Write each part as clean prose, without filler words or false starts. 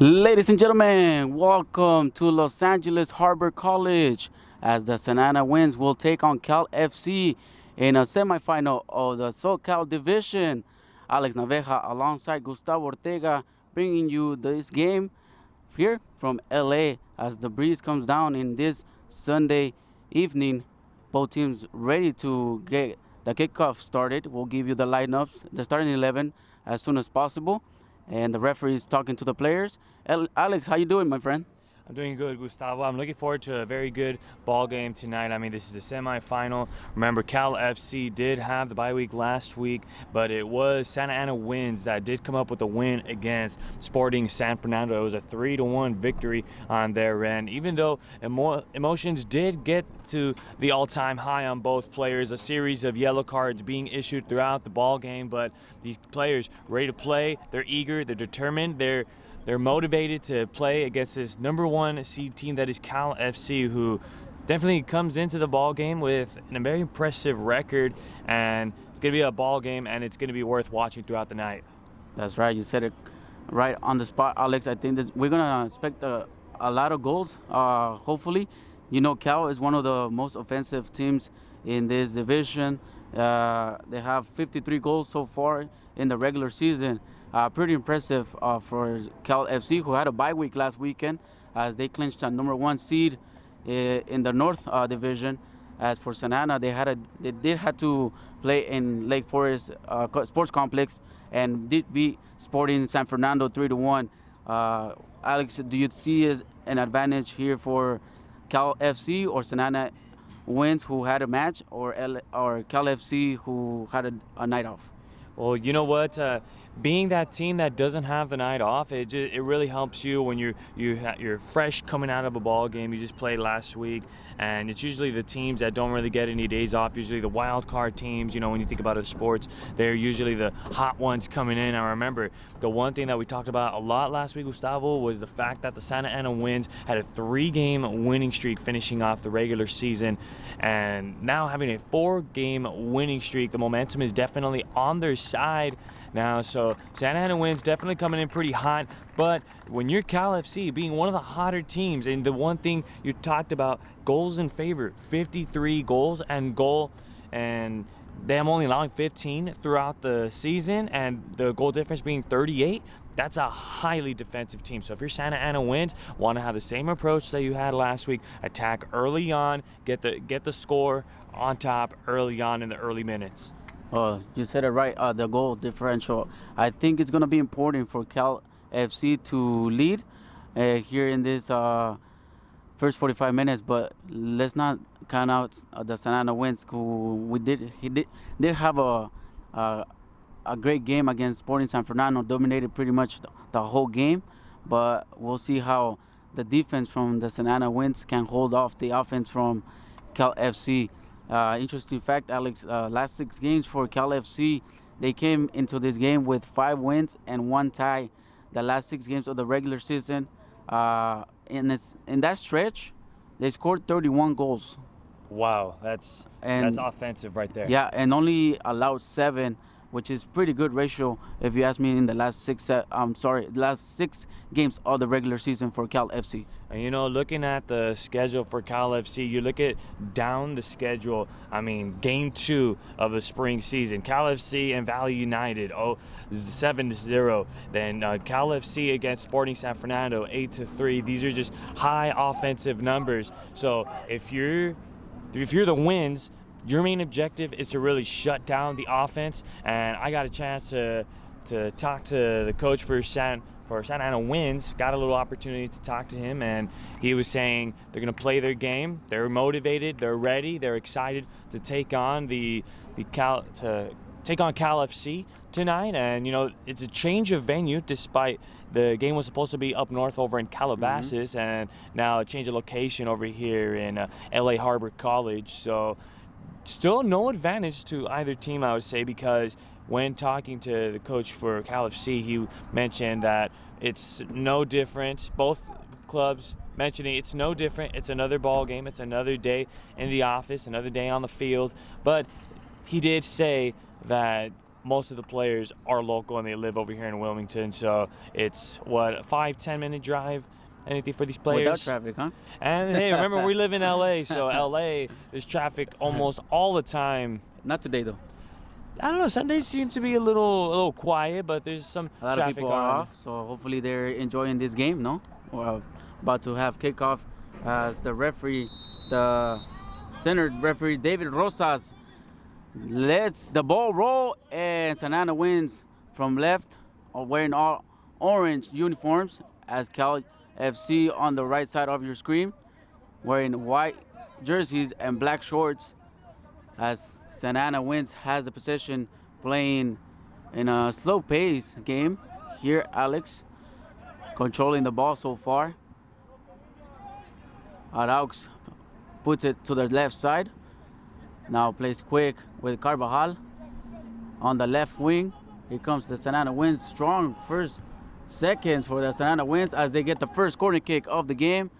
Ladies and gentlemen, welcome to Los Angeles Harbor College as the Santa Ana Winds will take on Cal FC in a semifinal of the SoCal division. Alex Naveja alongside Gustavo Ortega bringing you this game here from LA as the breeze comes down in this Sunday evening. Both teams ready to get the kickoff started. We'll give you the lineups, the starting 11 as soon as possible. And the referee is talking to the players. Alex, how you doing, my friend? I'm doing good, Gustavo. I'm looking forward to a very good ball game tonight. I mean, this is the semifinal. Remember, Cal FC did have the bye week last week, but it was Santa Ana Winds that did come up with a win against Sporting San Fernando. It was a 3-1 victory on their end. Even though emotions did get to the all-time high on both players, a series of yellow cards being issued throughout the ball game, but these players ready to play. They're eager. They're determined. They're motivated to play against this number one seed team that is Cal FC, who definitely comes into the ball game with a very impressive record, and it's going to be a ball game, and it's going to be worth watching throughout the night. That's right. You said it right on the spot, Alex. I think we're going to expect a lot of goals, hopefully. You know, Cal is one of the most offensive teams in this division. They have 53 goals so far in the regular season. Pretty impressive for Cal FC, who had a bye week last weekend as they clinched a number one seed in the North Division. As for Santa Ana, they did have to play in Lake Forest Sports Complex and did beat Sporting San Fernando 3-1. Alex, do you see as an advantage here for Cal FC or Santa Ana Winds, who had a match, or Cal FC, who had a night off? Well, you know what? Being that team that doesn't have the night off, it really helps you when you're fresh coming out of a ball game. You just played last week, and it's usually the teams that don't really get any days off. Usually the wild card teams. You know, when you think about the sports, they're usually the hot ones coming in. I remember the one thing that we talked about a lot last week, Gustavo, was the fact that the Santa Ana Winds had a 3-game winning streak finishing off the regular season, and now having a 4-game winning streak. The momentum is definitely on their side now, so Santa Ana Winds definitely coming in pretty hot. But when you're Cal FC, being one of the hotter teams, and the one thing you talked about, goals in favor, 53 goals and them only allowing 15 throughout the season, and the goal difference being 38. That's a highly defensive team. So if you're Santa Ana Winds, want to have the same approach that you had last week, attack early on, get the score on top early on in the early minutes. You said it right. The goal differential. I think it's going to be important for Cal FC to lead here in this first 45 minutes. But let's not count out the Santa Ana Winds, who he did have a great game against Sporting San Fernando. Dominated pretty much the whole game. But we'll see how the defense from the Santa Ana Winds can hold off the offense from Cal FC. Interesting fact, Alex, last 6 games for Cal FC, they came into this game with 5 wins and 1 tie. The last 6 games of the regular season, in that stretch, they scored 31 goals. Wow, that's offensive right there. Yeah, and only allowed 7, which is pretty good ratio if you ask me, in the last 6 games of the regular season for Cal FC. And you know, looking at the schedule for Cal FC, you look at down the schedule. I mean, game 2 of the spring season, Cal FC and Valley United, 7-0. Then Cal FC against Sporting San Fernando, 8-3. These are just high offensive numbers. So if you're the Winds, your main objective is to really shut down the offense. And I got a chance to talk to the coach for Santa Ana Winds. Got a little opportunity to talk to him, and he was saying they're going to play their game. They're motivated. They're ready. They're excited to take on Cal FC tonight. And you know, it's a change of venue, despite the game was supposed to be up north over in Calabasas, and now a change of location over here in LA Harbor College. So still no advantage to either team, I would say, because when talking to the coach for Cal FC, he mentioned that it's no different. Both clubs mentioning it's no different. It's another ball game. It's another day in the office, another day on the field. But he did say that most of the players are local and they live over here in Wilmington, so it's what, a 5-10 minute drive, anything for these players. Without traffic, huh? And hey, remember we live in LA, so LA there's traffic almost all the time. Not today though. I don't know, Sundays seem to be a little quiet, but there's some A lot of traffic people on. are off, so hopefully they're enjoying this game, no? We're about to have kickoff as the referee, the center referee, David Rosas, lets the ball roll, and Santa Ana wins from left, wearing all orange uniforms, as Cal FC on the right side of your screen, wearing white jerseys and black shorts, as Santa Ana wins, has the possession, playing in a slow pace game. Here, Alex controlling the ball so far. Araux puts it to the left side. Now plays quick with Carvajal on the left wing. Here comes the Santa Ana Winds. Strong first seconds for the Santa Ana Winds as they get the first corner kick of the game.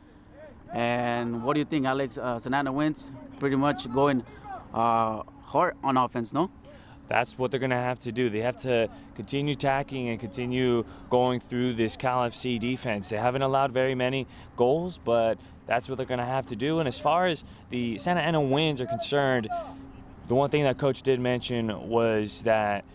And what do you think, Alex? Santa Ana Winds pretty much going hard on offense, no? That's what they're going to have to do. They have to continue attacking and continue going through this Cal FC defense. They haven't allowed very many goals, but that's what they're going to have to do. And as far as the Santa Ana Winds are concerned, the one thing that Coach did mention was that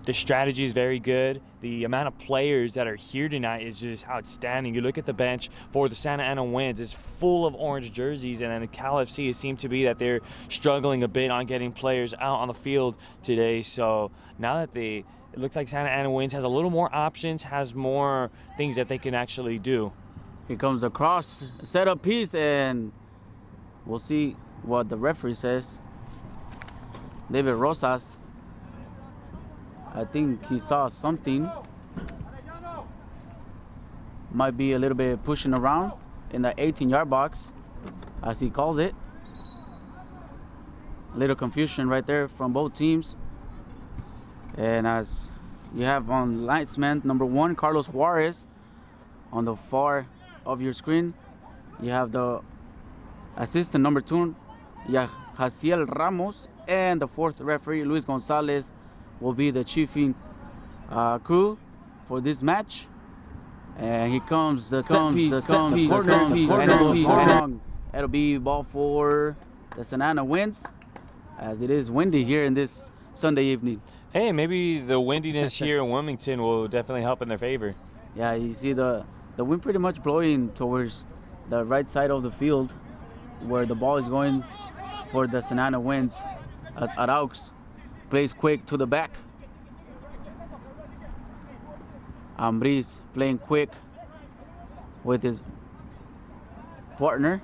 the strategy is very good. The amount of players that are here tonight is just outstanding. You look at the bench for the Santa Ana Winds, it's full of orange jerseys, and then the Cal FC, it seemed to be that they're struggling a bit on getting players out on the field today. So now that it looks like Santa Ana Winds has a little more options, has more things that they can actually do. Here comes the cross setup piece, and we'll see what the referee says. David Rosas, I think he saw something. Might be a little bit pushing around in the 18-yard box, as he calls it. A little confusion right there from both teams. And as you have on linesman number 1, Carlos Juarez, on the far of your screen, you have the assistant number 2, Jaciel Ramos, and the 4th referee, Luis Gonzalez, will be the chiefing crew for this match. And here comes the corner. It'll be ball for the Santa Ana Winds, as it is windy here in this Sunday evening. Hey, maybe the windiness here in Wilmington will definitely help in their favor. Yeah, you see the wind pretty much blowing towards the right side of the field, where the ball is going for the Santa Ana Winds, as Araux plays quick to the back. Ambris playing quick with his partner.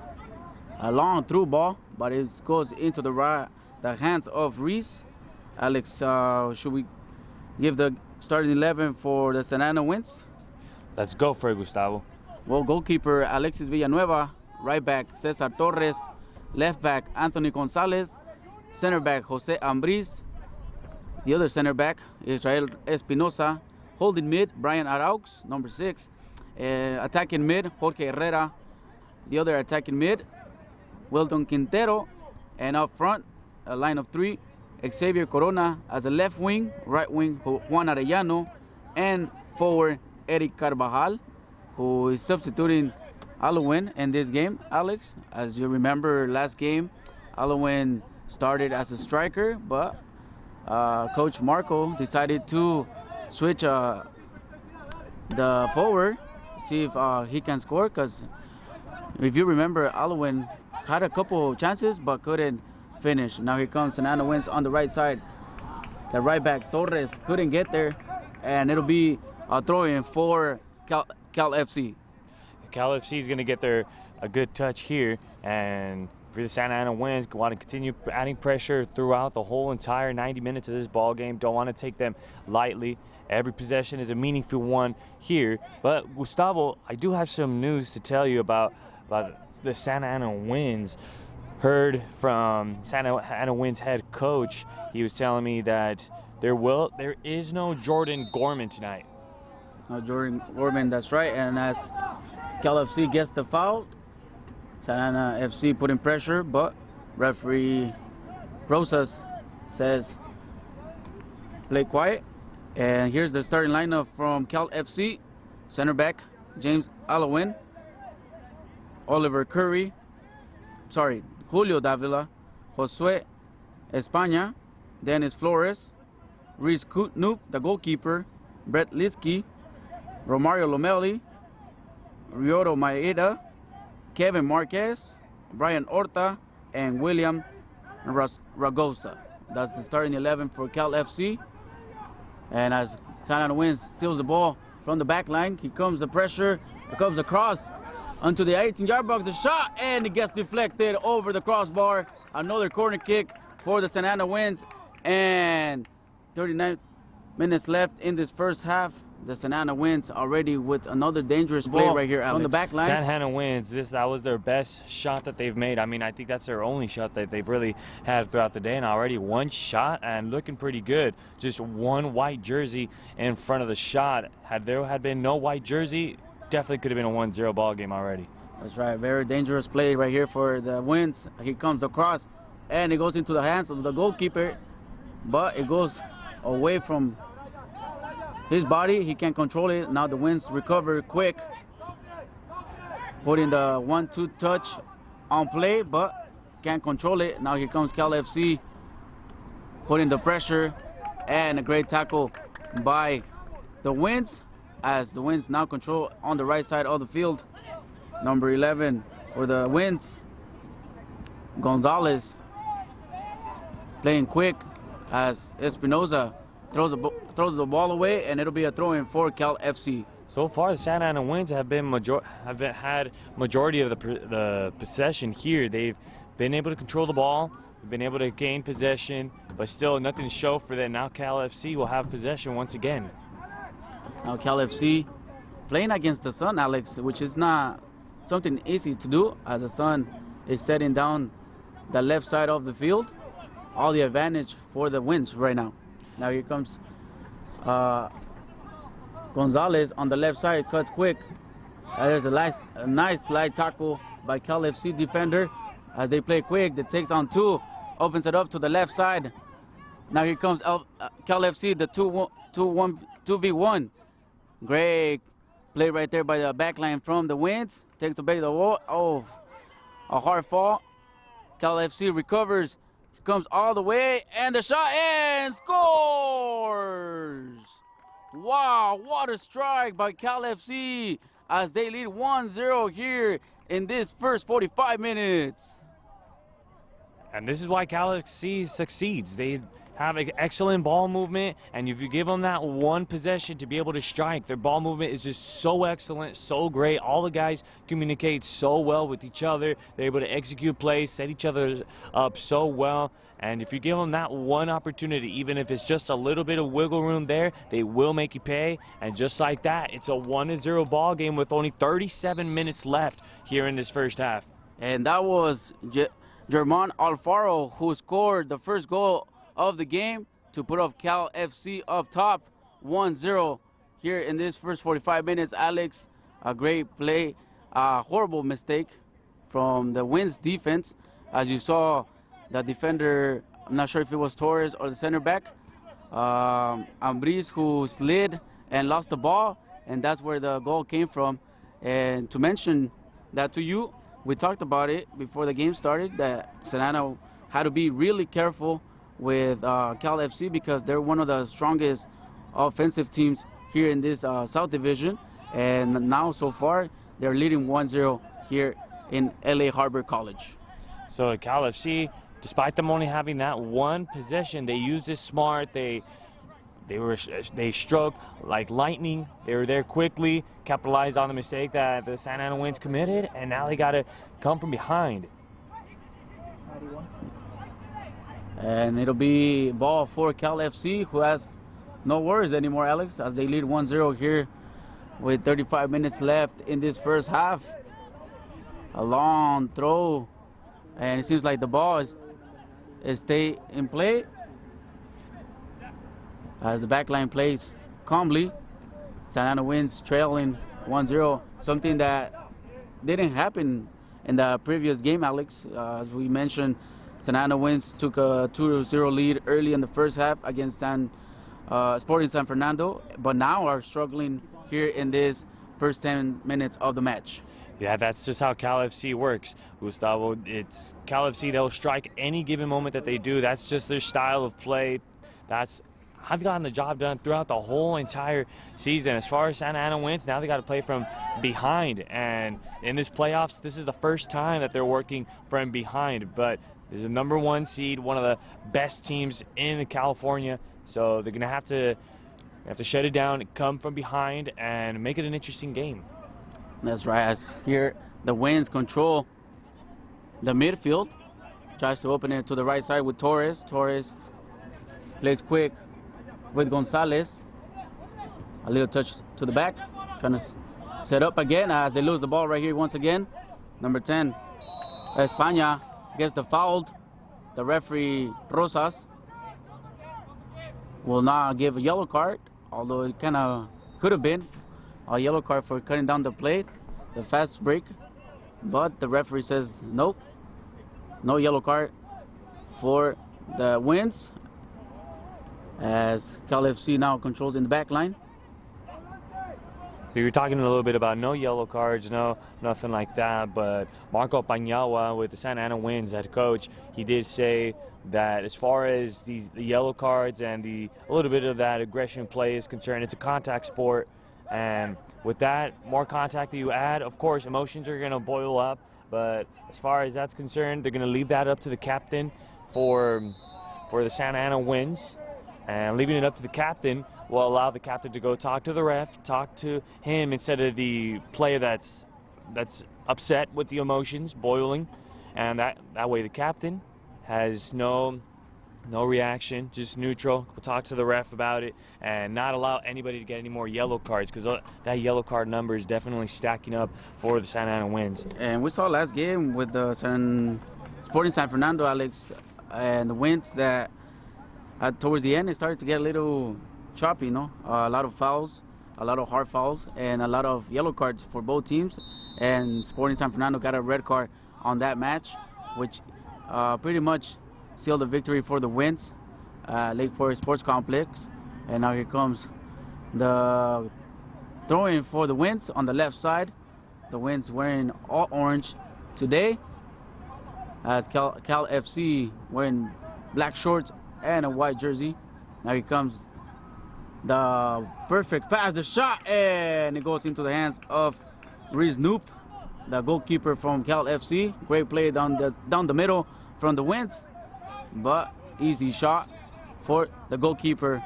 A long through ball, but it goes into the hands of Reese. Alex, should we give the starting 11 for the Santa Ana Winds? Let's go for it, Gustavo. Well, goalkeeper Alexis Villanueva, right back Cesar Torres, left back Anthony Gonzalez, center back Jose Ambris. The other center back, Israel Espinosa. Holding mid, Brian Araux, number 6. Attacking mid, Jorge Herrera. The other attacking mid, Wilton Quintero. And up front, a line of 3, Xavier Corona as a left wing, right wing, Juan Arellano. And forward, Eric Carvajal, who is substituting Alowin in this game. Alex, as you remember last game, Alowin started as a striker, but Coach Marco decided to switch the forward, see if he can score, because if you remember, Alowin had a couple chances but couldn't finish. Now here comes Santa Ana Winds on the right side. The right back Torres couldn't get there, and it'll be a throw-in for Cal FC. Cal FC is going to get a good touch here, and for the Santa Ana Winds, want to continue adding pressure throughout the whole entire 90 minutes of this ball game. Don't want to take them lightly. Every possession is a meaningful one here. But Gustavo, I do have some news to tell you about the Santa Ana Winds. Heard from Santa Ana Winds head coach. He was telling me that there is no Jordan Gorman tonight. No Jordan Gorman, that's right. And as Cal FC gets the foul, Santa Ana FC putting pressure, but referee Rosas says play quiet. And here's the starting lineup from Cal FC. Center back, James Alowin, Julio Davila, Josue España, Dennis Flores, Reese Kutnup, the goalkeeper, Brett Liskey, Romario Lomeli, Ryoto Maeda, Kevin Marquez, Brian Horta, and William Ragosa. That's the starting 11 for Cal FC. And as Santa Ana Winds steals the ball from the back line, here comes the pressure, here comes the cross onto the 18-yard box, the shot, and it gets deflected over the crossbar. Another corner kick for the Santa Ana Winds, and 39 minutes left in this first half. The Santa Ana Winds already with another dangerous play right here on the back line. Santa Ana Winds, that was their best shot that they've made. I mean, I think that's their only shot that they've really had throughout the day, and already one shot and looking pretty good. Just one white jersey in front of the shot. Had there had been no white jersey, definitely could have been a 1-0 ball game already. That's right, very dangerous play right here for the Winds. Here comes the cross, and it goes into the hands of the goalkeeper, but it goes away from his body. He can't control it. Now the Winds recover quick, putting the 1-2 touch on play, but can't control it. Now here comes Cal FC, putting the pressure, and a great tackle by the Winds, as the Winds now control on the right side of the field. Number 11 for the Winds, Gonzalez, playing quick as Espinoza throws the ball away, and it'll be a throw-in for Cal FC. So far, the Santa Ana Winds have had majority of the possession here. They've been able to control the ball, been able to gain possession, but still nothing to show for that. Now Cal FC will have possession once again. Now Cal FC playing against the sun, Alex, which is not something easy to do, as the sun is setting down the left side of the field. All the advantage for the Winds right now. Now here comes Gonzalez on the left side, cuts quick. There's a nice light tackle by Cal FC defender. As they play quick, that takes on two, opens it up to the left side. Now here comes Cal FC, the 2v1. Great play right there by the back line from the Winds. Takes the back of the wall. Oh, a hard fall. Cal FC recovers. Comes all the way, and the shot, and scores! Wow, what a strike by Cal FC as they lead 1-0 here in this first 45 minutes. And this is why Cal FC succeeds. They have an excellent ball movement, and if you give them that one possession to be able to strike, their ball movement is just so excellent, so great. All the guys communicate so well with each other. They're able to execute plays, set each other up so well. And if you give them that one opportunity, even if it's just a little bit of wiggle room there, they will make you pay. And just like that, it's a 1-0 ball game with only 37 minutes left here in this first half. And that was German Alfaro who scored the first goal of the game to put up Cal FC up top 1-0 here in this first 45 minutes. Alex, a great play, a horrible mistake from the Winds defense. As you saw, the defender, I'm not sure if it was Torres or the center back, Ambris, who slid and lost the ball, and that's where the goal came from. And to mention that to you, we talked about it before the game started, that Santa Ana had to be really careful with Cal FC because they're one of the strongest offensive teams here in this South Division. And now, so far, they're leading 1-0 here in LA Harbor College. So Cal FC, despite them only having that one possession, they used it smart. They struck like lightning. They were there quickly, capitalized on the mistake that the Santa Ana Winds committed, and now they got to come from behind. And it'll be ball for Cal FC, who has no worries anymore, Alex, as they lead 1-0 here with 35 minutes left in this first half. A long throw, and it seems like the ball is stay in play as the backline plays calmly. Santa Ana Winds trailing 1-0, something that didn't happen in the previous game, Alex. As we mentioned, Santa Ana Winds took a 2-0 lead early in the first half against San Sporting San Fernando, but now are struggling here in this first 10 minutes of the match. Yeah, that's just how Cal FC works, Gustavo. It's Cal FC, they'll strike any given moment that they do. That's just their style of play. That's I've gotten the job done throughout the whole entire season. As far as Santa Ana wins, now they got to play from behind. And in this playoffs, this is the first time that they're working from behind. But there's a #1 seed, one of the best teams in California. So they're going to have to shut it down, come from behind, and make it an interesting game. That's right. As here, the Winds control the midfield. Tries to open it to the right side with Torres. Torres plays quick with Gonzalez. A little touch to the back. Trying to set up again as they lose the ball right here once again. Number 10, España gets the fouled. The referee, Rosas, will not give a yellow card, although it kind of could have been a yellow card for cutting down the plate, the fast break. But the referee says nope, no yellow card for the Winds, as Cal FC now controls in the back line. So you're talking a little bit about no yellow cards, nothing like that, but Marco Paniagua with the Santa Ana Winds head coach, he did say that as far as the yellow cards and a little bit of that aggression play is concerned, it's a contact sport, and with that, more contact that you add, of course, emotions are going to boil up, but as far as that's concerned, they're going to leave that up to the captain for the Santa Ana Winds, and leaving it up to the captain will allow the captain to go talk to the ref, talk to him instead of the player that's upset with the emotions boiling, and that way the captain has no reaction, just neutral. We'll talk to the ref about it and not allow anybody to get any more yellow cards, because that yellow card number is definitely stacking up for the Santa Ana Winds. And we saw last game with the Sporting San Fernando, Alex, and the Winds that towards the end it started to get a little choppy, a lot of fouls, a lot of hard fouls, and a lot of yellow cards for both teams. And Sporting San Fernando got a red card on that match, which pretty much sealed the victory for the Winds, Lake Forest Sports Complex. And now here comes the throwing for the Winds on the left side. The Winds wearing all orange today, as Cal FC wearing black shorts and a white jersey. Now here comes the perfect pass, the shot, and it goes into the hands of Reese Noop, the goalkeeper from Cal FC. Great play down the middle from the Winds, but easy shot for the goalkeeper,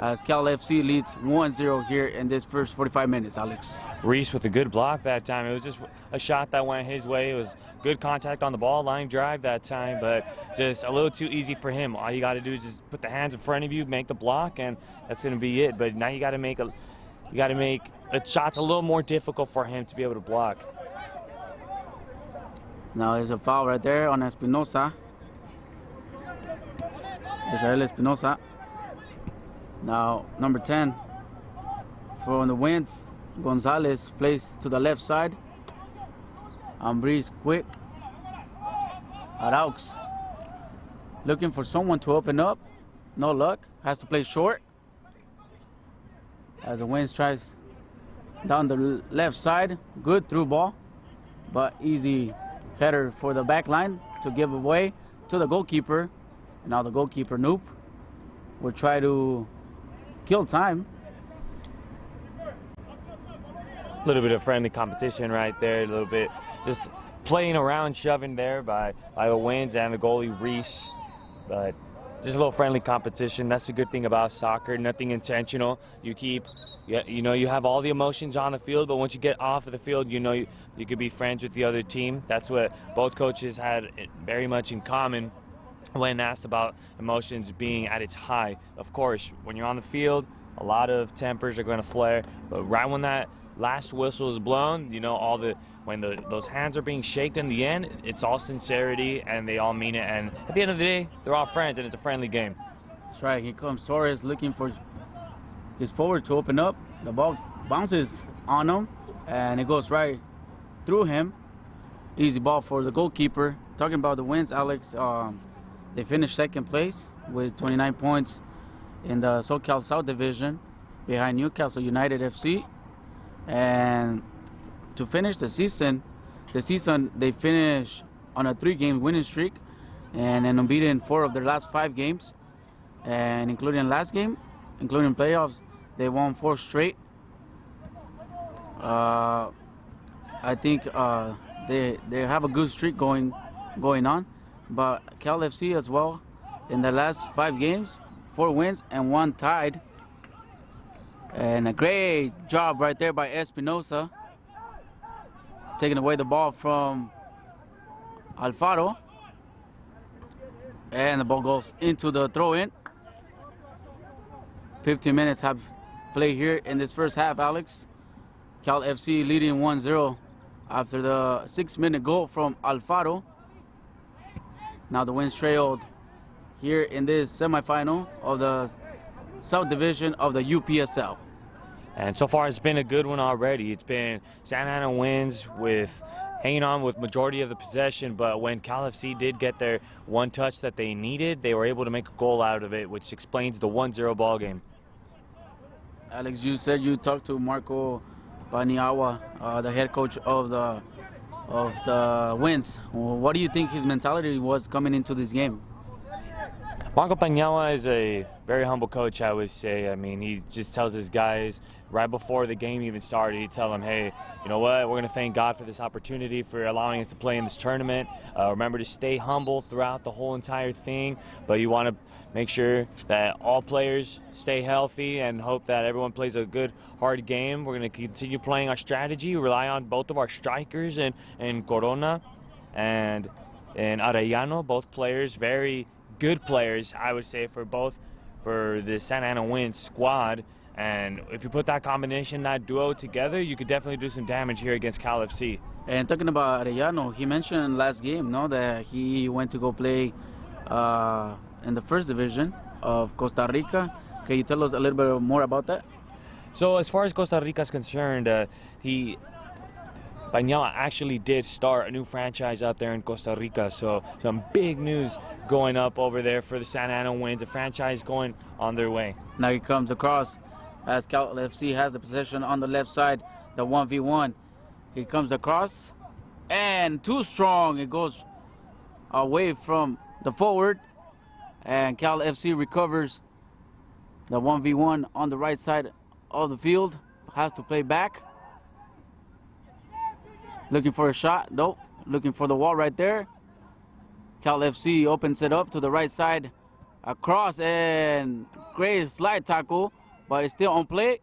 as Cal FC leads 1-0 here in this first 45 minutes, Alex. Reese with a good block that time. It was just a shot that went his way. It was good contact on the ball, line drive that time, but just a little too easy for him. All you got to do is just put the hands in front of you, make the block, and that's going to be it. But now you got to make the shots a little more difficult for him to be able to block. Now there's a foul right there on Espinosa. Israel Espinosa. Now number 10 for the Winds, Gonzalez plays to the left side. Ambris quick. Araux looking for someone to open up. No luck. Has to play short, as the Winds tries down the left side. Good through ball, but easy header for the back line to give away to the goalkeeper. And now the goalkeeper, Noop, will try to kill time. A little bit of friendly competition right there, a little bit just playing around, shoving there by the Winds and the goalie Reese, but just a little friendly competition. That's the good thing about soccer, nothing intentional. You have all the emotions on the field, but once you get off of the field, you could be friends with the other team. That's what both coaches had very much in common when asked about emotions being at its high. Of course, when you're on the field, a lot of tempers are going to flare, but right when that last whistle is blown, when those hands are being shaken in the end, it's all sincerity and they all mean it, and at the end of the day, they're all friends and it's a friendly game. That's right. Here comes Torres looking for his forward to open up. The ball bounces on him and it goes right through him. Easy ball for the goalkeeper. Talking about the Winds, Alex, they finished second place with 29 points in the SoCal South Division behind Newcastle United FC. And to finish the season they finished on a 3-game winning streak and an unbeaten 4 of their last 5 games. And including last game, including playoffs, they won 4 straight. I think they have a good streak going on. But Cal FC as well, in the last 5 games, 4 wins and 1 tied. And a great job right there by Espinosa, taking away the ball from Alfaro. And the ball goes into the throw-in. 15 minutes have played here in this first half, Alex. Cal FC leading 1-0 after the 6-minute goal from Alfaro. Now the Winds trailed here in this semifinal of the South Division of the UPSL. And so far it's been a good one already. It's been Santa Ana Winds with hanging on with majority of the possession, but when Cal FC did get their 1 touch that they needed, they were able to make a goal out of it, which explains the 1-0 ball game. Alex, you said you talked to Marco Paniagua, the head coach of the Winds. What do you think his mentality was coming into this game? Marco Paniagua is a very humble coach, I would say. I mean, he just tells his guys right before the game even started, he'd tell them, hey, you know what, we're going to thank God for this opportunity, for allowing us to play in this tournament. Remember to stay humble throughout the whole entire thing, but you want to make sure that all players stay healthy and hope that everyone plays a good, hard game. We're going to continue playing our strategy, rely on both of our strikers and Corona and Arellano, both players, very good players, I would say, for the Santa Ana Winds squad. And if you put that combination, that duo together, you could definitely do some damage here against Cal FC. And talking about Arellano, he mentioned last game, no, that he went to go play in the first division of Costa Rica. Can you tell us a little bit more about that? So as far as Costa Rica is concerned, Paniagua actually did start a new franchise out there in Costa Rica. So some big news going up over there for the Santa Ana Winds, a franchise going on their way. Now he comes across as Cal FC has the possession on the left side, the 1v1. He comes across and too strong. It goes away from the forward, and Cal FC recovers the 1v1 on the right side of the field. Has to play back. Looking for a shot. Nope. Looking for the wall right there. Cal FC opens it up to the right side. Across, and great slide tackle, but it's still on play.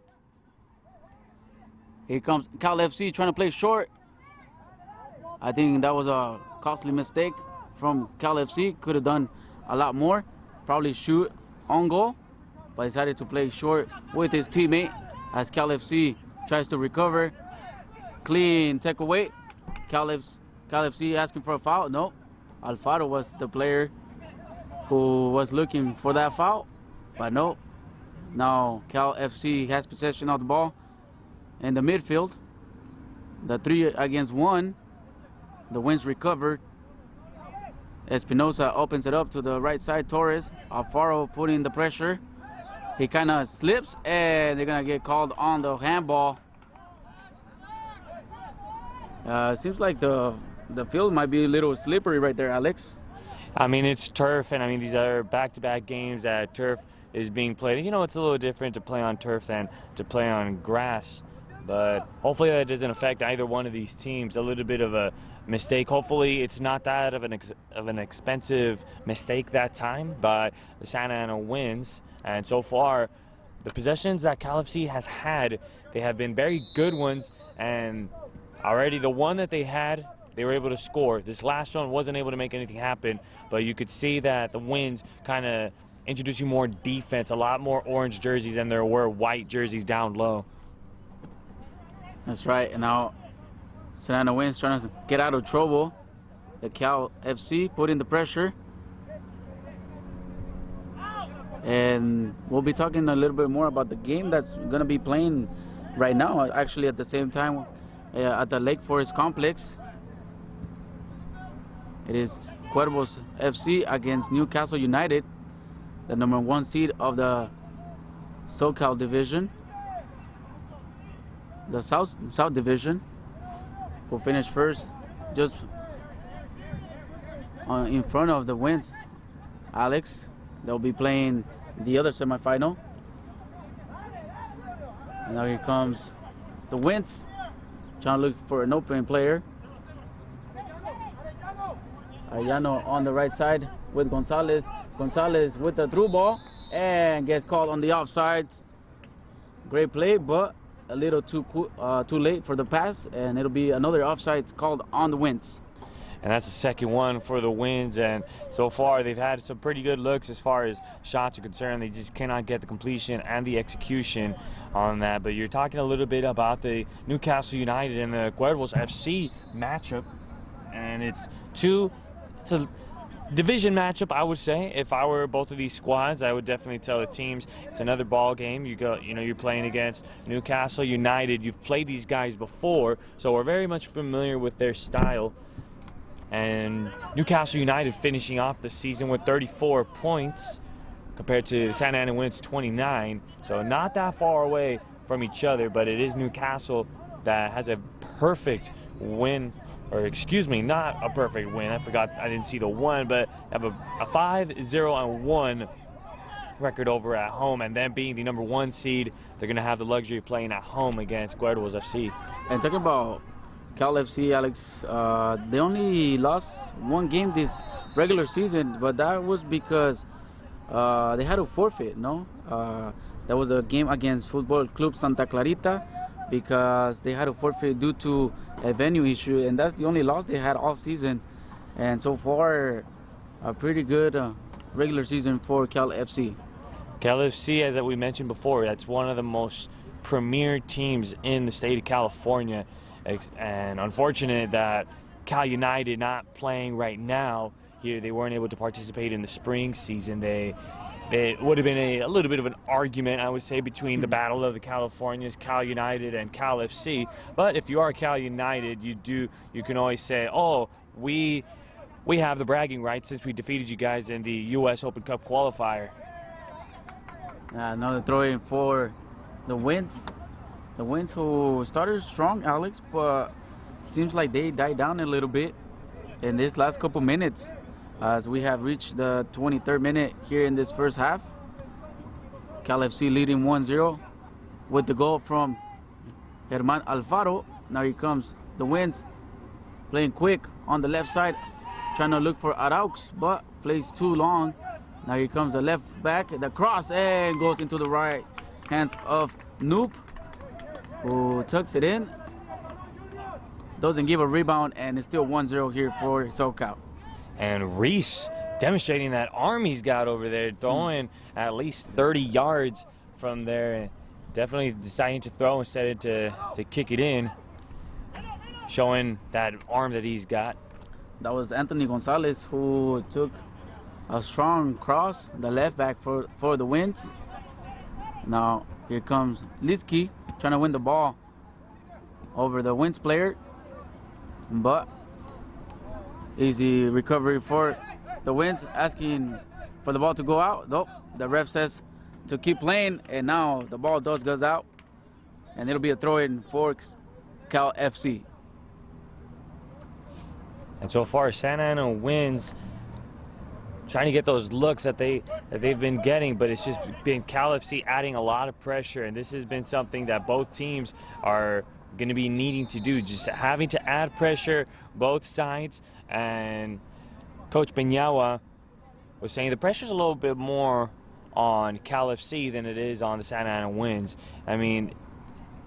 Here comes Cal FC trying to play short. I think that was a costly mistake from Cal FC. Could have done a lot more. Probably shoot on goal, but decided to play short with his teammate as Cal FC tries to recover. Clean takeaway. Cal FC asking for a foul. No, Alfaro was the player who was looking for that foul, but no. Now Cal FC has possession of the ball in the midfield. The 3 against 1. The Winds recovered. Espinosa opens it up to the right side. Torres. Alfaro putting the pressure. He kind of slips, and they're going to get called on the handball. Seems like the field might be a little slippery right there, Alex. I mean, it's turf, and I mean, these are back-to-back games that turf is being played. You know, it's a little different to play on turf than to play on grass, but hopefully that doesn't affect either one of these teams. A little bit of a mistake. Hopefully it's not that of an expensive mistake that time by the Santa Ana Winds. And so far, the possessions that Cal FC has had, they have been very good ones, and already the one that they had, they were able to score. This last one wasn't able to make anything happen, but you could see that the Winds kind of introducing more defense, a lot more orange jerseys than there were white jerseys down low. That's right. And now Santa Ana Winds trying to get out of trouble. The Cal FC putting the pressure. And we'll be talking a little bit more about the game that's going to be playing right now, actually at the same time at the Lake Forest Complex. It is Cuervos FC against Newcastle United, the #1 seed of the SoCal division. The South division will finish first, just in front of the Winds. Alex, they'll be playing the other semifinal. And now here comes the Winds, trying to look for an open player. Ayano on the right side with Gonzalez. Gonzalez with the through ball and gets called on the offsides. Great play, but a little too late for the pass, and it'll be another offsides called on the Winds. And that's the second one for the Winds, and so far they've had some pretty good looks as far as shots are concerned. They just cannot get the completion and the execution on that. But you're talking a little bit about the Newcastle United and the Cuervos FC matchup, and it's a division matchup, I would say. If I were both of these squads, I would definitely tell the teams it's another ball game. You're playing against Newcastle United. You've played these guys before, so we're very much familiar with their style. And Newcastle United finishing off the season with 34 points compared to the Santa Ana Winds 29. So not that far away from each other, but it is Newcastle that has a perfect win. Or excuse me, not a perfect win. I forgot, I didn't see the one, but have a 5-0-1 record over at home, and then being the #1 seed, they're going to have the luxury of playing at home against Cuervos FC. And talking about Cal FC, Alex, they only lost one game this regular season, but that was because they had to forfeit, no? That was a game against Football Club Santa Clarita, because they had to forfeit due to a venue issue, and that's the only loss they had all season. And so far, a pretty good regular season for Cal FC. Cal FC, as we mentioned before, that's one of the most premier teams in the state of California. And unfortunate that Cal United not playing right now here. They weren't able to participate in the spring season. It would have been a little bit of an argument, I would say, between the battle of the Californias, Cal United and Cal FC. But if you are Cal United, you can always say, oh, we have the bragging rights since we defeated you guys in the U.S. Open Cup qualifier. Another throw-in for the Winds. The Winds, who started strong, Alex, but seems like they died down a little bit in this last couple minutes, as we have reached the 23rd minute here in this first half. Cal FC leading 1-0 with the goal from Germán Alfaro. Now here comes the Winds, playing quick on the left side, trying to look for Araux, but plays too long. Now here comes the left back, the cross, and goes into the right hands of Noop, who tucks it in, doesn't give a rebound, and it's still 1-0 here for SoCal. And Reese demonstrating that arm he's got over there, throwing at least 30 yards from there. Definitely deciding to throw instead of to kick it in, showing that arm that he's got. That was Anthony Gonzalez, who took a strong cross, the left back for the Winds. Now here comes Litsky, trying to win the ball over the Winds player, but easy recovery for the Winds, asking for the ball to go out. Nope, the ref says to keep playing, and now the ball goes out, and it'll be a throw-in for Cal FC. And so far, Santa Ana Winds trying to get those looks that they've been getting, but it's just been Cal FC adding a lot of pressure, and this has been something that both teams are going to be needing to do, just having to add pressure both sides. And Coach Peñawa was saying the pressure's a little bit more on Cal FC than it is on the Santa Ana Winds. I mean,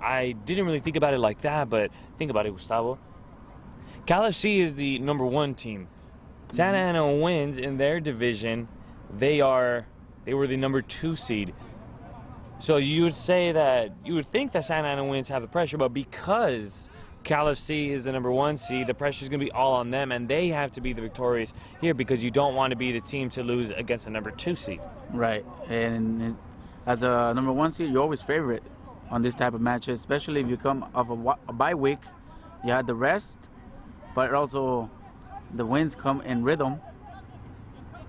I didn't really think about it like that, but think about it, Gustavo. Cal FC is the #1 team. Santa Ana Winds in their division, they were the #2 seed. So you would think that Santa Ana Winds have the pressure, but because Cal FC is the #1 seed, the pressure is going to be all on them, and they have to be the victorious here, because you don't want to be the team to lose against the #2 seed. Right, and as a #1 seed, you're always favorite on this type of matches, especially if you come off a bye week. You had the rest, but also the Winds come in rhythm.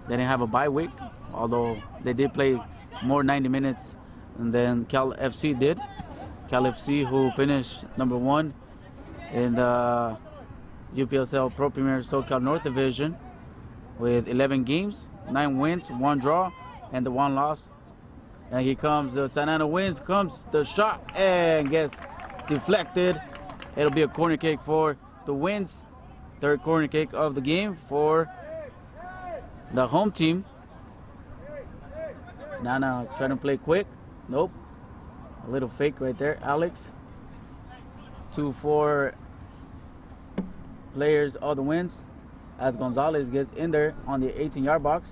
They didn't have a bye week, although they did play more 90 minutes and then Cal FC did. Cal FC, who finished #1 in the UPSL Pro Premier SoCal North Division with 11 games, 9 wins, 1 draw, and the 1 loss. And here comes the Santa Ana Winds, comes the shot and gets deflected. It'll be a corner kick for the Winds. Third corner kick of the game for the home team. Nana trying to play quick. Nope. A little fake right there, Alex. 2-4 players of the Winds as Gonzalez gets in there on the 18-yard box.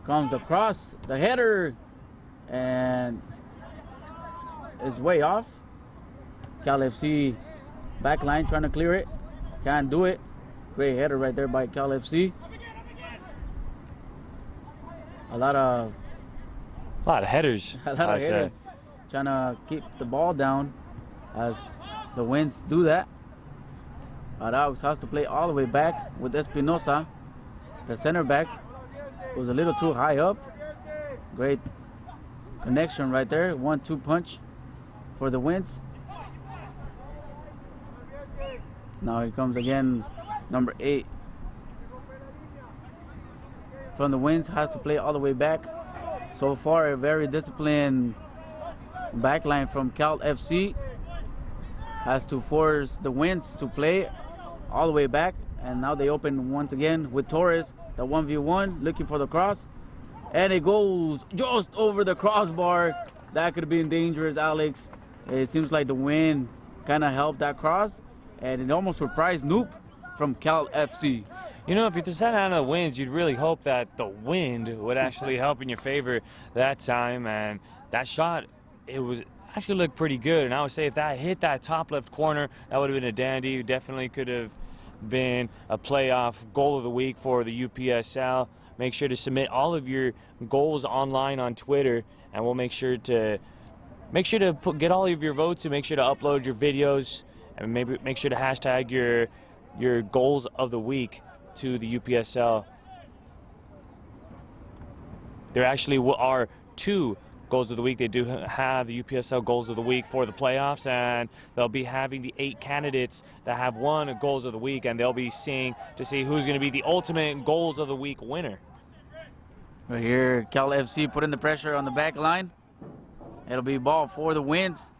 Comes across the header and is way off. Cal FC backline trying to clear it. Can't do it. Great header right there by Cal FC. A lot of headers. A lot of headers. Trying to keep the ball down as the Winds do that. Arauz has to play all the way back with Espinosa. The center back was a little too high up. Great connection right there. 1-2 punch for the Winds. Now here comes again number 8 from the Winds, has to play all the way back. So far a very disciplined backline from Cal FC. Has to force the Winds to play all the way back, and now they open once again with Torres, the 1v1 looking for the cross, and it goes just over the crossbar. That could have been dangerous, Alex. It seems like the wind kind of helped that cross, and it almost surprised Noop from Cal FC. You know, if you're the Santa Ana Winds, you'd really hope that the wind would actually help in your favor that time. And that shot, it was actually looked pretty good. And I would say if that hit that top left corner, that would have been a dandy. Definitely could have been a playoff goal of the week for the UPSL. Make sure to submit all of your goals online on Twitter, and we'll make sure to get all of your votes, and make sure to upload your videos, and maybe make sure to hashtag your goals of the week to the UPSL. There actually are 2 goals of the week. They do have the UPSL goals of the week for the playoffs, and they'll be having the 8 candidates that have won goals of the week, and they'll be seeing to see who's going to be the ultimate goals of the week winner. Right here, Cal FC putting the pressure on the back line. It'll be ball for the Winds.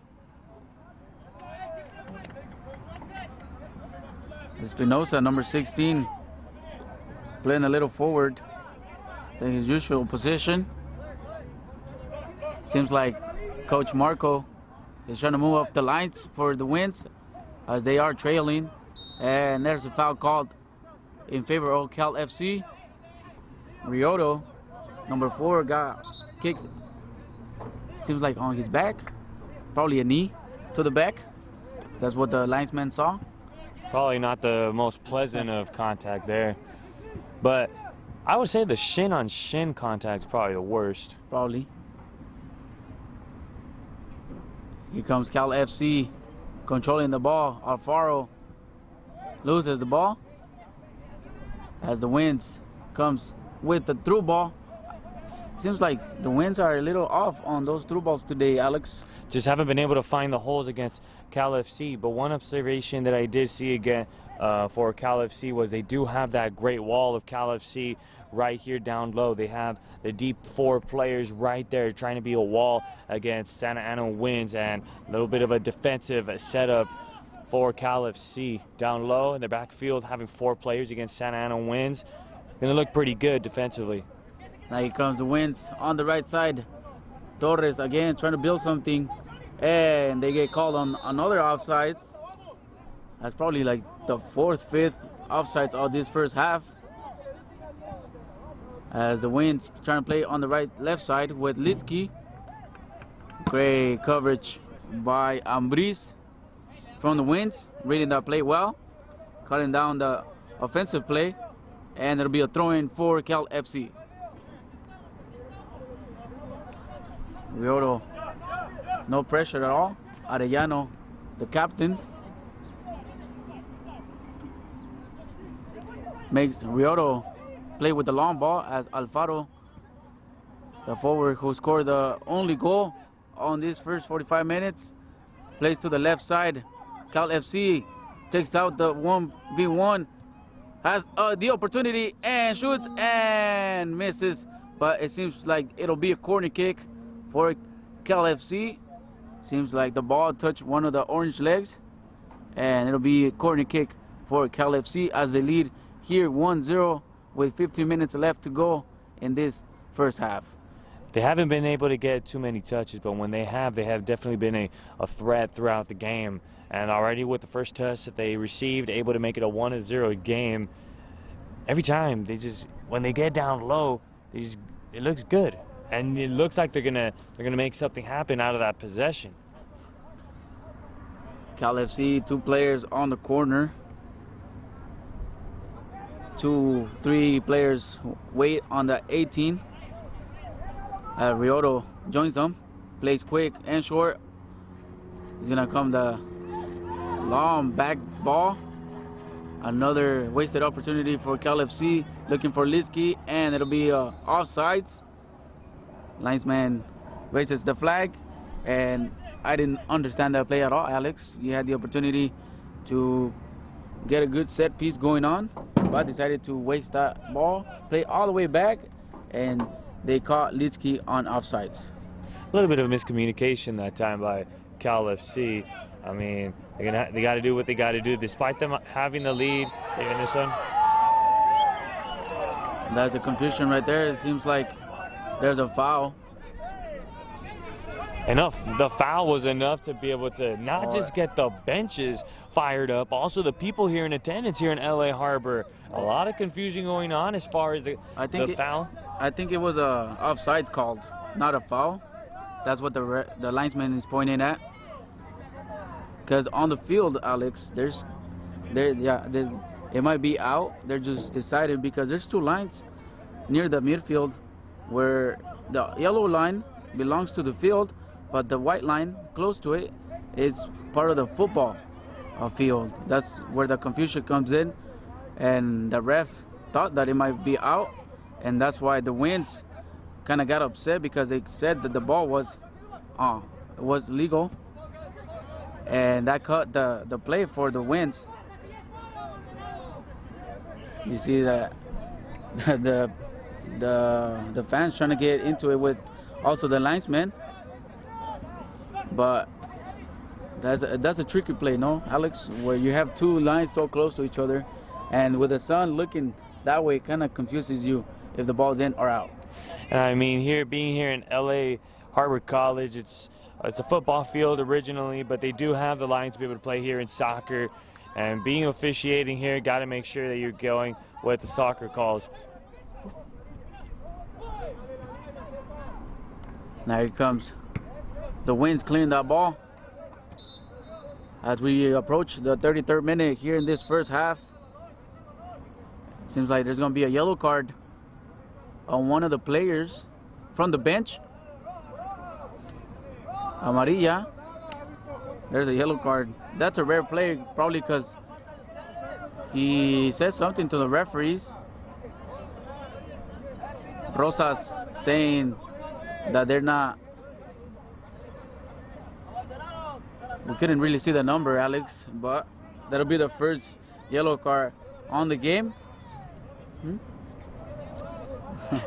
Espinosa, number 16, playing a little forward in his usual position. Seems like Coach Marco is trying to move up the lines for the Winds as they are trailing. And there's a foul called in favor of Cal FC. Rioto, number 4, got kicked, seems like on his back. Probably a knee to the back. That's what the linesman saw. Probably not the most pleasant of contact there. But I would say the shin-on-shin contact is probably the worst. Probably. Here comes Cal FC controlling the ball. Alfaro loses the ball as the Winds comes with the through ball. Seems like the Winds are a little off on those through balls today, Alex. Just haven't been able to find the holes against Cal FC. But one observation that I did see again for Cal FC was they do have that great wall of Cal FC right here down low. They have the deep 4 players right there trying to be a wall against Santa Ana Winds, and a little bit of a defensive setup for Cal FC down low in the backfield, having 4 players against Santa Ana Winds. Gonna look pretty good defensively. Now here comes the Winds on the right side. Torres again trying to build something, and they get called on another offsides. That's probably like the 4th, 5th offsides of this first half. As the Winds trying to play on the left side with Litsky. Great coverage by Ambris from the Winds, reading that play well, cutting down the offensive play, and it'll be a throw-in for Cal FC. Rioto, no pressure at all. Arellano, the captain, makes Rioto play with the long ball as Alfaro, the forward who scored the only goal on this first 45 minutes. Plays to the left side. Cal FC takes out the 1v1. Has the opportunity and shoots and misses. But it seems like it'll be a corner kick for Cal FC. Seems like the ball touched one of the orange legs. And it'll be a corner kick for Cal FC as they lead here 1-0 with 15 minutes left to go in this first half. They haven't been able to get too many touches, but when they have definitely been a threat throughout the game. And already with the first touch that they received, able to make it a 1-0 game. Every time when they get down low, it looks good, and it looks like they're gonna make something happen out of that possession. Cal FC, 2 players on the corner. 3 players wait on the 18. Rioto joins them, plays quick and short. He's gonna come the long back ball. Another wasted opportunity for Cal FC, looking for Litsky, and it'll be offsides. Linesman raises the flag, and I didn't understand that play at all, Alex. You had the opportunity to get a good set piece going on, but decided to waste that ball, play all the way back, and they caught Litsky on offsides. A little bit of miscommunication that time by Cal FC. I mean, they got to do what they got to do, despite them having the lead. In this one, that's a confusion right there. It seems like there's a foul. The foul was enough to be able to not just get the benches fired up, also the people here in attendance here in LA Harbor. A lot of confusion going on as far as the foul. I think it was a offsides called, not a foul. That's what the linesman is pointing at. Because on the field, Alex, it might be out. They're just deciding because there's 2 lines near the midfield where the yellow line belongs to the field, but the white line close to it is part of the football field. That's where the confusion comes in, and the ref thought that it might be out, and that's why the Winds kind of got upset because they said that the ball was legal. And that cut the play for the Winds. You see that the fans trying to get into it with also the linesman, but that's a tricky play, no, Alex? Where you have 2 lines so close to each other, and with the sun looking that way, kind of confuses you if the ball's in or out. And I mean, being here in LA Harbor College, it's a football field originally, but they do have the lines to be able to play here in soccer. And being officiating here, got to make sure that you're going with the soccer calls. Now here comes the Winds clearing that ball. As we approach the 33rd minute here in this first half, seems like there's going to be a yellow card on one of the players from the bench. Amarilla. There's a yellow card. That's a rare play, probably because he says something to the referees. Rosas saying that they're not. We couldn't really see the number, Alex, but that'll be the first yellow card on the game.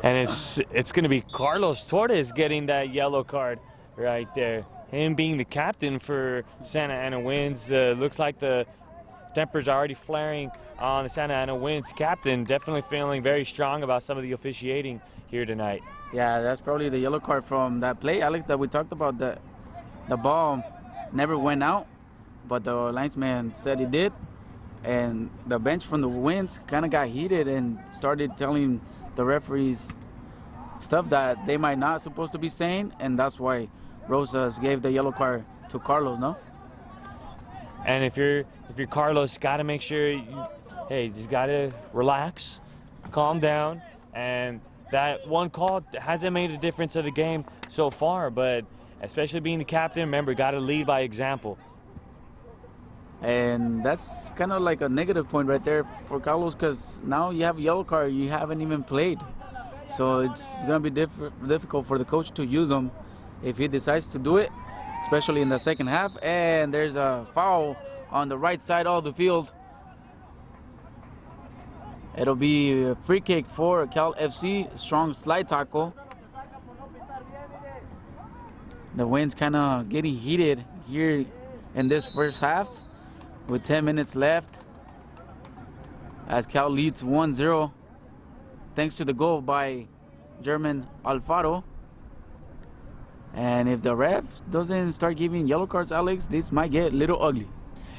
And it's going to be Carlos Torres getting that yellow card right there. Him being the captain for Santa Ana Winds. Looks like the tempers are already flaring on the Santa Ana Winds captain. Definitely feeling very strong about some of the officiating here tonight. Yeah, that's probably the yellow card from that play, Alex, that we talked about. The ball never went out, but the linesman said it did. And the bench from the Winds kind of got heated and started telling the referees stuff that they might not supposed to be saying, and that's why Rosas gave the yellow card to Carlos, no? And if you're Carlos, got to make sure you just got to relax, calm down, and that one call hasn't made a difference of the game so far, but especially being the captain, remember, got to lead by example. And that's kind of like a negative point right there for Carlos, because now you have a yellow card, you haven't even played. So it's going to be difficult for the coach to use them if he decides to do it, especially in the second half. And there's a foul on the right side of the field. It'll be a free kick for Cal FC. Strong slide tackle. The wind's kind of getting heated here in this first half with 10 minutes left as Cal leads 1-0 thanks to the goal by German Alfaro. And if the refs doesn't start giving yellow cards, Alex, this might get a little ugly.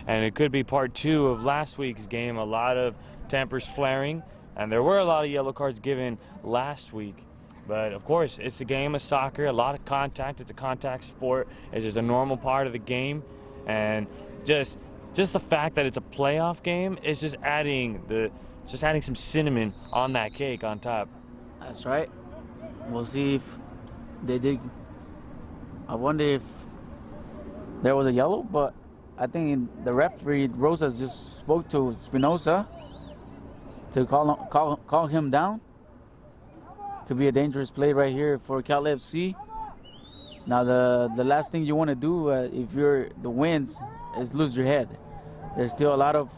And it could be part 2 of last week's game. A lot of tempers flaring, and there were a lot of yellow cards given last week. But of course, it's a game of soccer, a lot of contact. It's a contact sport. It's just a normal part of the game, and just the fact that it's a playoff game is just adding some cinnamon on that cake on top. That's right. We'll see if they did. I wonder if there was a yellow, but I think the referee Rosas just spoke to Spinoza to call him down. Could be a dangerous play right here for Cal FC. Now the last thing you want to do if you're the Winds is lose your head. There's still a lot of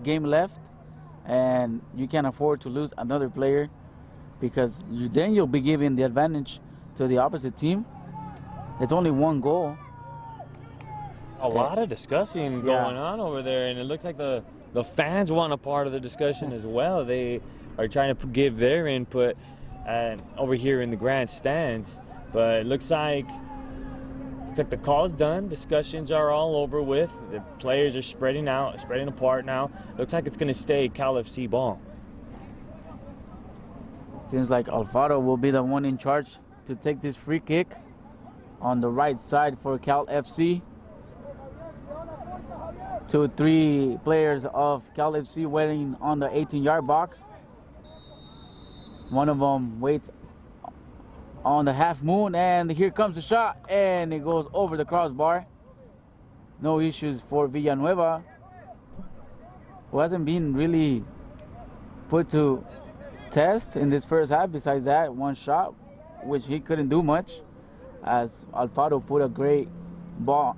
game left, and you can't afford to lose another player because then you'll be giving the advantage to the opposite team. It's only one goal. A lot of discussing going on over there, and it looks like the fans want a part of the discussion as well. They are trying to give their input over here in the grandstands, but it looks like the call's done. Discussions are all over with. The players are spreading apart now. Looks like it's going to stay Cal FC ball. Seems like Alfaro will be the one in charge to take this free kick on the right side for Cal FC. 2-3 players of Cal FC waiting on the 18-yard box. One of them waits on the half moon, and here comes the shot, and it goes over the crossbar. No issues for Villanueva, who hasn't been really put to test in this first half. Besides that one shot, which he couldn't do much, as Alfaro put a great ball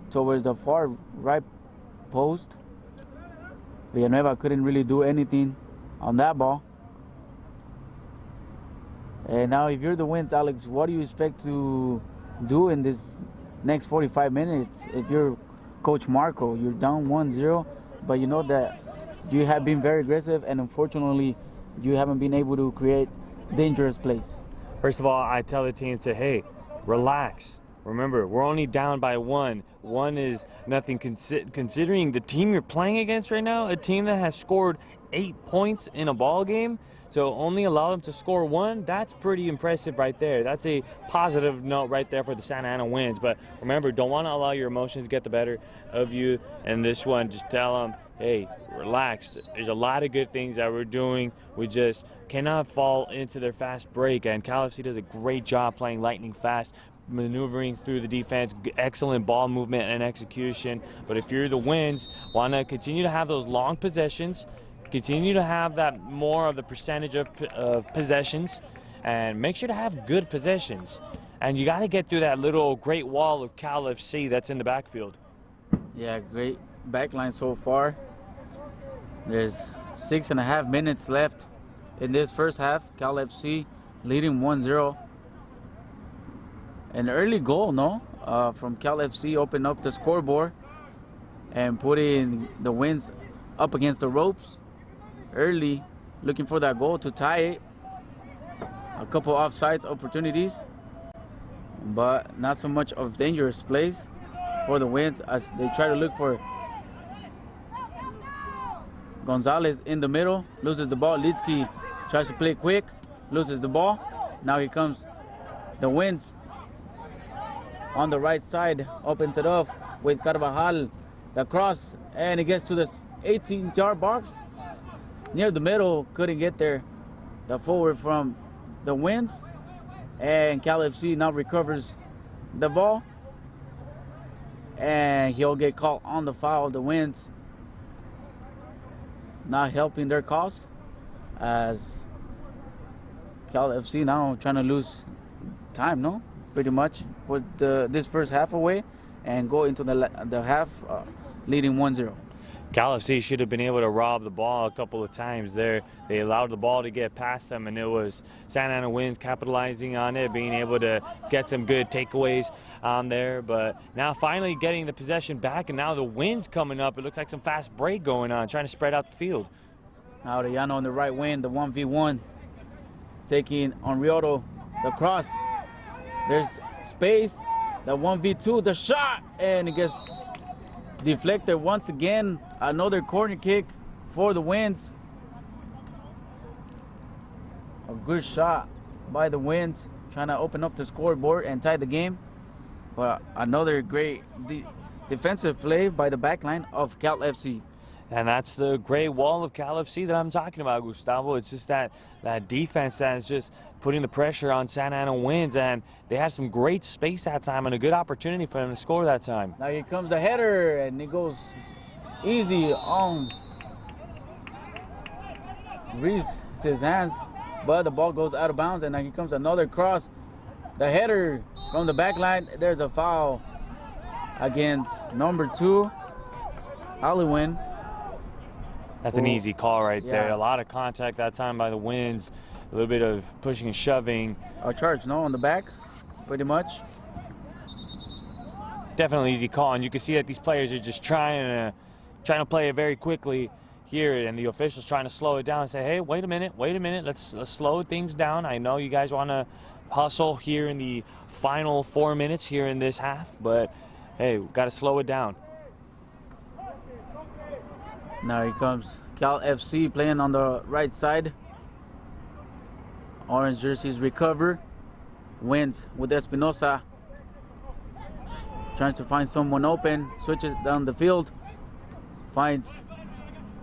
towards the far right post. Villanueva couldn't really do anything on that ball. And now if you're the Winds, Alex, what do you expect to do in this next 45 minutes? If you're Coach Marco, you're down 1-0, but you know that you have been very aggressive, and unfortunately you haven't been able to create dangerous plays. First of all, I tell the team to, hey, relax. Remember, we're only down by 1. 1 is nothing considering the team you're playing against right now, a team that has scored 8 points in a ball game. So only allow them to score 1. That's pretty impressive right there. That's a positive note right there for the Santa Ana Winds. But remember, don't want to allow your emotions get the better of you. And this one, just tell them, hey, relax. There's a lot of good things that we're doing. We just cannot fall into their fast break. And Cal FC does a great job playing lightning fast, maneuvering through the defense, excellent ball movement and execution. But if you're the Winds, want to continue to have those long possessions, continue to have that more of the percentage of possessions, and make sure to have good possessions. And you got to get through that little great wall of Cal FC that's in the backfield. Yeah, great backline so far. There's 6.5 minutes left in this first half. Cal FC leading 1-0. An early goal, from Cal FC opened up the scoreboard and putting the Winds up against the ropes early, looking for that goal to tie it. A couple offsides opportunities, but not so much of dangerous plays for the Winds as they try to look for Gonzalez in the middle, loses the ball. Litsky tries to play quick, loses the ball. Now here comes the Winds on the right side, opens it up with Carvajal, the cross, and it gets to the 18-yard box. Near the middle, couldn't get there. The forward from the Winds, and Cal FC now recovers the ball, and he'll get caught on the foul. The Winds not helping their cause, as Cal FC now trying to lose time, pretty much, put this first half away and go into the half leading 1-0. Cal FC should have been able to rob the ball a couple of times there. They allowed the ball to get past them, and it was Santa Ana Winds capitalizing on it, being able to get some good takeaways on there. But now finally getting the possession back, and now the Winds coming up. It looks like some fast break going on, trying to spread out the field. Now Arellano on the right wing, the 1v1, taking on Rioto, the cross. There's space, the 1v2, the shot, and it gets deflected once again. Another corner kick for the Winds. A good shot by the Winds, trying to open up the scoreboard and tie the game. But another great defensive play by the backline of Cal FC. And that's the great wall of Cal FC that I'm talking about, Gustavo. It's just that defense that is just putting the pressure on Santa Ana Winds, and they had some great space that time and a good opportunity for them to score that time. Now here comes the header, and it goes easy on Reese's hands, but the ball goes out of bounds, and now here comes another cross. The header from the back line. There's a foul against number 2, Hollywood. That's an easy call right there. Yeah. A lot of contact that time by the Winds. A little bit of pushing and shoving. A charge, no, on the back, pretty much. Definitely easy call, and you can see that these players are just trying to play it very quickly here, and the officials trying to slow it down and say, hey, wait a minute, let's slow things down. I know you guys want to hustle here in the final 4 minutes here in this half, but hey, we've got to slow it down. Now here comes Cal FC playing on the right side. Orange jerseys recover. Wins with Espinosa. Tries to find someone open. Switches down the field. Finds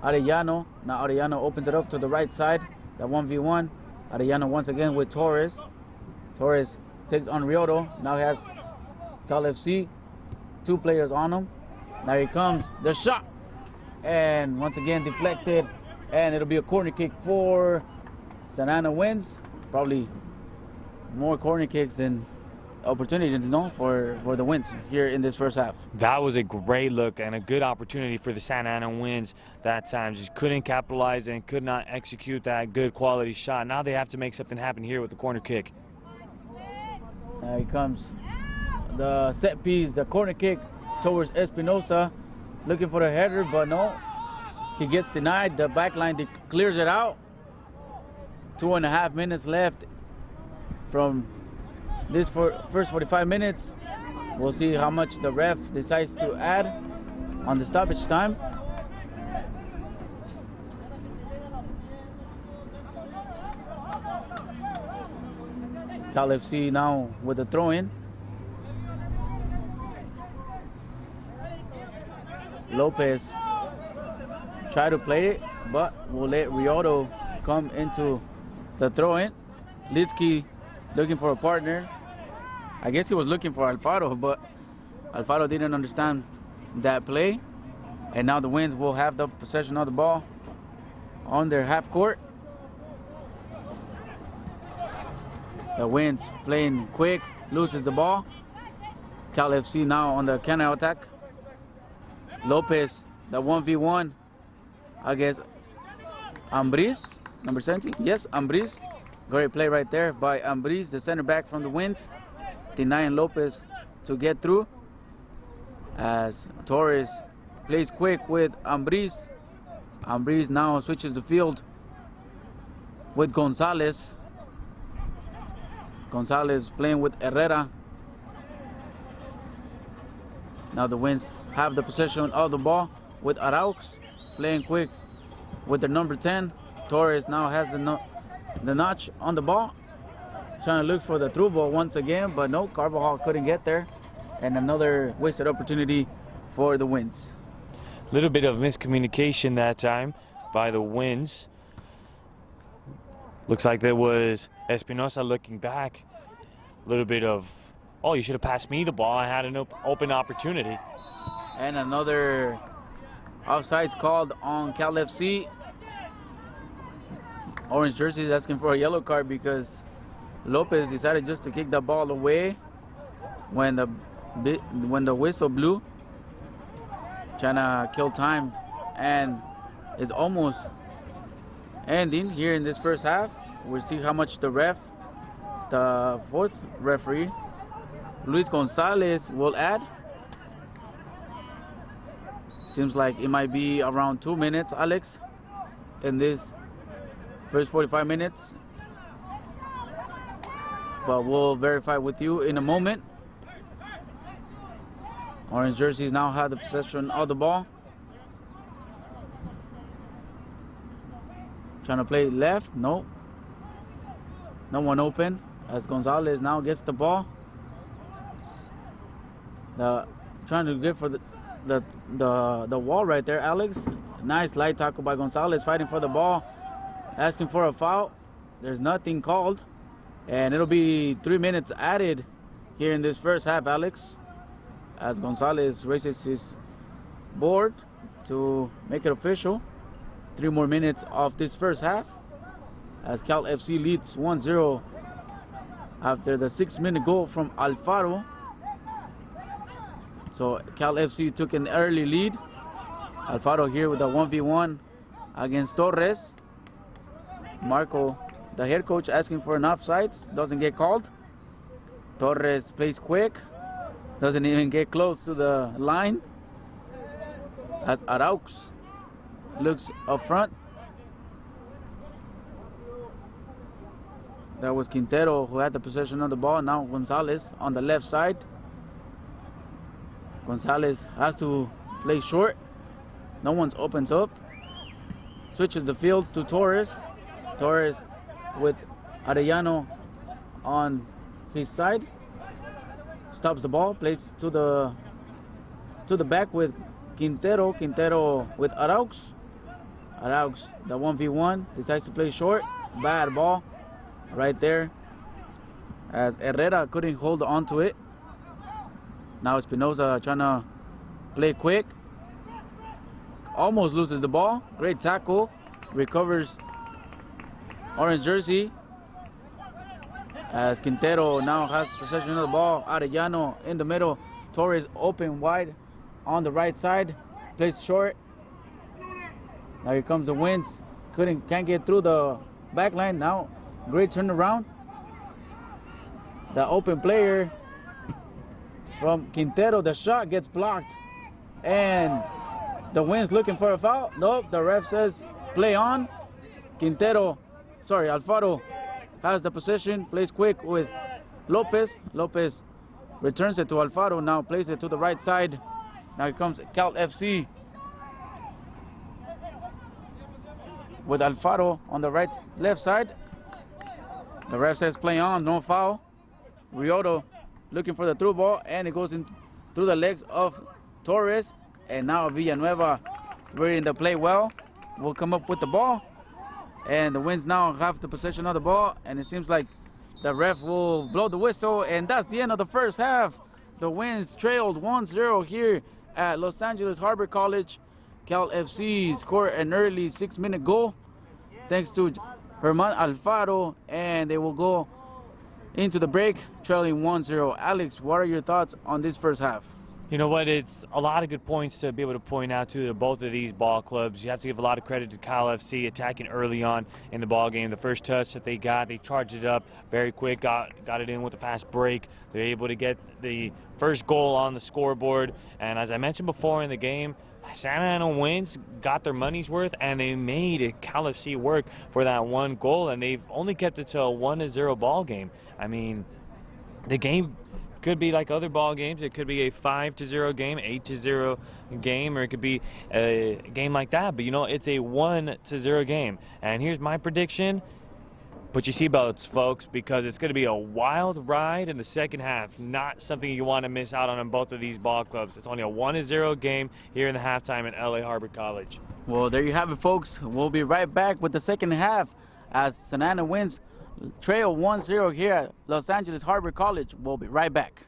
Arellano. Now Arellano opens it up to the right side. The 1v1. Arellano once again with Torres. Torres takes on Rioto. Now he has Cal FC. 2 players on him. Now here comes the shot. And once again deflected, and it'll be a corner kick for Santa Ana Winds. Probably more corner kicks than opportunities, no, for the Winds here in this first half. That was a great look and a good opportunity for the Santa Ana Winds that time. Just couldn't capitalize and could not execute that good quality shot. Now they have to make something happen here with the corner kick. Here comes the set piece, the corner kick towards Espinosa. Looking for a header, but no. He gets denied. The back line clears it out. 2.5 minutes left from this first 45 minutes. We'll see how much the ref decides to add on the stoppage time. Cal FC now with a throw-in. Lopez try to play it, but we'll let Rioto come into the throw-in. Litsky looking for a partner. I guess he was looking for Alfaro, but Alfaro didn't understand that play. And now the Winds will have the possession of the ball on their half court. The Winds playing quick, loses the ball. Cal FC now on the counter attack. Lopez, the 1v1 against Ambris, number 17. Yes, Ambris. Great play right there by Ambris, the center back from the Winds, denying Lopez to get through. As Torres plays quick with Ambris. Ambris now switches the field with Gonzalez. Gonzalez playing with Herrera. Now the Winds have the possession of the ball with Araux playing quick with the number 10. Torres now has the notch on the ball, trying to look for the through ball once again, but no, Carvajal couldn't get there, and another wasted opportunity for the Winds. Little bit of miscommunication that time by the Winds. Looks like there was Espinosa looking back. A little bit of, oh, you should have passed me the ball. I had an open opportunity. And another offsides called on Cal FC. Orange jersey is asking for a yellow card because Lopez decided just to kick the ball away when the when the whistle blew, trying to kill time, and it's almost ending here in this first half. We'll see how much the fourth referee, Luis Gonzalez, will add. Seems like it might be around 2 minutes, Alex, in this first 45 minutes. But we'll verify with you in a moment. Orange jerseys now have the possession of the ball. Trying to play left. No. No one open as Gonzalez now gets the ball. Trying to get for the wall right there, Alex. Nice light tackle by Gonzalez, fighting for the ball, asking for a foul. There's nothing called, and it'll be 3 minutes added here in this first half, Alex, as Gonzalez raises his board to make it official. 3 more minutes of this first half as Cal FC leads 1-0 after the 6-minute goal from Alfaro. So Cal FC took an early lead. Alfaro here with a 1v1 against Torres. Marco, the head coach, asking for an offsides, doesn't get called. Torres plays quick, doesn't even get close to the line as Araux looks up front. That was Quintero who had the possession of the ball. Now Gonzalez on the left side. Gonzalez has to play short. No one's opens up. Switches the field to Torres. Torres with Arellano on his side. Stops the ball. Plays to the back with Quintero. Quintero with Araux. Araux, the 1v1, decides to play short. Bad ball right there as Herrera couldn't hold on to it. Now Espinoza trying to play quick. Almost loses the ball. Great tackle. Recovers orange jersey as Quintero now has possession of the ball. Arellano in the middle. Torres open wide on the right side. Plays short. Now here comes the Winds. Can't get through the back line. Now great turnaround. The open player from Quintero, the shot gets blocked, and the Winds looking for a foul. Nope, the ref says play on. Alfaro has the possession, plays quick with Lopez. Lopez returns it to Alfaro, now plays it to the right side. Now here comes Cal FC with Alfaro on the left side. The ref says play on, no foul. Rioto looking for the through ball, and it goes in through the legs of Torres. And now Villanueva, reading the play well, will come up with the ball. And the Winds now have the possession of the ball, and it seems like the ref will blow the whistle, and that's the end of the first half. The Winds trailed 1-0 here at Los Angeles Harbor College. Cal FC scored an early 6-minute goal thanks to Herman Alfaro, and they will go into the break trailing 1-0. Alex, what are your thoughts on this first half? You know what, it's a lot of good points to be able to point out to both of these ball clubs. You have to give a lot of credit to Cal FC attacking early on in the ball game. The first touch that they got, they charged it up very quick, got it in with a fast break. They're able to get the first goal on the scoreboard. And as I mentioned before in the game, Santa Ana Winds got their money's worth, and they made Cal FC work for that one goal, and they've only kept it to a 1-0 ball game. I mean, the game could be like other ball games. It could be a 5-0 game, 8-0 game, or it could be a game like that. But, you know, it's a 1-0 game. And here's my prediction. Put your seatbelts, folks, because it's going to be a wild ride in the second half. Not something you want to miss out on both of these ball clubs. It's only a 1-0 game here in the halftime at LA Harbor College. Well, there you have it, folks. We'll be right back with the second half as Santa Ana Winds trail 1-0 here at Los Angeles Harbor College. We'll be right back.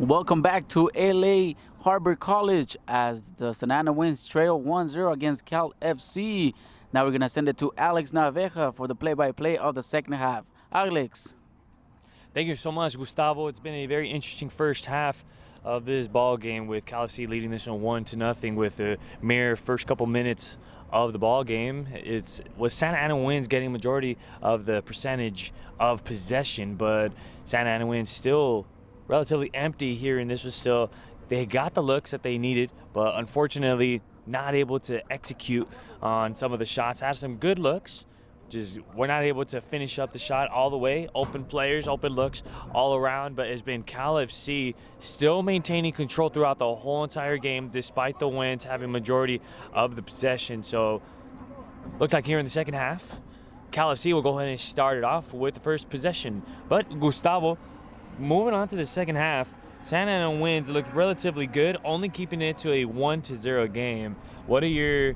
Welcome back to LA Harbor College as the Santa Ana Winds trail 1-0 against Cal FC. Now we're going to send it to Alex Naveja for the play-by-play of the second half. Alex. Thank you so much, Gustavo. It's been a very interesting first half of this ball game with Cal FC leading this one 1-0 with the mere first couple minutes of the ball game. It was Santa Ana Winds getting majority of the percentage of possession, but Santa Ana Winds still relatively empty here, and this was still, they got the looks that they needed, but unfortunately not able to execute on some of the shots. Had some good looks, just we're not able to finish up the shot all the way. Open players, open looks all around, but it's been Cal FC still maintaining control throughout the whole entire game despite the Winds having majority of the possession. So looks like here in the second half, Cal FC will go ahead and start it off with the first possession. But Gustavo, moving on to the second half, Santa Ana Winds looked relatively good, only keeping it to a 1-0 game. What are your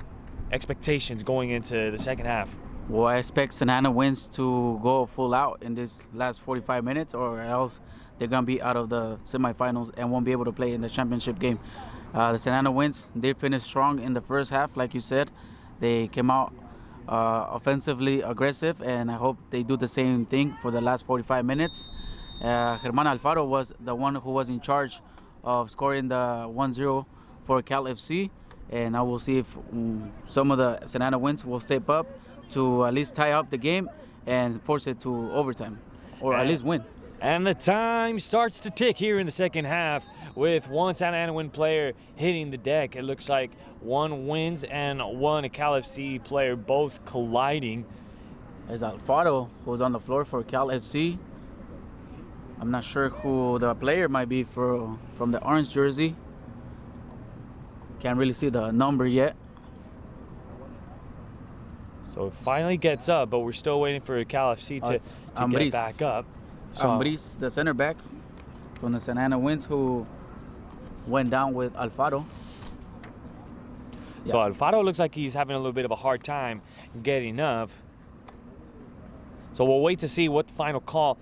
expectations going into the second half? Well, I expect Santa Ana Winds to go full out in this last 45 minutes, or else they're going to be out of the semifinals and won't be able to play in the championship game. The Santa Ana Winds did finish strong in the first half, like you said. They came out offensively aggressive, and I hope they do the same thing for the last 45 minutes. Germán Alfaro was the one who was in charge of scoring the 1-0 for Cal FC, and I will see if some of the Santa Ana Winds will step up to at least tie up the game and force it to overtime, or at least win. And the time starts to tick here in the second half with one Santa Ana Wind player hitting the deck. It looks like one Winds and one Cal FC player both colliding. As Alfaro, who's on the floor for Cal FC. I'm not sure who the player might be from the orange jersey. Can't really see the number yet. So it finally gets up, but we're still waiting for Cal FC to get back up. So Ambris, the center back from the Santa Ana Winds, who went down with Alfaro. So Alfaro looks like he's having a little bit of a hard time getting up. So we'll wait to see what the final call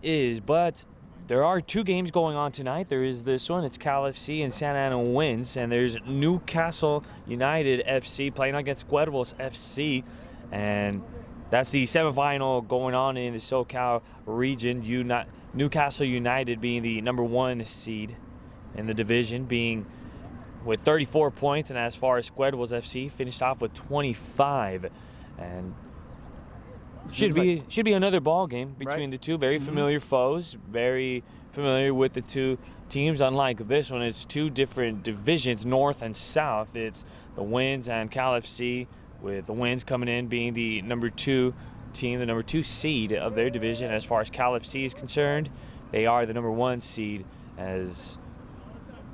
is, but there are two games going on tonight. There is this one, it's Cal FC and Santa Ana Winds, and there's Newcastle United FC playing against Cuervos FC, and that's the semifinal going on in the SoCal region. Newcastle United being the #1 seed in the division, being with 34 points, and as far as Cuervos FC finished off with 25, and should be another ball game between the two. Very familiar foes, very familiar with the two teams. Unlike this one, it's two different divisions, north and south. It's the Winds and Cal FC, with the Winds coming in being the #2 team, the #2 seed of their division. As far as Cal FC is concerned, they are the #1 seed, as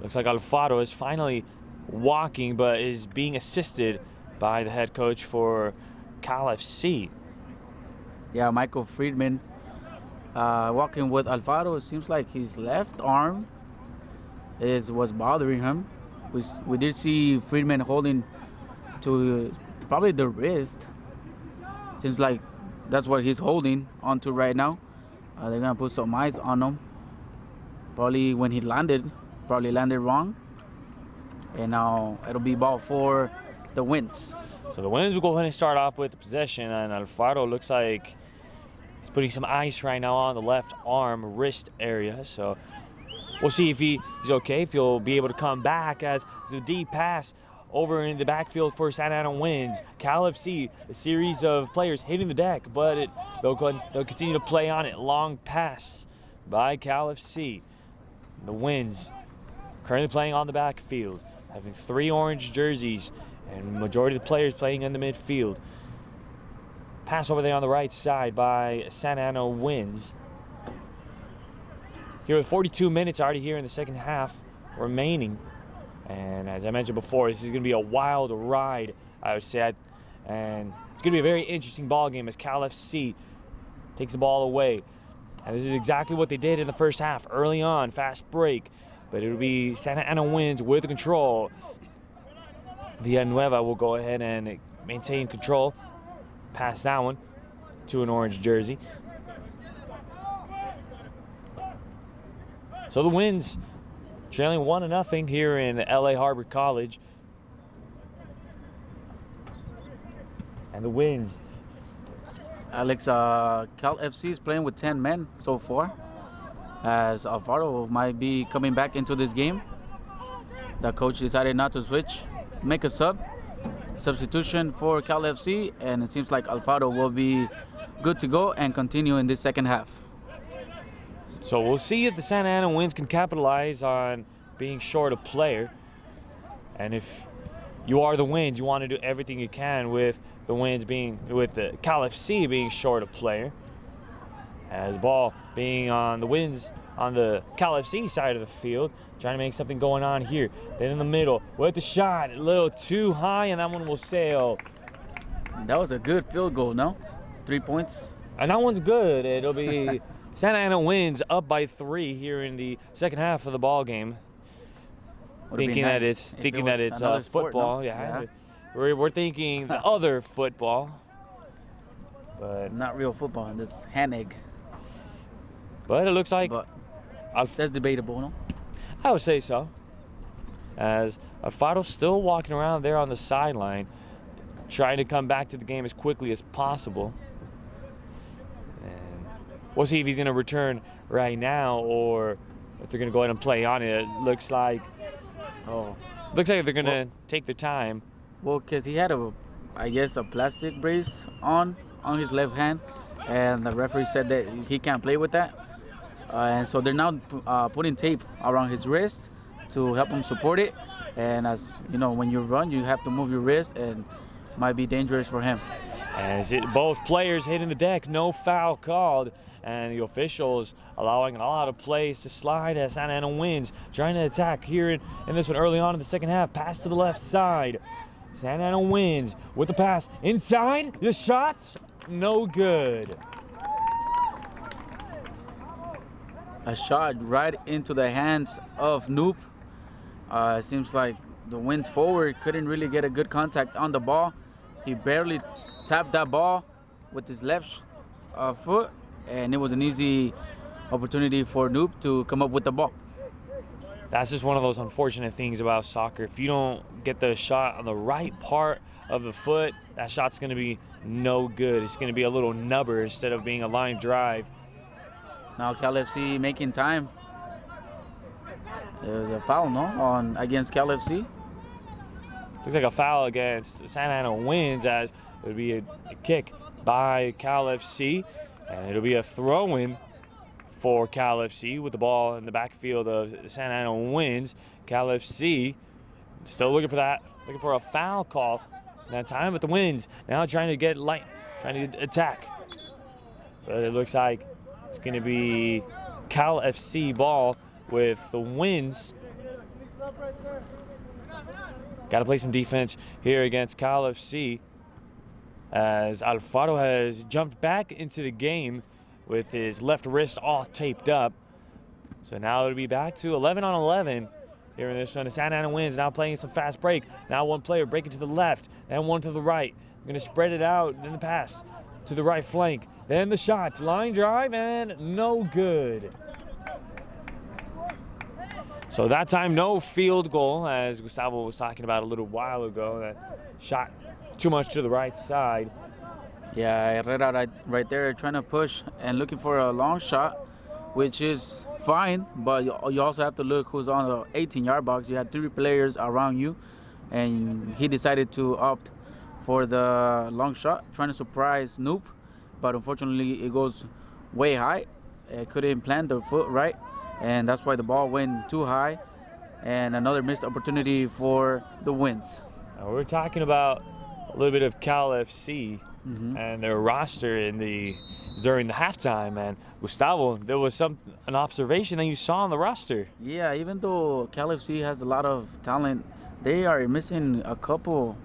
looks like Alfaro is finally walking, but is being assisted by the head coach for Cal FC. Yeah, Michael Friedman walking with Alfaro. It seems like his left arm was bothering him. We did see Friedman holding to probably the wrist. Seems like that's what he's holding onto right now. They're gonna put some eyes on him. Probably when he landed, wrong. And now it'll be ball for the Winds. So the Winds will go ahead and start off with the possession, and Alfaro looks like he's putting some ice right now on the left arm, wrist area. So we'll see if he's okay, if he'll be able to come back as the deep pass over in the backfield for Santa Ana Winds. Cal FC, a series of players hitting the deck, but they'll continue to play on it. Long pass by Cal FC. The Winds currently playing on the backfield, having 3 orange jerseys, and majority of the players playing in the midfield. Pass over there on the right side by Santa Ana Winds. Here with 42 minutes already here in the second half remaining. And as I mentioned before, this is going to be a wild ride, I would say. And it's going to be a very interesting ball game as Cal FC takes the ball away. And this is exactly what they did in the first half. Early on, fast break. But it'll be Santa Ana Winds with the control. Villanueva will go ahead and maintain control. Pass that one to an orange jersey. So the Winds trailing 1-0 here in LA Harbor College. And the Winds. Alex, Cal FC is playing with 10 men so far, as Alfaro might be coming back into this game. The coach decided not to switch, make a substitution for Cal FC, and it seems like Alfaro will be good to go and continue in this second half. So we'll see if the Santa Ana Winds can capitalize on being short a player. And if you are the Winds, you want to do everything you can with the Winds with the Cal FC being short a player. As the ball being on the Winds on the Cal FC side of the field, trying to make something going on here. Then in the middle with the shot, a little too high, and that one will sail. That was a good field goal, no? 3 points. And that one's good. It'll be Santa Ana Winds up by 3 here in the second half of the ball game. Thinking that it's football, no? yeah. We're thinking the other football, but not real football. This hand egg. But it looks like that's debatable, no? I would say so. As Alfaro's still walking around there on the sideline, trying to come back to the game as quickly as possible. And we'll see if he's going to return right now or if they're going to go ahead and play on it. It looks like they're going to take their time. Well, because he had I guess a plastic brace on his left hand, and the referee said that he can't play with that. And so they're now putting tape around his wrist to help him support it. And as you know, when you run, you have to move your wrist, and might be dangerous for him. As both players hitting the deck, no foul called, and the officials allowing a lot of plays to slide as Santa Ana Winds trying to attack here in this one early on in the second half. Pass to the left side. Santa Ana Winds with the pass inside. The shots, no good. A shot right into the hands of Noop. It seems like the Winds forward couldn't really get a good contact on the ball. He barely tapped that ball with his left foot, and it was an easy opportunity for Noop to come up with the ball. That's just one of those unfortunate things about soccer. If you don't get the shot on the right part of the foot, that shot's going to be no good. It's going to be a little nubber instead of being a line drive. Now Cal FC making time. There's a foul, no, against Cal FC. Looks like a foul against Santa Ana Winds, as it would be a kick by Cal FC, and it'll be a throw-in for Cal FC with the ball in the backfield of Santa Ana Winds. Cal FC still looking for that, looking for a foul call that time, but the Winds now trying to get light, trying to attack. But it looks like it's going to be Cal FC ball with the Winds. Got to play some defense here against Cal FC, as Alfaro has jumped back into the game with his left wrist all taped up. So now it'll be back to 11 on 11 here in this one. The Santa Ana Winds now playing some fast break. Now one player breaking to the left, then one to the right. They're going to spread it out, then the pass to the right flank. Then the shot, line drive, and no good. So that time, no field goal, as Gustavo was talking about a little while ago. That shot too much to the right side. Yeah, Herrera right there trying to push and looking for a long shot, which is fine, but you also have to look who's on the 18-yard box. You had 3 players around you, and he decided to opt for the long shot, trying to surprise Noop, but unfortunately it goes way high. It couldn't plant the foot right, and that's why the ball went too high, and another missed opportunity for the Winds. Now we're talking about a little bit of Cal FC and their roster during the halftime, and Gustavo, there was an observation that you saw on the roster. Yeah, even though Cal FC has a lot of talent, they are missing a couple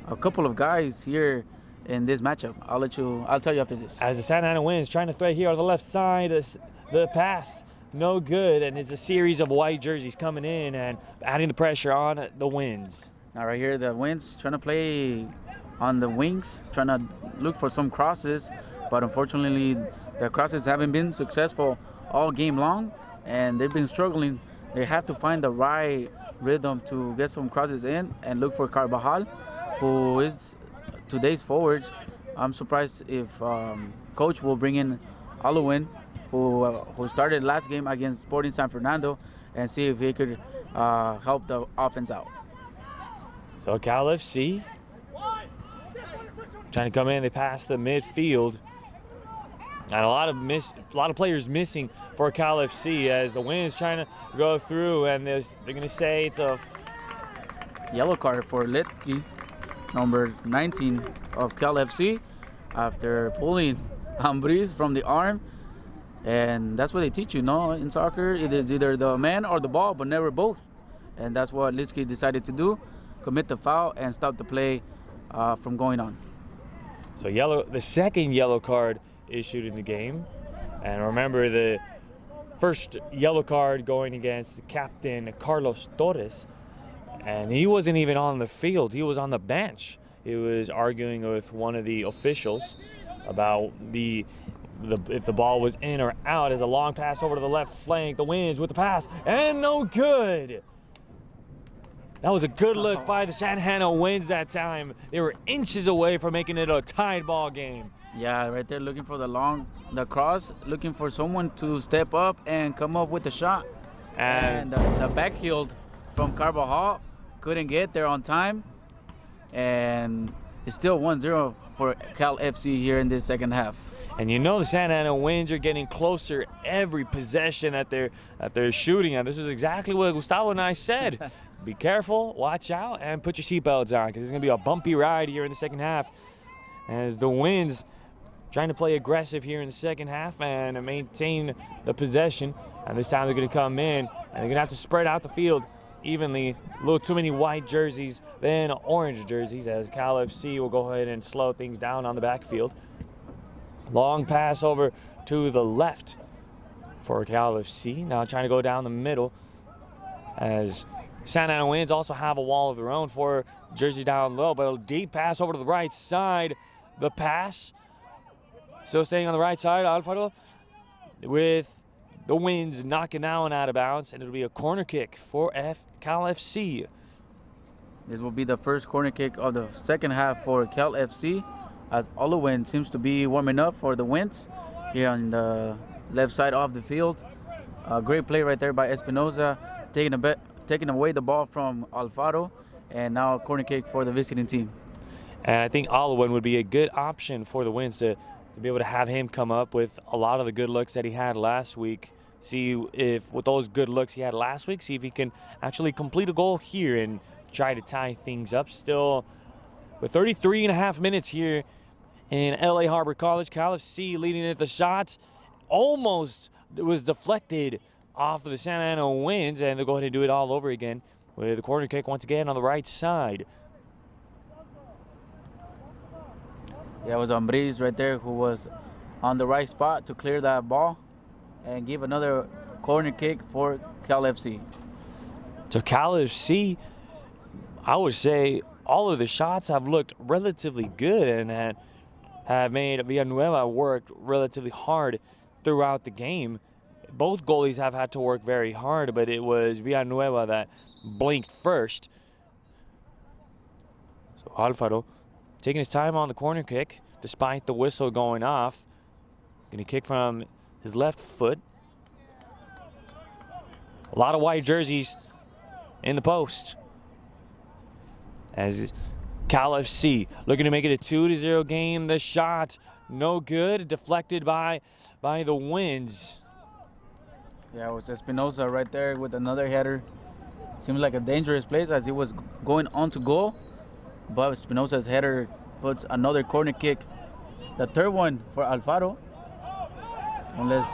of guys here in this matchup. I'll tell you after this. As the Santa Ana Winds trying to thread here on the left side, the pass no good, and it's a series of white jerseys coming in and adding the pressure on the Winds. Now right here, the Winds trying to play on the wings, trying to look for some crosses, but unfortunately the crosses haven't been successful all game long, and they've been struggling They have to find the right rhythm to get some crosses in and look for Carvajal, who is today's forward. I'm surprised if coach will bring in Alwin, who started last game against Sporting San Fernando, and see if he could help the offense out. So Cal FC trying to come in. They pass the midfield. And a lot of players missing for Cal FC as the Winds trying to go through, and they're going to say it's a yellow card for Litsky, number 19 of Cal FC, after pulling Ambris from the arm. And that's what they teach you, no? In soccer, it is either the man or the ball, but never both. And that's what Litsky decided to do, commit the foul and stop the play from going on. So the second yellow card issued in the game. And remember, the first yellow card going against the captain Carlos Torres, and he wasn't even on the field, he was on the bench. He was arguing with one of the officials about if the ball was in or out, as a long pass over to the left flank. The Winds with the pass, and no good. That was a good look by the Santa Ana Winds that time. They were inches away from making it a tied ball game. Yeah, right there looking for the cross, looking for someone to step up and come up with the shot. And the backheel from Carvajal couldn't get there on time. And it's still 1-0 for Cal FC here in this second half. And you know the Santa Ana Winds are getting closer every possession that they're shooting at. This is exactly what Gustavo and I said. Be careful, watch out, and put your seatbelts on, because it's going to be a bumpy ride here in the second half. As the Winds trying to play aggressive here in the second half and maintain the possession. And this time they're going to come in, and they're going to have to spread out the field evenly. A little too many white jerseys than orange jerseys, as Cal FC will go ahead and slow things down on the backfield. Long pass over to the left for Cal FC. Now trying to go down the middle, as Santa Ana Winds also have a wall of their own for jerseys down low, but a deep pass over to the right side. The pass still staying on the right side. Alfaro with the Winds knocking that one out of bounds, and it'll be a corner kick for Cal FC. This will be the first corner kick of the second half for Cal FC, as Alwin seems to be warming up for the Winds here on the left side of the field. A great play right there by Espinoza, taking away the ball from Alfaro, and now a corner kick for the visiting team. And I think Alwin would be a good option for the Winds to be able to have him come up with a lot of the good looks that he had last week. See if with those good looks he had last week, see if he can actually complete a goal here and try to tie things up. Still with 33.5 minutes here in LA Harbor College. Cal FC leading at the shot. Almost was deflected off of the Santa Ana Winds, and they'll go ahead and do it all over again with the corner kick once again on the right side. Yeah, it was Ambris right there who was on the right spot to clear that ball and give another corner kick for Cal FC. So Cal FC, I would say all of the shots have looked relatively good and have made Villanueva work relatively hard throughout the game. Both goalies have had to work very hard, but it was Villanueva that blinked first. So Alfaro taking his time on the corner kick, despite the whistle going off. Going to kick from his left foot. A lot of white jerseys in the post, as Cal FC looking to make it a 2-0 game. The shot, no good, deflected by the Winds. Yeah, it was Espinoza right there with another header. Seems like a dangerous place as he was going on to goal, but Espinoza's header puts another corner kick. The third one for Alfaro, unless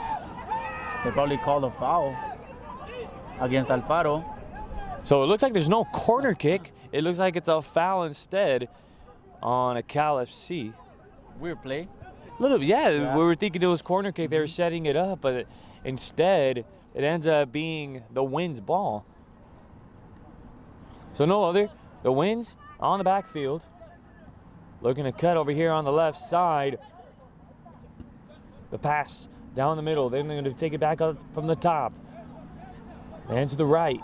they probably called a foul against Alfaro. So it looks like there's no corner kick. It looks like it's a foul instead on a Cal FC. Weird play. A little bit, yeah. We were thinking it was corner kick. They were setting it up, but instead it ends up being the Winds' ball. So no other. The Winds on the backfield, looking to cut over here on the left side. The pass down the middle. Then they're going to take it back up from the top. And to the right.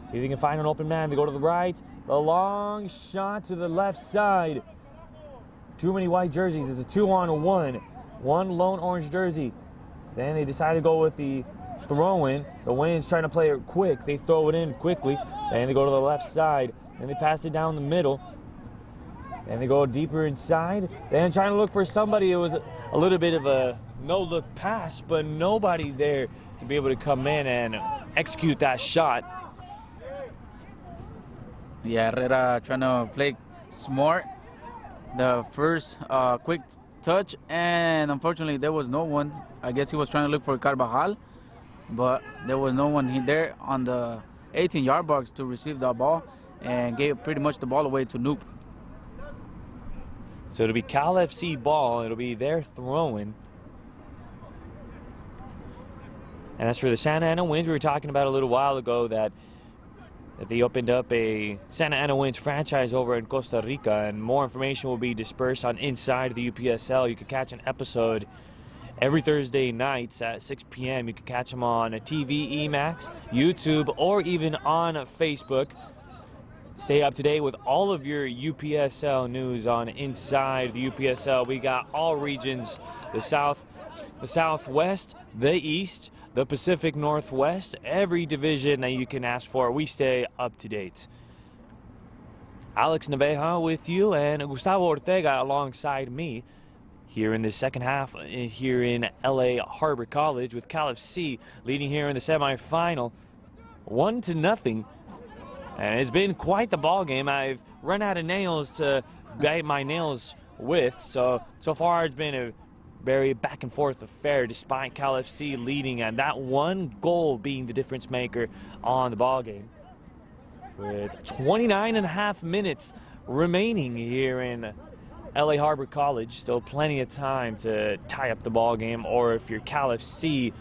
See if they can find an open man. They go to the right. The long shot to the left side. Too many white jerseys. It's a 2-on-1. One lone orange jersey. Then they decide to go with the throw-in. The Winds trying to play it quick. They throw it in quickly. And they go to the left side. Then they pass it down the middle. And they go deeper inside. Then trying to look for somebody. It was a little bit of a no-look pass, but nobody there to be able to come in and execute that shot. Yeah, Herrera trying to play smart. The first quick touch, and unfortunately there was no one. I guess he was trying to look for Carvajal, but there was no one there on the 18-yard box to receive the ball, and gave pretty much the ball away to Noop. So it'll be Cal FC ball. It'll be their throwing. And as for the Santa Ana Winds, we were talking about a little while ago that they opened up a Santa Ana Winds franchise over in Costa Rica, and more information will be dispersed on Inside the UPSL. You can catch an episode every Thursday nights at 6 p.m. You can catch them on TV, EMAX, YouTube, or even on Facebook. Stay up to date with all of your UPSL news on Inside the UPSL. We got all regions, the South, the Southwest, the East, the Pacific Northwest, every division that you can ask for. We stay up to date. Alex Naveja with you, and Gustavo Ortega alongside me here in the second half here in LA Harbor College, with Cal FC leading here in the semifinal 1-0. And it's been quite the ball game. I've run out of nails to bite my nails with, so far it's been a very back and forth affair, despite Cal FC leading and that one goal being the difference maker on the ball game. With 29.5 minutes remaining here in LA Harbor College, still plenty of time to tie up the ball game, or if you're Cal FC,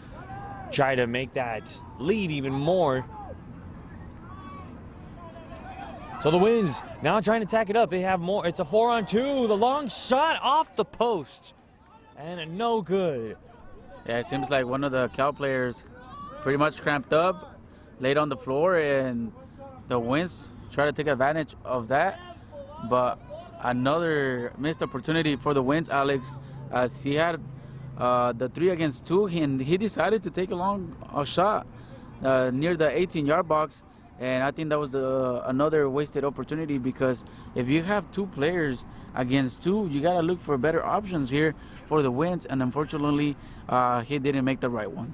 try to make that lead even more. So the Winds now trying to tack it up. They have more. It's a 4-on-2. The long shot off the post. And no good. Yeah, it seems like one of the Cal players pretty much cramped up, laid on the floor, and the Winds try to take advantage of that. But another missed opportunity for the Winds, Alex, as he had the 3 against 2, and he decided to take a shot near the 18-yard box. And I think that was another wasted opportunity, because if you have 2 players against 2, you got to look for better options here for the Winds, and unfortunately he didn't make the right one.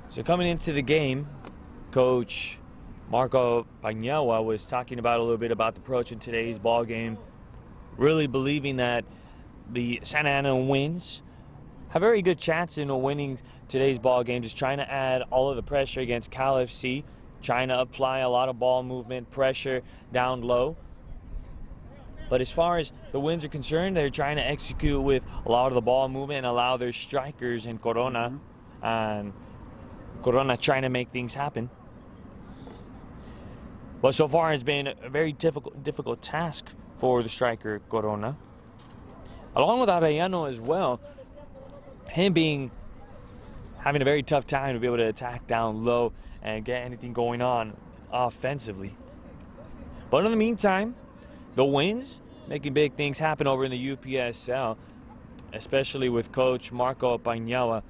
So coming into the game, Coach Marco Pagnawa was talking about a little bit about the approach in today's ball game, really believing that the Santa Ana Winds have a very good chance in winning today's ball game, just trying to add all of the pressure against Cal FC, trying to apply a lot of ball movement, pressure down low. But as far as the Winds are concerned, they're trying to execute with a lot of the ball movement and allow their strikers in Corona, and Corona trying to make things happen. But so far it's been a very difficult task for the striker Corona, along with Arellano as well. Him having a very tough time to be able to attack down low and get anything going on offensively. But in the meantime, the Winds making big things happen over in the UPSL, especially with Coach Marco Pagnawa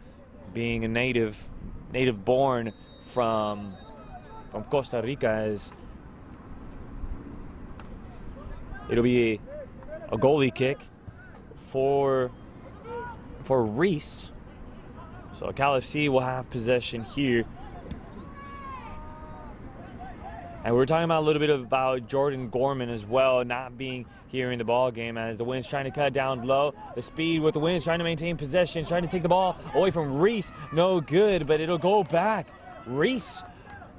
being a native born from Costa Rica. As it'll be a goalie kick for Reese. So Cal FC will have possession here. And we're talking about a little bit about Jordan Gorman as well, not being here in the ball game, as the Winds trying to cut down low. The speed with the Winds trying to maintain possession, trying to take the ball away from Reese. No good, but it'll go back. Reese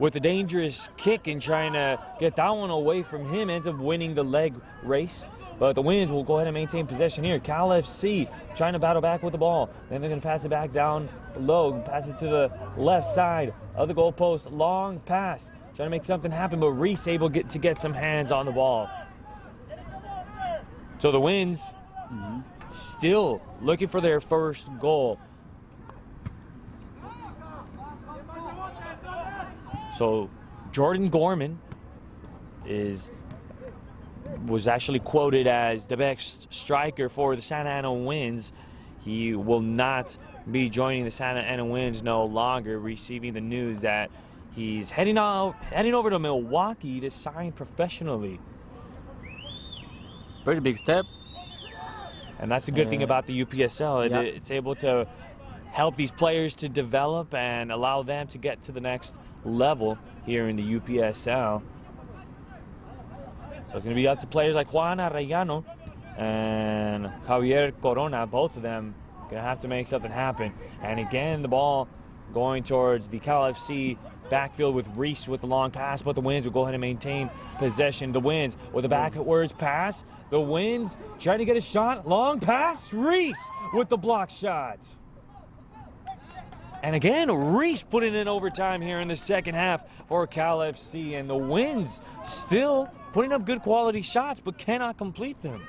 with a dangerous kick and trying to get that one away from him, ends up winning the leg race. But the Winds will go ahead and maintain possession here. Cal FC trying to battle back with the ball. Then they're going to pass it back down low, pass it to the left side of the goalpost. Long pass, trying to make something happen, but Reese able to get some hands on the ball. So the Winds still looking for their first goal. So Jordan Gorman was actually quoted as the best striker for the Santa Ana Winds. He will not be joining the Santa Ana Winds no longer, receiving the news that he's heading over to Milwaukee to sign professionally. Pretty big step. And that's the good thing about the UPSL. Yeah. It's able to help these players to develop and allow them to get to the next level here in the UPSL. So it's going to be up to players like Juan Arellano and Javier Corona. Both of them going to have to make something happen. And again, the ball going towards the Cal FC backfield with Reese with the long pass, but the Winds will go ahead and maintain possession. The Winds with a backwards pass. The Winds trying to get a shot. Long pass. Reese with the block shot. And again, Reese putting in overtime here in the second half for Cal FC. And the Winds still putting up good quality shots, but cannot complete them.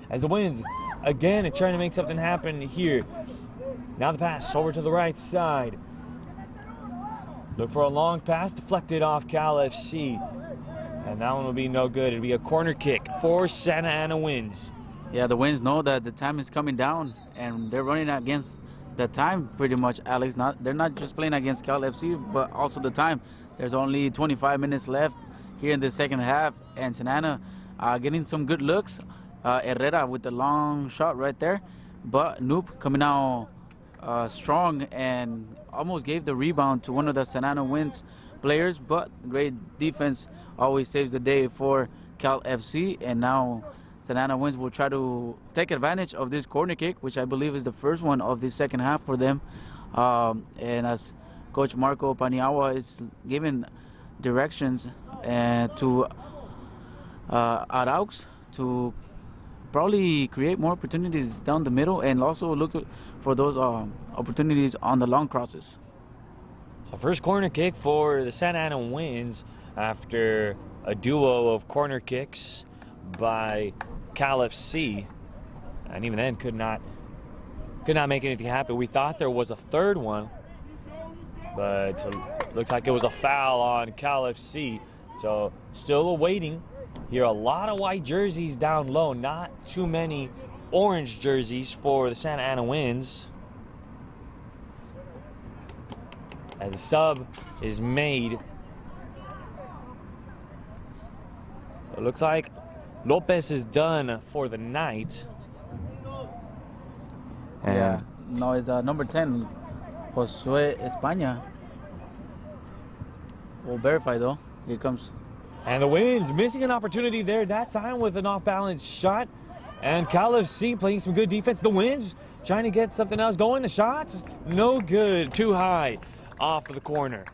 As the Winds, again, are trying to make something happen here. Now the pass over to the right side. Look for a long pass, deflected off Cal FC. And that one will be no good. It'll be a corner kick for Santa Ana Winds. Yeah, the Winds know that the time is coming down, and they're running against the time pretty much, Alex. They're not just playing against Cal FC, but also the time. There's only 25 minutes left here in the second half, and Santa Ana getting some good looks. Herrera with the long shot right there, but Noop coming out strong and almost gave the rebound to one of the Santa Ana Winds players, but great defense always saves the day for Cal FC. And now Santa Ana Winds will try to take advantage of this corner kick, which I believe is the first one of the second half for them. And as Coach Marco Paniagua is giving directions to Araux to probably create more opportunities down the middle, and also look for those opportunities on the long crosses. So first corner kick for the Santa Ana Winds after a duo of corner kicks by Cal FC, and even then could not make anything happen. We thought there was a third one, but looks like it was a foul on Cal FC. So still awaiting here. A lot of white jerseys down low, not too many orange jerseys for the Santa Ana Winds. As a sub is made. It looks like Lopez is done for the night. And yeah, no, it's number 10, Josue España. We'll verify though. Here comes. And the Winds missing an opportunity there that time with an off-balance shot. And Cal FC playing some good defense. The Winds trying to get something else going. The shots, no good. Too high off of the corner.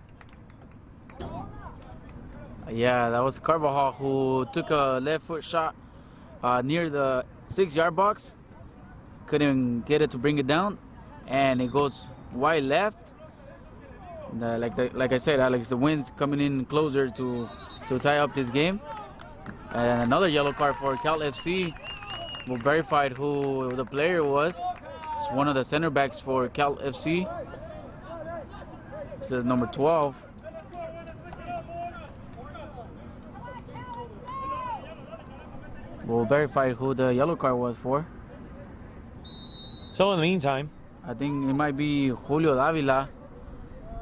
Yeah, that was Carvajal who took a left foot shot near the 6-yard box. Couldn't get it to bring it down. And it goes wide left. Like I said, Alex, the Winds coming in closer to tie up this game. And another yellow card for Cal FC. We verified who the player was. It's one of the center backs for Cal FC. It says number 12. We'll verify who the yellow card was for. So in the meantime, I think it might be Julio Davila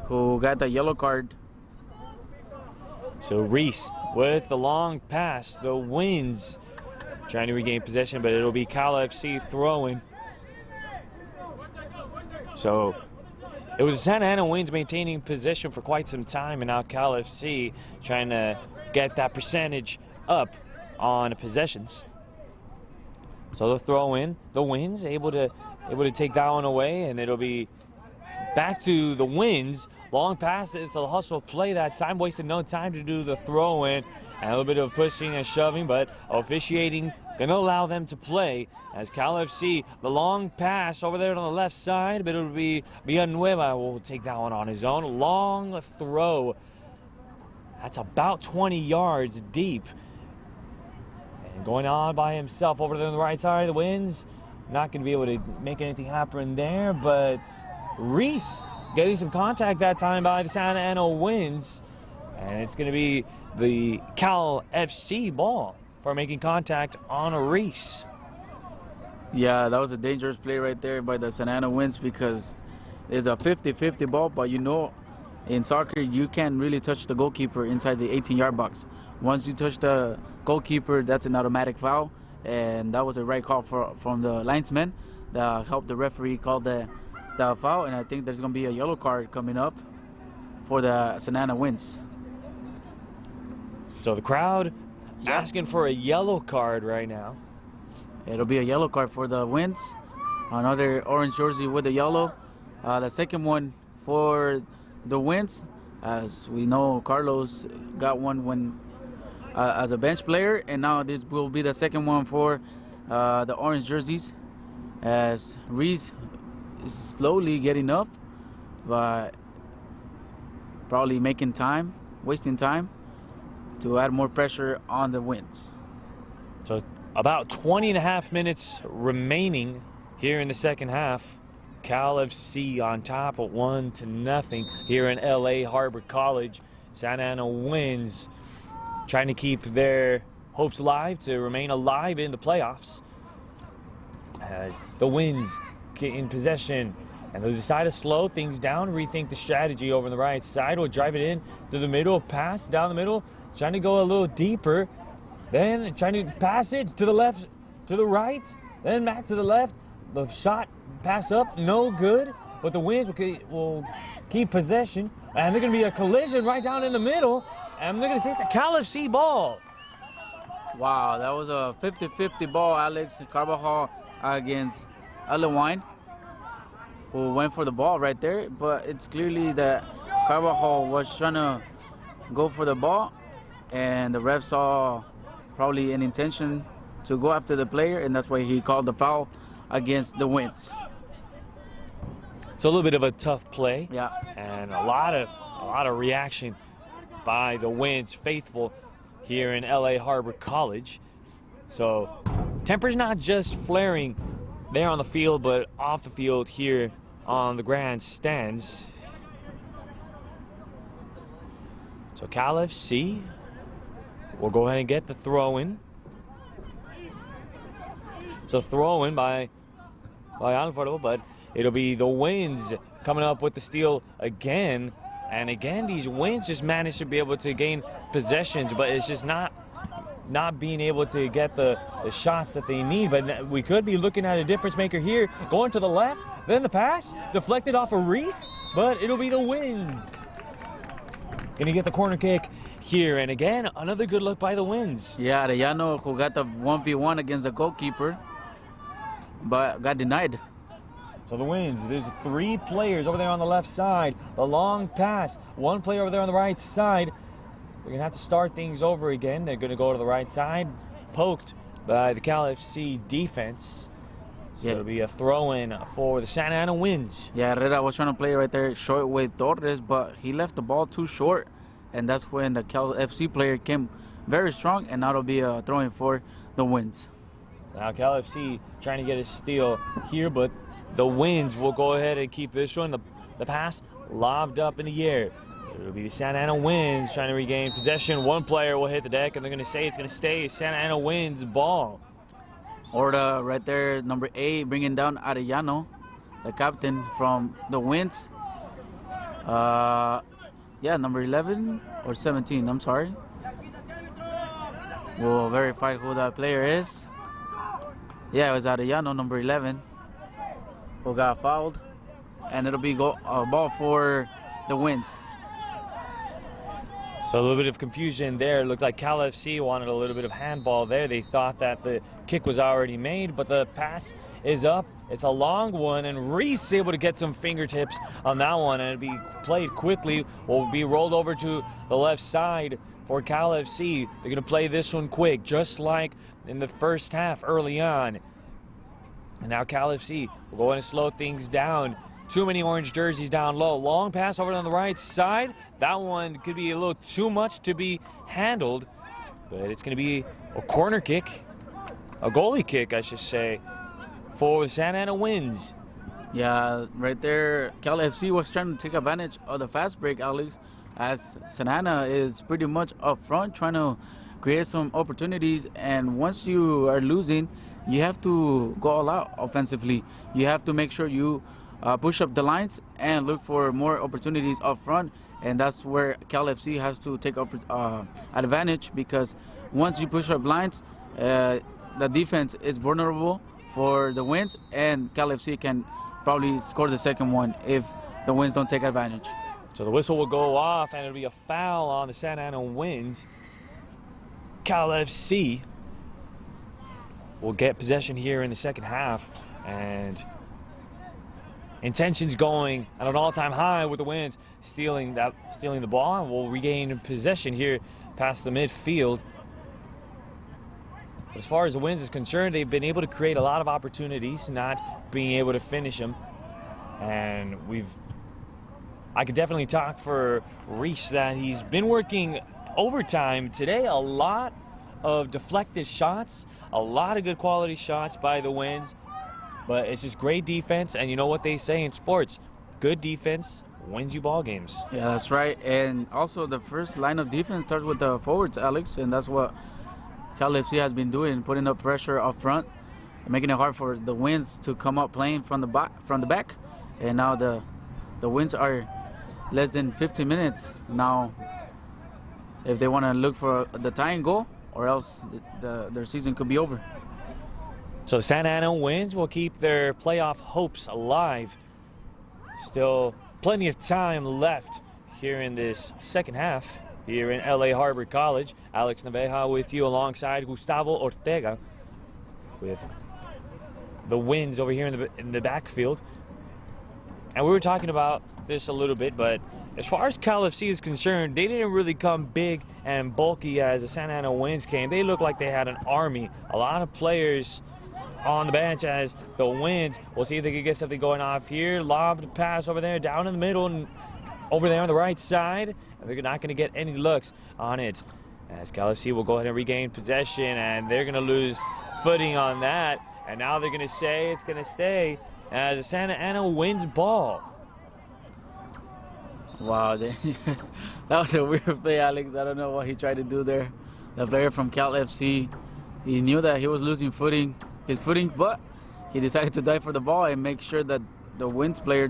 who got the yellow card. so Reese with the long pass. The Winds trying to regain possession, but it'll be Cal FC throwing. So it was Santa Ana Winds maintaining possession for quite some time, and now Cal FC trying to get that percentage up on possessions. So the throw in, the Winds able to take that one away, and it'll be back to the Winds. Long pass, it's a hustle play that time, wasted no time to do the throw in, and a little bit of pushing and shoving, but officiating gonna allow them to play as Cal FC, the long pass over there on the left side, but it'll be Villanueva will take that one on his own. Long throw, that's about 20 yards deep. And going on by himself over there on the right side of the Winds, not gonna be able to make anything happen there, but Reese getting some contact that time by the Santa Ana Winds. And it's going to be the Cal FC ball for making contact on Reese. Yeah, that was a dangerous play right there by the Santa Ana Winds, because it's a 50-50 ball, but you know, in soccer, you can't really touch the goalkeeper inside the 18-yard box. Once you touch the goalkeeper, that's an automatic foul, and that was a right call from the linesman that helped the referee call the foul, and I think there's going to be a yellow card coming up for the Santa Ana Winds. So the crowd asking for a yellow card right now. It'll be a yellow card for the Winds. Another orange jersey with the yellow. The second one for the Winds. As we know, Carlos got one when as a bench player, and now this will be the second one for the orange jerseys, as Reese is slowly getting up, but probably making time, wasting time to add more pressure on the Winds. So about 20.5 minutes remaining here in the second half. Cal FC on top at 1-0 here in LA Harbor College. Santa Ana Winds trying to keep their hopes alive to remain alive in the playoffs. As the Winds get in possession, and they'll decide to slow things down, rethink the strategy over on the right side. We'll drive it in to the middle, pass down the middle, trying to go a little deeper, then trying to pass it to the left, to the right, then back to the left. The shot pass up, no good, but the Winds will keep possession, and they're going to be a collision right down in the middle, and they're going to take the Cal FC ball. Wow, that was a 50-50 ball, Alex Carvajal against Alewine, who went for the ball right there, but it's clearly that Carvajal was trying to go for the ball, and the ref saw probably an intention to go after the player, and that's why he called the foul against the Winds. So a little bit of a tough play, yeah, and a lot of reaction by the Winds faithful here in LA Harbor College. So temper's not just flaring there on the field, but off the field here on the grandstands. So Cal FC will go ahead and get the throw-in. So throw-in by Unforgettable, but it'll be the Winds coming up with the steal again. And again, these Winds just managed to be able to gain possessions, but it's just not being able to get the shots that they need. But we could be looking at a difference maker here. Going to the left, then the pass, deflected off of Reese, but it'll be the Winds gonna get the corner kick here. And again, another good look by the Winds. Yeah, Arellano, who got the 1v1 against the goalkeeper, but got denied. So the Winds, there's 3 players over there on the left side. The long pass, 1 player over there on the right side. We're gonna have to start things over again. They're gonna go to the right side, poked by the Cal FC defense. So yeah, it'll be a throw-in for the Santa Ana Winds. Yeah, Herrera was trying to play right there short with Torres, but he left the ball too short, and that's when the Cal FC player came very strong, and now it'll be a throw-in for the Winds. So now Cal FC trying to get a steal here, but the Winds will go ahead and keep this one. The pass lobbed up in the air. It'll be the Santa Ana Winds trying to regain possession. 1 player will hit the deck, and they're going to say it's going to stay Santa Ana Winds ball. Orta right there, number 8, bringing down Arellano, the captain from the Winds. Yeah, number 11 or 17, I'm sorry. We'll verify who that player is. Yeah, it was Arellano, number 11, who got fouled, and it'll be a ball for the Winds. So a little bit of confusion there. It looked like Cal FC wanted a little bit of handball there. They thought that the kick was already made, but the pass is up. It's a long one, and Reese able to get some fingertips on that one, and it'll be played quickly. Will be rolled over to the left side for Cal FC. They're going to play this one quick, just like in the first half early on. And now Cal FC will go in and slow things down. Too many orange jerseys down low. Long pass over on the right side. That one could be a little too much to be handled, but it's going to be a corner kick, a goalie kick, I should say, for the Santa Ana Winds. Yeah, right there, Cal FC was trying to take advantage of the fast break, Alex, as Santa Ana is pretty much up front trying to create some opportunities. And once you are losing, you have to go all out offensively. You have to make sure you push up the lines and look for more opportunities up front. And that's where Cal FC has to take advantage, because once you push up lines, the defense is vulnerable for the wins, and Cal FC can probably score the second one if the Winds don't take advantage. So the whistle will go off, and it'll be a foul on the Santa Ana Winds. Cal FC will get possession here in the second half, and intentions going at an all-time high with the Winds stealing the ball, and will regain possession here past the midfield. As far as the Winds is concerned, they've been able to create a lot of opportunities, not being able to finish them. And I could definitely talk for Reese that he's been working overtime today. A lot of deflected shots, a lot of good quality shots by the Winds. But it's just great defense, and you know what they say in sports, good defense wins you ball games. Yeah, that's right. And also the first line of defense starts with the forwards, Alex, and that's what Cal FC has been doing, putting up pressure up front, making it hard for the Winds to come up playing from the back. And now the Winds are less than 15 minutes now if they want to look for the tying goal, or else their season could be over. So the Santa Ana Winds will keep their playoff hopes alive. Still plenty of time left here in this second half here in LA Harbor College. Alex Naveja with you alongside Gustavo Ortega with the Winds over here in the backfield. And we were talking about this a little bit, but as far as Cal FC is concerned, they didn't really come big and bulky as the Santa Ana Winds came. They looked like they had an army, a lot of players on the bench as the Winds. We'll see if they can get something going off here. Lob pass over there, down in the middle, and over there on the right side. And they're not going to get any looks on it, as Cal FC will go ahead and regain possession, and they're going to lose footing on that. And now they're going to say it's going to stay as the Santa Ana Winds ball. Wow, that was a weird play, Alex. I don't know what he tried to do there. The player from Cal FC, he knew that he was losing his footing, but he decided to dive for the ball and make sure that the Winds player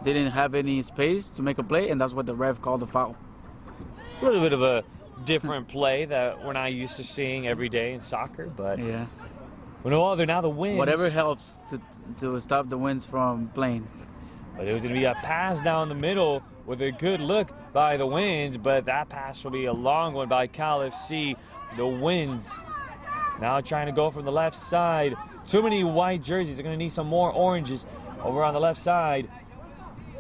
didn't have any space to make a play, and that's what the ref called the foul. A little bit of a different play that we're not used to seeing every day in soccer, but yeah. Well, no other now the Winds. Whatever helps to stop the Winds from playing. But it was going to be a pass down the middle with a good look by the Winds, but that pass will be a long one by Cal FC. The Winds now trying to go from the left side. Too many white jerseys. They're going to need some more oranges over on the left side.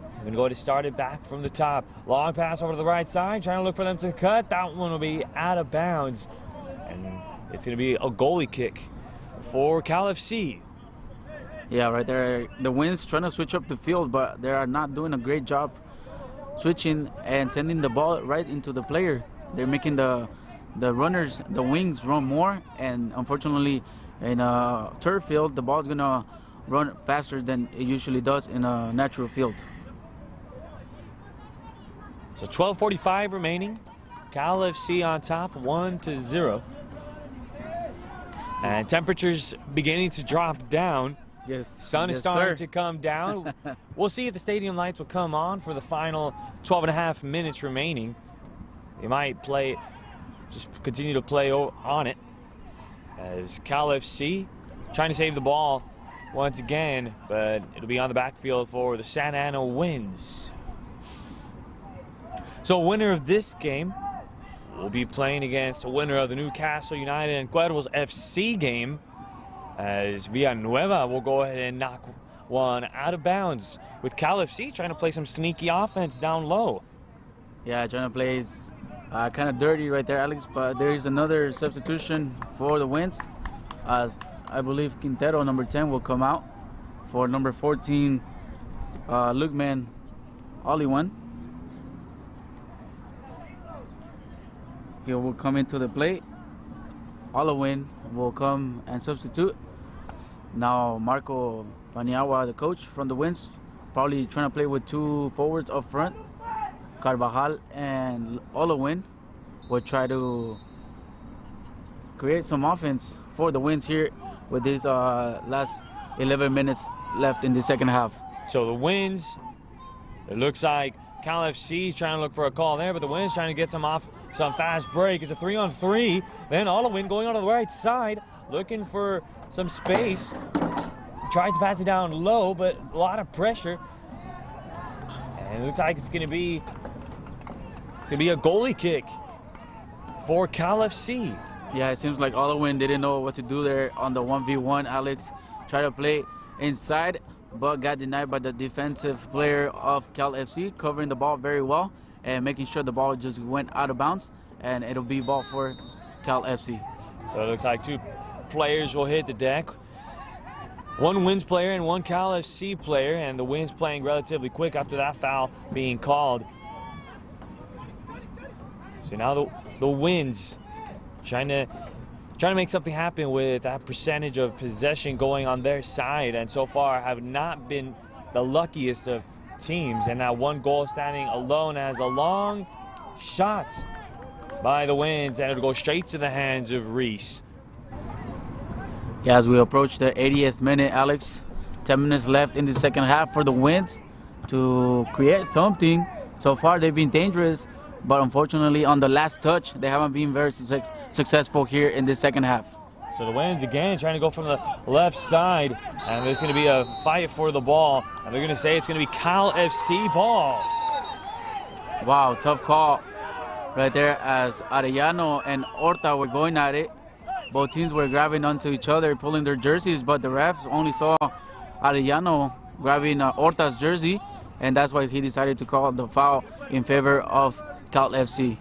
They're going to go to start it back from the top. Long pass over to the right side, trying to look for them to cut. That one will be out of bounds. And it's going to be a goalie kick for Cal FC. Yeah, right there. The Winds trying to switch up the field, but they are not doing a great job switching and sending the ball right into the player. They're making the runners, the wings, run more, and unfortunately in a turf field, the ball is going to run faster than it usually does in a natural field. So 12:45 remaining. Cal FC on top, 1-0. And temperatures beginning to drop down. Yes. Sun is starting to come down. We'll see if the stadium lights will come on for the final 12.5 minutes remaining. They might play, just continue to play on it, as Cal FC trying to save the ball once again, but it'll be on the backfield for the Santa Ana Winds. So winner of this game will be playing against a winner of the Newcastle United and Cuervos FC game, as Villanueva will go ahead and knock one out of bounds, with Cal FC trying to play some sneaky offense down low. Yeah, trying to play kind of dirty right there, Alex, but there is another substitution for the Winds, as I believe Quintero, number 10, will come out for number 14, Lugman Oliwan. He will come into the play. Olawin will come and substitute. Now Marco Paniagua, the coach from the Winds, probably trying to play with two forwards up front. Carvajal and Olawin will try to create some offense for the Winds here with these last 11 minutes left in the second half. So the Winds, it looks like Cal FC trying to look for a call there, but the Winds trying to get some fast break. It's a 3-on-3. Then Olawin going on to the right side, looking for some space. Tries to pass it down low, but a lot of pressure. And it looks like it's gonna be a goalie kick for Cal FC. Yeah, it seems like Olawin didn't know what to do there on the 1v1. Alex tried to play inside, but got denied by the defensive player of Cal FC, covering the ball very well and making sure the ball just went out of bounds, and it'll be ball for Cal FC. So it looks like two players will hit the deck. One Winds player and one Cal FC player, and the Winds playing relatively quick after that foul being called. So now the Winds trying to make something happen with that percentage of possession going on their side, and so far have not been the luckiest of teams. And that one goal standing alone as a long shot by the Winds, and it'll go straight to the hands of Reese. Yeah, as we approach the 80th minute, Alex, 10 minutes left in the second half for the Winds to create something. So far they've been dangerous, but unfortunately on the last touch they haven't been very successful here in the second half. So the Winds again trying to go from the left side, and there's going to be a fight for the ball, and they're going to say it's going to be Cal FC ball. Wow, tough call right there as Arellano and Horta were going at it. Both teams were grabbing onto each other, pulling their jerseys, but the refs only saw Arellano grabbing Horta's jersey, and that's why he decided to call the foul in favor of Cal FC.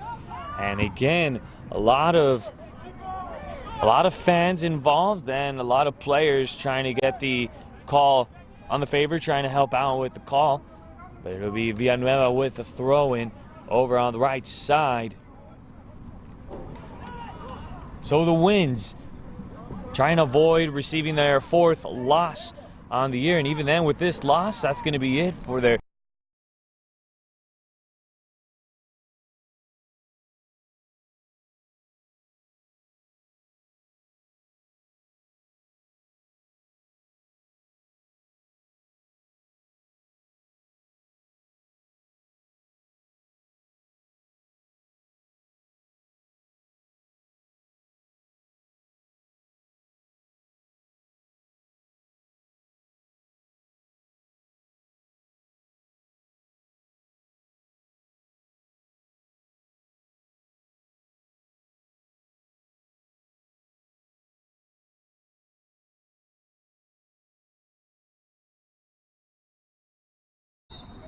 And again, a lot of fans involved and a lot of players trying to get the call on the favor, trying to help out with the call. But it'll be Villanueva with the throw-in over on the right side. So the Winds trying to avoid receiving their fourth loss on the year, and even then with this loss, that's going to be it for their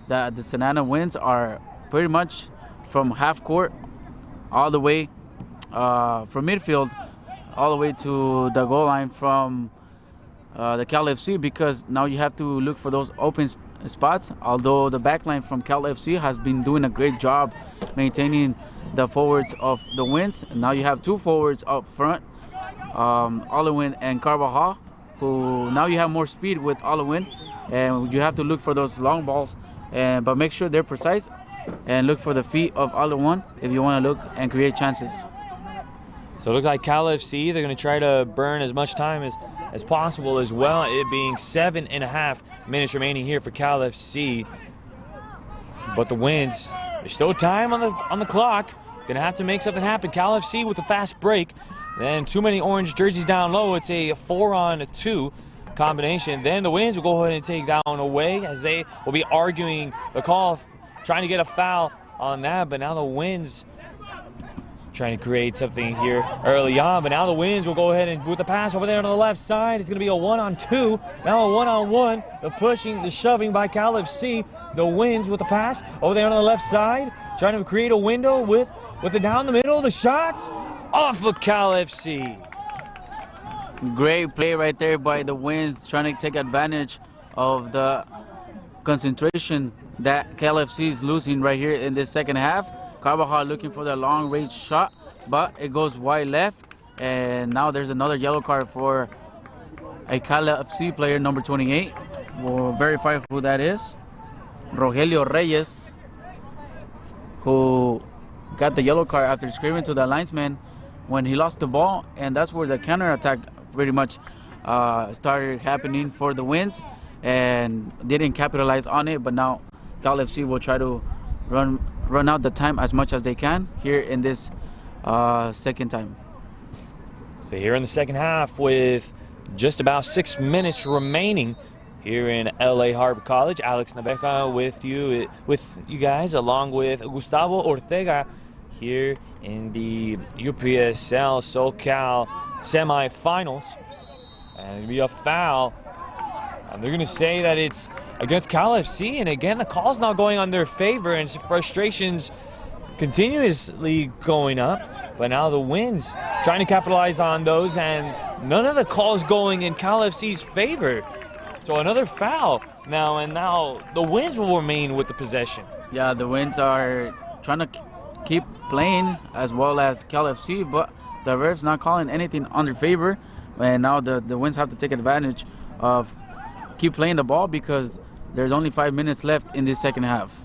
The Sanana Winds are pretty much from half court all the way from midfield all the way to the goal line from the Cal FC, because now you have to look for those open spots. Although the back line from Cal FC has been doing a great job maintaining the forwards of the Winds. And now you have two forwards up front, Olawin and Carvajal, who now you have more speed with Olawin, and you have to look for those long balls, but make sure they're precise and look for the feet of Olawin if you want to look and create chances. So it looks like Cal FC, they're going to try to burn as much time as possible as well, it being 7.5 minutes remaining here for Cal FC. But the Winds, there's still time on the clock. Going to have to make something happen. Cal FC with a fast break. Then too many orange jerseys down low. It's a 4-on-2 combination. Then the Winds will go ahead and take that one away, as they will be arguing the call, trying to get a foul on that. But now the Winds trying to create something here early on, but now the Winds will go ahead and with the pass over there on the left side. It's going to be a 1-on-2, now a 1-on-1. The pushing, the shoving by Cal FC. The Winds with the pass over there on the left side, trying to create a window with it down the middle. The shots off of Cal FC. Great play right there by the Winds, trying to take advantage of the concentration that Cal FC is losing right here in this second half. Carvajal looking for the long-range shot, but it goes wide left, and now there's another yellow card for a Cala FC player, number 28. We'll verify who that is. Rogelio Reyes, who got the yellow card after screaming to the linesman when he lost the ball, and that's where the counterattack pretty much started happening for the Winds, and didn't capitalize on it. But now Cal FC will try to run out the time as much as they can here in this second time. So here in the second half, with just about 6 minutes remaining here in LA Harbor College, Alex Naveja with you guys, along with Gustavo Ortega here in the UPSL SoCal semifinals. And it'll be a foul, and they're going to say that it's against Cal FC, and again the call's not going on their favor, and frustrations continuously going up. But now the Winds trying to capitalize on those, and none of the calls going in Cal FC's favor. So another foul now, and now the Winds will remain with the possession. Yeah, the Winds are trying to keep playing as well as Cal FC, but the refs not calling anything on their favor. And now the Winds have to take advantage of keep playing the ball because there's only 5 minutes left in this second half.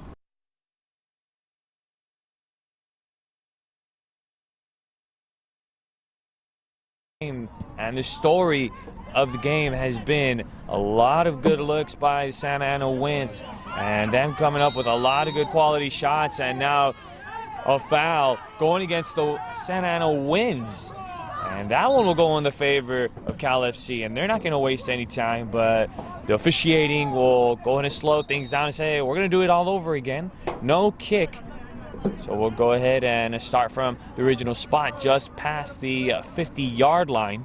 And the story of the game has been a lot of good looks by the Santa Ana Winds, and them coming up with a lot of good quality shots, and now a foul going against the Santa Ana Winds. And that one will go in the favor of Cal FC, and they're not going to waste any time, but the officiating will go ahead and slow things down and say, hey, we're going to do it all over again. No kick. So we'll go ahead and start from the original spot just past the 50-yard line.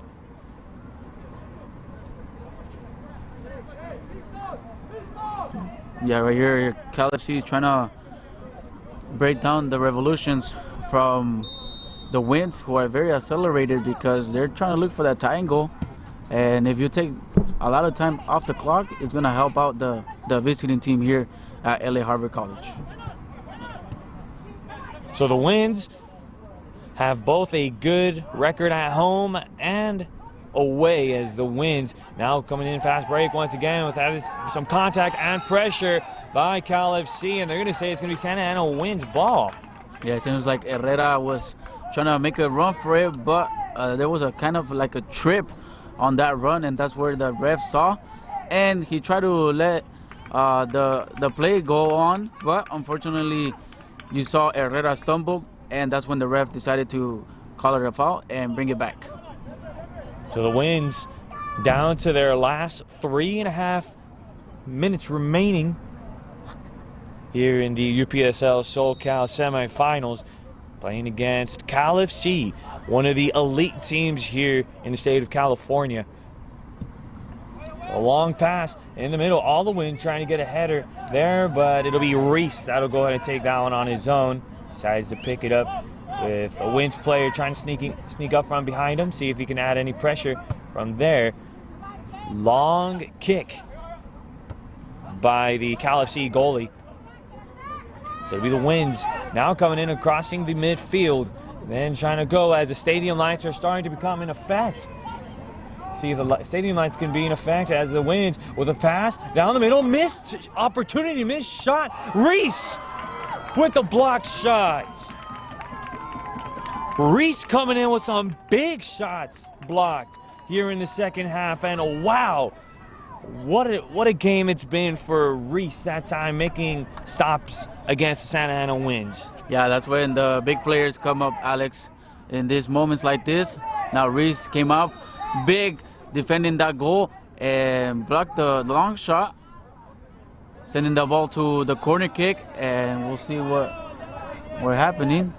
Yeah, right here, Cal FC is trying to break down the revolutions from the Winds, who are very accelerated because they're trying to look for that tying goal. And if you take a lot of time off the clock, it's going to help out the visiting team here at LA Harbor College. So the Winds have both a good record at home and away, as the Winds now coming in fast break once again with some contact and pressure by Cal FC, and they're going to say it's going to be Santa Ana Winds ball. Yeah, it seems like Herrera was trying to make a run for it, but there was a kind of like a trip on that run, and that's where the ref saw, and he tried to let the play go on, but unfortunately you saw Herrera stumble, and that's when the ref decided to call it a foul and bring it back. So the Winds down to their last 3.5 minutes remaining here in the UPSL SoCal semifinals, playing against Cal FC, one of the elite teams here in the state of California. A long pass in the middle, all the Winds trying to get a header there, but it'll be Reese that'll go ahead and take that one on his own. Decides to pick it up with a Winds player trying to sneak up from behind him, see if he can add any pressure from there. Long kick by the Cal FC goalie. So it'll be the Winds now coming in and crossing the midfield, then trying to go as the stadium lights are starting to become in effect. See if the stadium lights can be in effect as the Winds with a pass down the middle, missed opportunity, missed shot. Reese with the blocked shot. Reese coming in with some big shots blocked here in the second half, and wow, what a game it's been for Reese that time, making stops against Santa Ana Winds. Yeah, that's when the big players come up, Alex, in these moments like this. Now Reese came up big, defending that goal and blocked the long shot, sending the ball to the corner kick, and we'll see what's happening.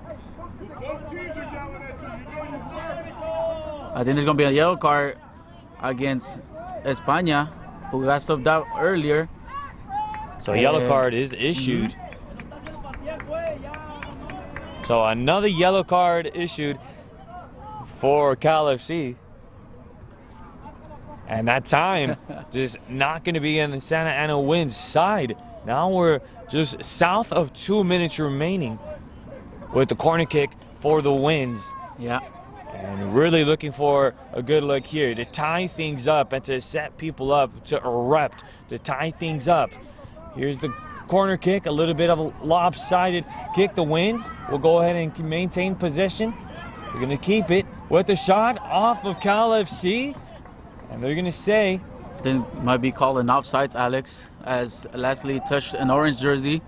I think there's going to be a yellow card against España, who got stopped out earlier. So a yellow card is issued. So another yellow card issued for Cal FC. And that time just not going to be on the Santa Ana Winds side. Now we're just south of 2 minutes remaining with the corner kick for the Winds. Yeah. And really looking for a good look here to tie things up and to set people up to erupt, to tie things up. Here's the corner kick, a little bit of a lopsided kick. The Winds will go ahead and maintain possession. They're going to keep it with a shot off of Cal FC. And they're going to say... Then might be called an offsides, Alex, as Leslie touched an orange jersey.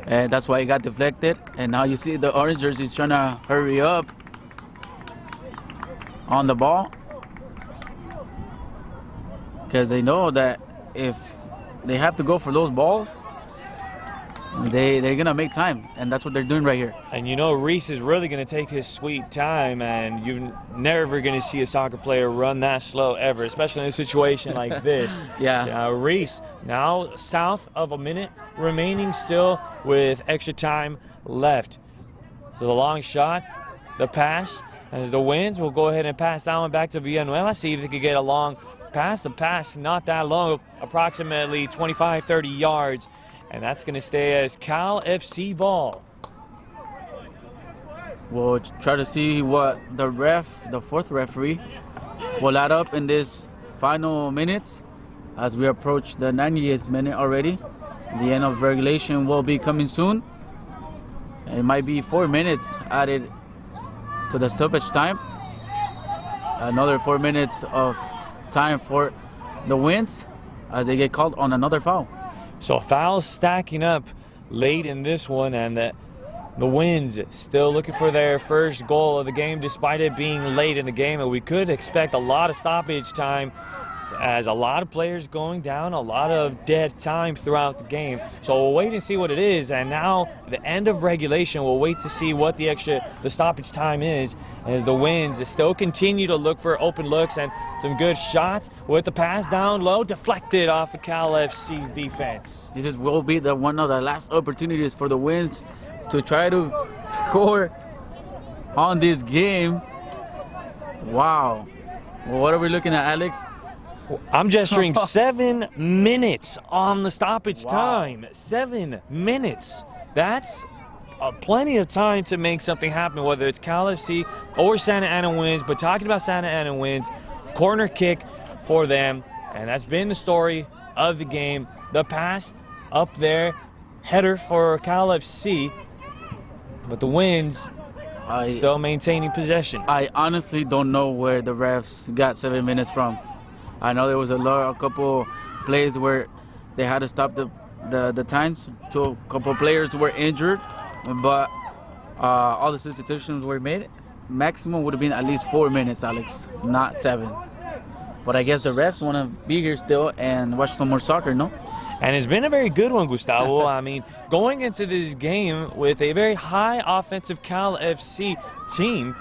And that's why he got deflected. And now you see the orange jersey is trying to hurry up on the ball, because they know that if they have to go for those balls, they're gonna make time, and that's what they're doing right here. And you know, Reese is really gonna take his sweet time, and you're never gonna see a soccer player run that slow ever, especially in a situation like this. Yeah. Reese now south of a minute remaining still with extra time left. So the long shot, the pass, as the Winds will go ahead and pass that one back to Villanueva, see if they could get a long pass. The pass not that long, approximately 25-30 yards, and that's going to stay as Cal FC ball. We'll try to see what the fourth referee, will add up in this final minutes as we approach the 98th minute already. The end of regulation will be coming soon. It might be 4 minutes added to the stoppage time. Another 4 minutes of time for the Winds as they get called on another foul. So fouls stacking up late in this one, and the Winds still looking for their first goal of the game despite it being late in the game, and we could expect a lot of stoppage time as a lot of players going down, a lot of dead time throughout the game. So we'll wait and see what it is, and now the end of regulation, we'll wait to see what the stoppage time is as the Winds still continue to look for open looks and some good shots with the pass down low, deflected off of Cal FC's defense. Will be one of the last opportunities for the Winds to try to score on this game. Wow. Well, what are we looking at, Alex? I'm gesturing 7 minutes on the stoppage time. 7 minutes. That's plenty of time to make something happen, whether it's Cal FC or Santa Ana Winds. But talking about Santa Ana Winds, corner kick for them, and that's been the story of the game. The pass up there, header for Cal FC, but the Winds still maintaining possession. I honestly don't know where the refs got 7 minutes from. I know there was a couple plays where they had to stop the times. A couple players were injured, but all the substitutions were made. Maximum would have been at least 4 minutes, Alex, not 7. But I guess the refs want to be here still and watch some more soccer, no? And it's been a very good one, Gustavo. I mean, going into this game with a very high offensive Cal FC team,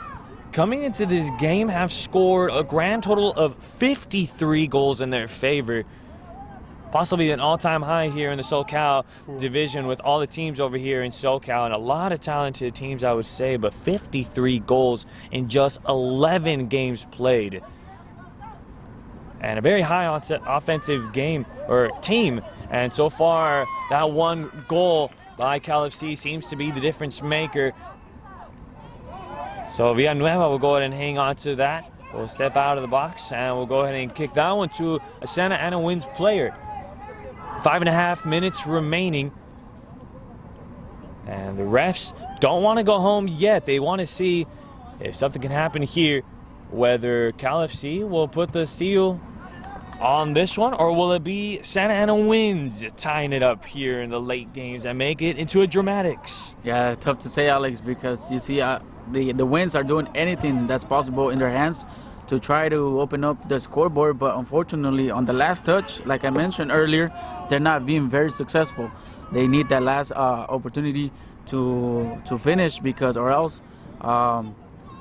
coming into this game have scored a grand total of 53 goals in their favor. Possibly an all-time high here in the SoCal division with all the teams over here in SoCal, and a lot of talented teams, I would say, but 53 goals in just 11 games played. And a very high offensive game or team, and so far that one goal by Cal FC seems to be the difference maker. So Villanueva will go ahead and hang on to that. We'll step out of the box and we'll go ahead and kick that one to a Santa Ana Winds player. 5.5 minutes remaining. And the refs don't want to go home yet. They want to see if something can happen here, whether Cal FC will put the seal on this one, or will it be Santa Ana Winds tying it up here in the late games and make it into a dramatics? Yeah, tough to say, Alex, because you see the Winds are doing anything that's possible in their hands to try to open up the scoreboard, but unfortunately on the last touch, like I mentioned earlier, they're not being very successful. They need that last opportunity to finish, because or else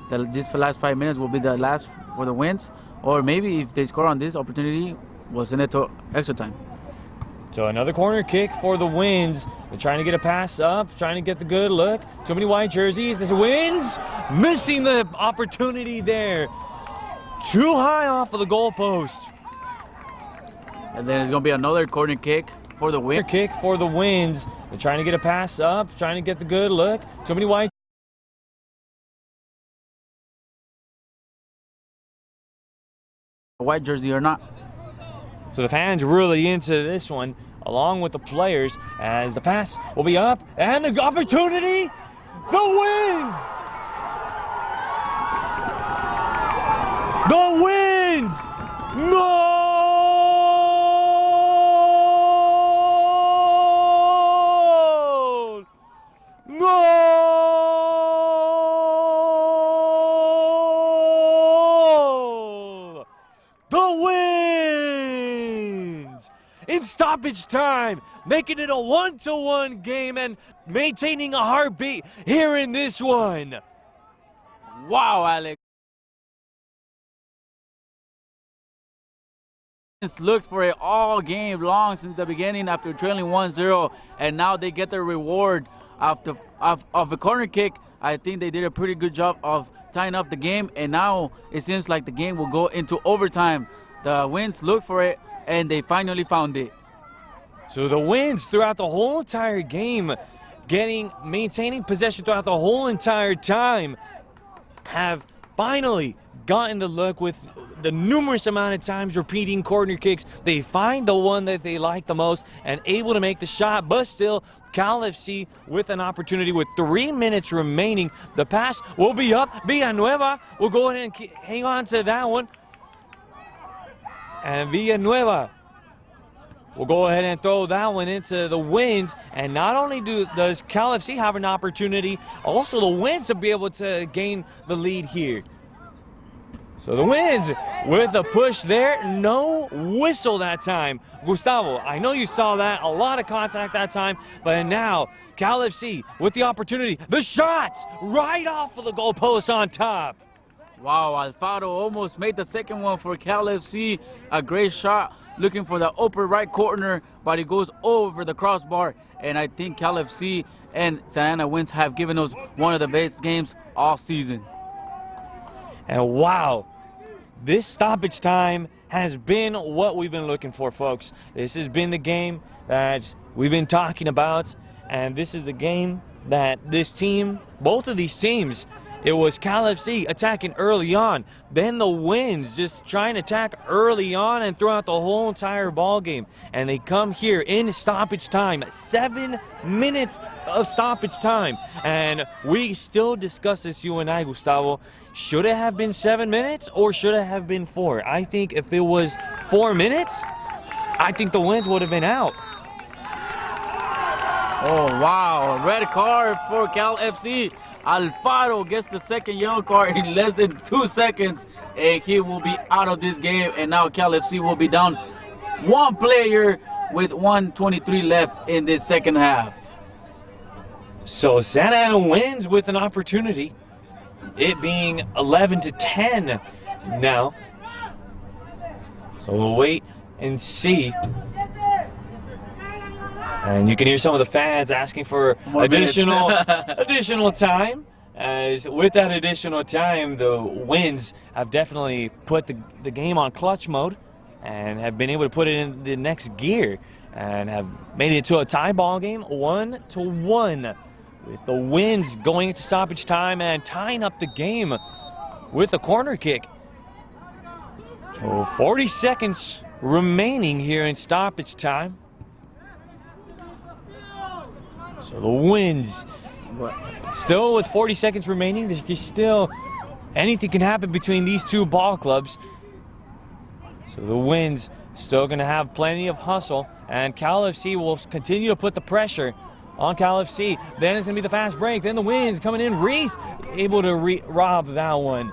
this last 5 minutes will be the last for the Winds, or maybe if they score on this opportunity, we'll send it to extra time. So another corner kick for the Winds. They're trying to get a pass up, trying to get the good look. Too many white jerseys. This Winds missing the opportunity there. Too high off of the goalpost. And then it's going to be another corner kick for the Winds. Corner kick for the Winds. They're trying to get a pass up, trying to get the good look. Too many white white jersey or not. So the fans really into this one, along with the players, as the pass will be up, and the opportunity, the wins! The wins! No! The wins! In stoppage time, making it a 1-1 game and maintaining a heartbeat here in this one. Wow, Alex. Looked for it all game long since the beginning after trailing 1-0, and now they get their reward of a corner kick. I think they did a pretty good job of tying up the game, and now it seems like the game will go into overtime. The Winds looked for it, and they finally found it. So the Winds throughout the whole entire game, maintaining possession throughout the whole entire time, have finally gotten the look with the numerous amount of times repeating corner kicks. They find the one that they like the most and able to make the shot, but still Cal FC with an opportunity with 3 minutes remaining. The pass will be up. Villanueva will go ahead and hang on to that one. And Villanueva will go ahead and throw that one into the Winds. And not only does Cal FC have an opportunity, also the Winds to be able to gain the lead here. So the Winds with a push there, no whistle that time. Gustavo, I know you saw that, a lot of contact that time, but now Cal FC with the opportunity, the shot right off of the goalpost on top. Wow, Alfaro almost made the second one for Cal FC. A great shot, looking for the upper right corner, but it goes over the crossbar. And I think Cal FC and Santa Ana Winds have given us one of the best games all season. And wow, this stoppage time has been what we've been looking for, folks. This has been the game that we've been talking about, and this is the game that this team, both of these teams, it was Cal FC attacking early on, then the Winds just trying to attack early on and throughout the whole entire ball game. And they come here in stoppage time, 7 minutes of stoppage time. And we still discuss this, you and I, Gustavo. Should it have been 7 minutes or should it have been 4? I think if it was 4 minutes, I think the Winds would have been out. Oh, wow, red card for Cal FC. Alfaro gets the second yellow card in less than 2 seconds, and he will be out of this game. And now Cal FC will be down one player with 1:23 left in this second half. So Santa Ana wins with an opportunity, it being 11-10 now. So we'll wait and see. And you can hear some of the fans asking for additional time. As with that additional time, the Winds have definitely put the game on clutch mode and have been able to put it in the next gear and have made it to a tie ball game, 1-1, with the Winds going into stoppage time and tying up the game with a corner kick. So 40 seconds remaining here in stoppage time. So the Winds, still with 40 seconds remaining, anything can happen between these two ball clubs. So the Winds still going to have plenty of hustle, and Cal FC will continue to put the pressure on Cal FC. Then it's going to be the fast break. Then the Winds coming in. Reese able to rob that one.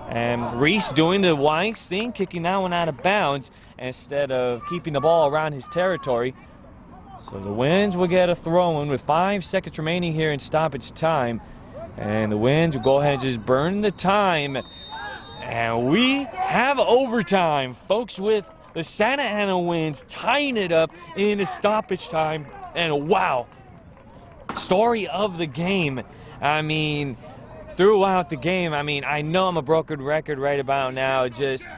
And Reese doing the Wikes thing, kicking that one out of bounds instead of keeping the ball around his territory. So the Winds will get a throw-in with 5 seconds remaining here in stoppage time. And the Winds will go ahead and just burn the time. And we have overtime, folks, with the Santa Ana Winds tying it up in stoppage time. And wow, story of the game. I mean, throughout the game, I know I'm a broken record right about now. Just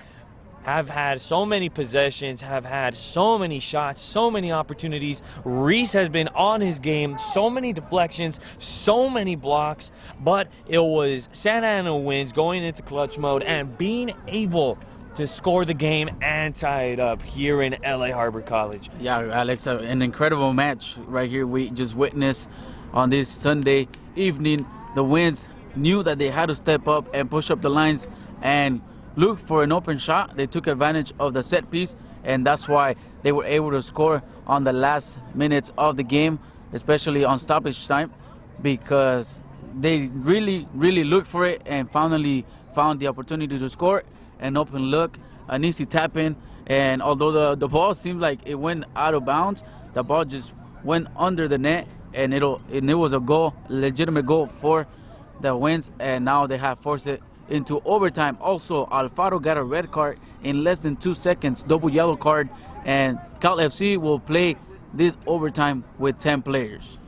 have had so many possessions, have had so many shots, so many opportunities. Reese has been on his game, so many deflections, so many blocks, but it was Santa Ana Winds going into clutch mode and being able to score the game and tie it up here in LA Harbor College. Yeah, Alex, an incredible match right here we just witnessed on this Sunday evening. The Winds knew that they had to step up and push up the lines and look for an open shot. They took advantage of the set piece, and that's why they were able to score on the last minutes of the game, especially on stoppage time, because they really, really looked for it and finally found the opportunity to score. An open look, an easy tap in, and although the ball seemed like it went out of bounds, the ball just went under the net, and it was a goal, legitimate goal for the Winds, and now they have forced it into overtime. Also, Alfaro got a red card in less than 2 seconds, double yellow card, and Cal FC will play this overtime with 10 players.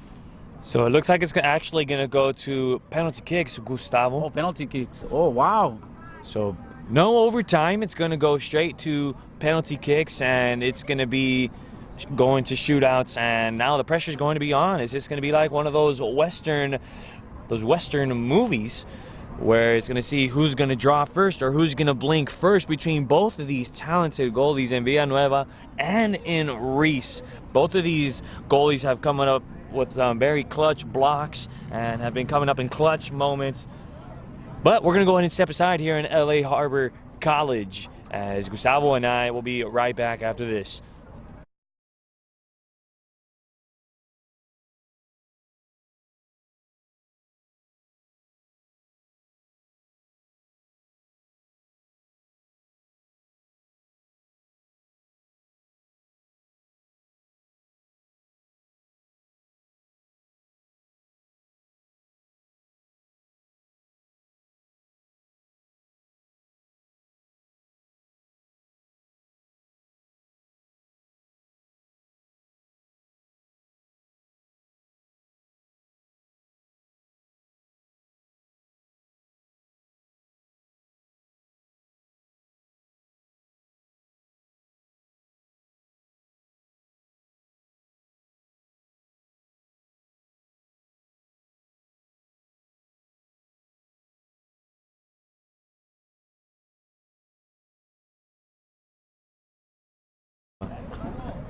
So it looks like it's actually going to go to penalty kicks, Gustavo. Oh, penalty kicks. Oh, wow. So no overtime. It's going to go straight to penalty kicks, and it's going to be going to shootouts. And now the pressure is going to be on. Is this going to be like one of those Western movies where it's going to see who's going to draw first or who's going to blink first between both of these talented goalies in Villanueva and in Reese? Both of these goalies have come up with very clutch blocks and have been coming up in clutch moments. But we're going to go ahead and step aside here in LA Harbor College as Gustavo and I will be right back after this.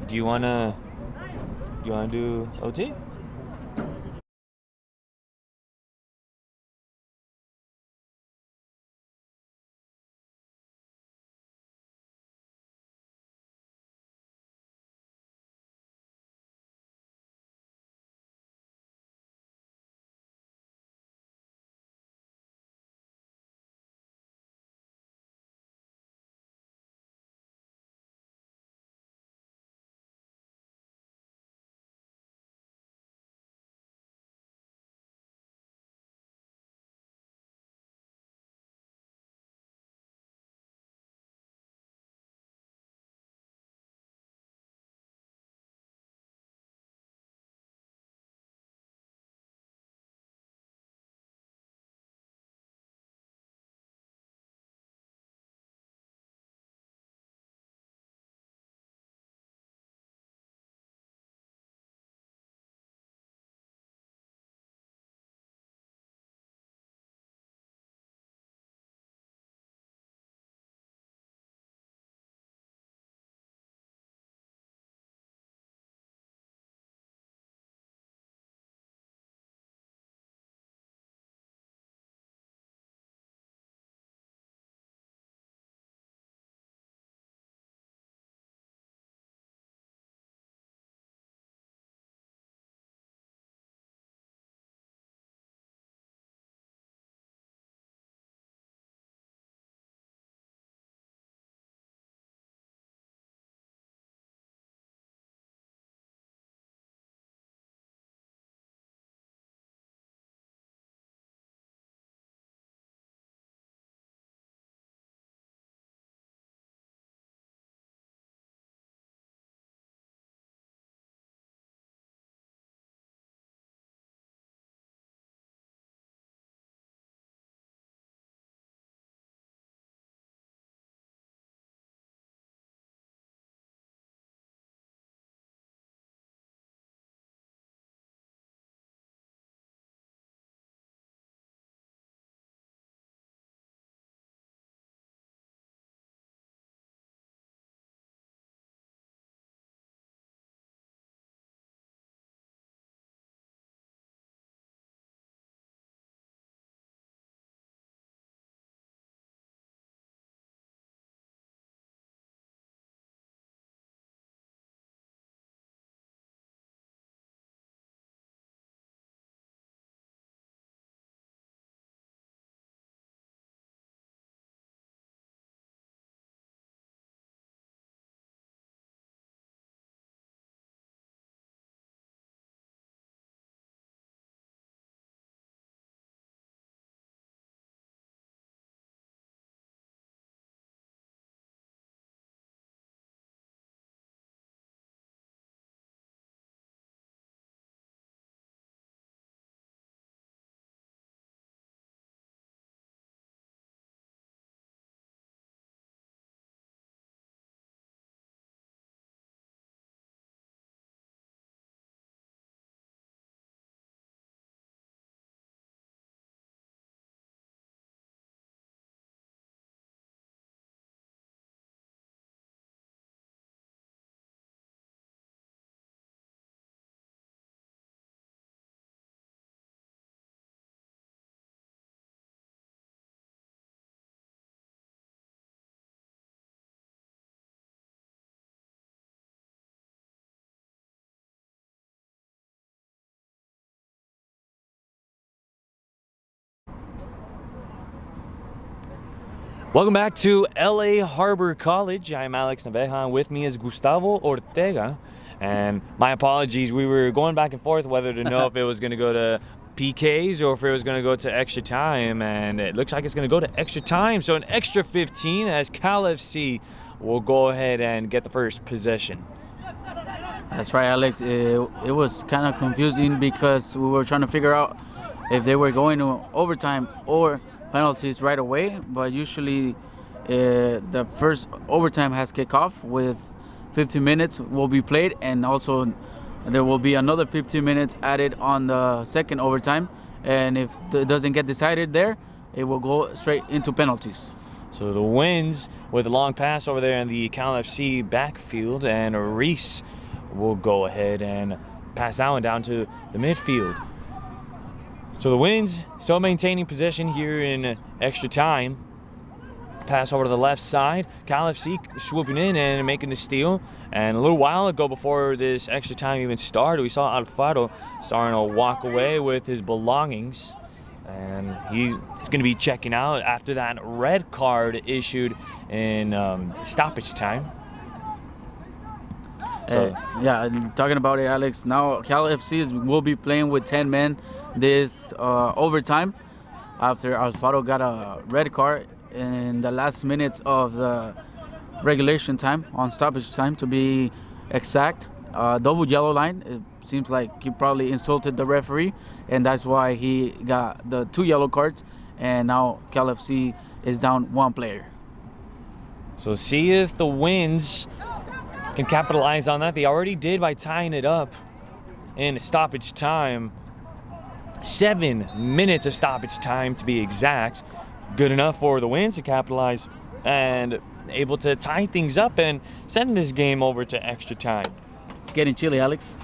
Do you wanna do OT? Welcome back to LA Harbor College. I'm Alex Naveja, and with me is Gustavo Ortega. And my apologies, we were going back and forth whether to know if it was going to go to PKs or if it was going to go to extra time, and it looks like it's going to go to extra time. So an extra 15 as Cal FC will go ahead and get the first possession. That's right, Alex. It was kind of confusing because we were trying to figure out if they were going to overtime or penalties right away, but usually the first overtime has kickoff with 15 minutes will be played, and also there will be another 15 minutes added on the second overtime, and if it doesn't get decided there, it will go straight into penalties. So the Winds with a long pass over there in the Cal FC backfield, and Reese will go ahead and pass that one down to the midfield. So the Winds still maintaining possession here in extra time. Pass over to the left side. Cal FC swooping in and making the steal. And a little while ago, before this extra time even started, we saw Alfaro starting to walk away with his belongings. And he's going to be checking out after that red card issued in stoppage time. So, yeah, talking about it, Alex, now Cal FC will be playing with 10 men this overtime after Alfaro got a red card in the last minutes of the regulation time, on stoppage time to be exact. Double yellow line. It seems like he probably insulted the referee, and that's why he got the 2 yellow cards, and now Cal FC is down 1 player. So see if the Winds can capitalize on that. They already did by tying it up in stoppage time. 7 minutes of stoppage time to be exact. Good enough for the Winds to capitalize and able to tie things up and send this game over to extra time. It's getting chilly, Alex.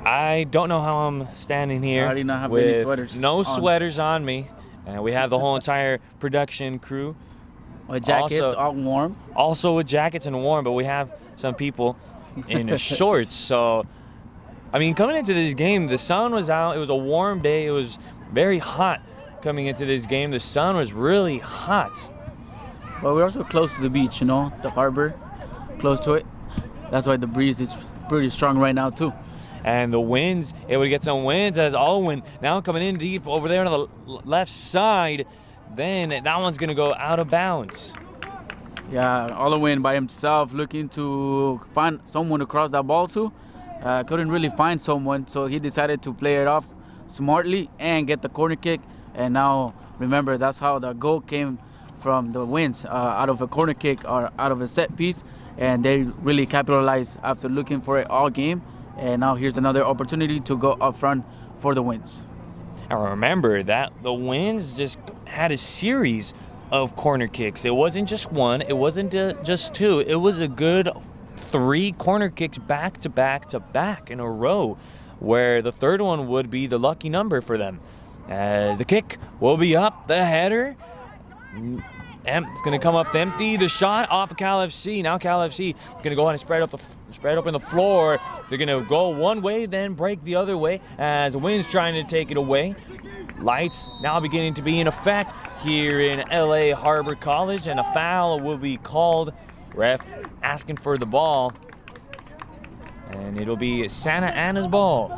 I don't know how I'm standing here. I already not have with any sweaters no on. sweaters on me. And we have the whole entire production crew. With jackets, Also- all warm. Also with jackets and warm, but we have some people in shorts. So, I mean, coming into this game, the sun was out. It was a warm day. It was very hot coming into this game. The sun was really hot. But we're also close to the beach, you know, the harbor, close to it. That's why the breeze is pretty strong right now, too. And the Winds, able to get some winds as Alwyn now coming in deep over there on the left side. Then that one's going to go out of bounds. Yeah, Olawin by himself looking to find someone to cross that ball to. Couldn't really find someone, so he decided to play it off smartly and get the corner kick. And now, remember, that's how the goal came from the Winds, out of a corner kick or out of a set piece. And they really capitalized after looking for it all game. And now here's another opportunity to go up front for the Winds. And remember that the Winds just had a series of corner kicks. It wasn't just one, it wasn't just 2. It was a good 3 corner kicks back to back to back in a row, where the third one would be the lucky number for them. As the kick will be up, the header. It's going to come up empty. The shot off of Cal FC. Now Cal FC going to go ahead and spread up in the floor. They're going to go one way, then break the other way as the Wind's trying to take it away. Lights now beginning to be in effect here in LA Harbor College, and a foul will be called. Ref asking for the ball, and it'll be Santa Ana's ball.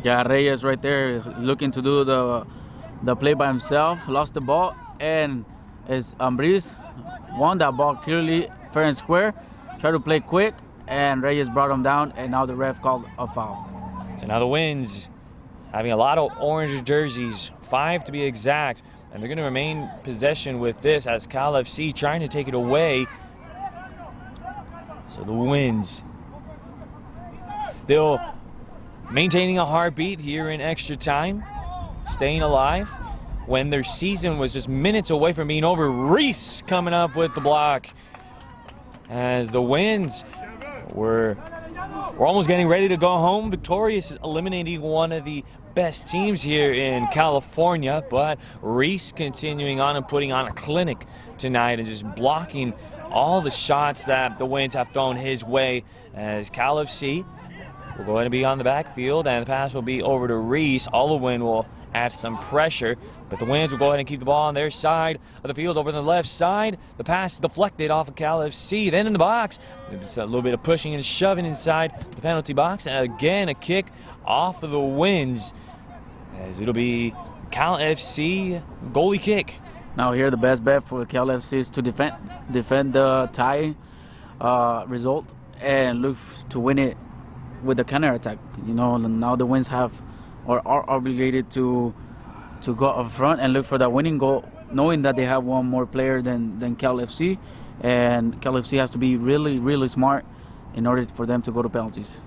Yeah, Reyes right there looking to do the play by himself. Lost the ball, and as Ambriz won that ball clearly, fair and square. Tried to play quick, and Reyes brought him down, and now the ref called a foul. So now the Winds having a lot of orange jerseys, 5 to be exact, and they're going to remain possession with this as Cal FC trying to take it away. So the Winds still maintaining a heartbeat here in extra time, staying alive when their season was just minutes away from being over. Reese coming up with the block as the Winds were almost getting ready to go home victorious, eliminating one of the best teams here in California. But Reese continuing on and putting on a clinic tonight and just blocking all the shots that the Winds have thrown his way, as Cal FC will go ahead and be on the backfield, and the pass will be over to Reese. Olawin will add some pressure. But the Winds will go ahead and keep the ball on their side of the field. Over on the left side, the pass deflected off of Cal FC. Then in the box, it's a little bit of pushing and shoving inside the penalty box. And again, a kick off of the Winds, as it'll be Cal FC goalie kick. Now here the best bet for Cal FC is to defend the tie result and look to win it with the counter attack. You know, now the Winds have or are obligated to go up front and look for that winning goal, knowing that they have one more player than Cal FC, and Cal FC has to be really smart in order for them to go to penalties.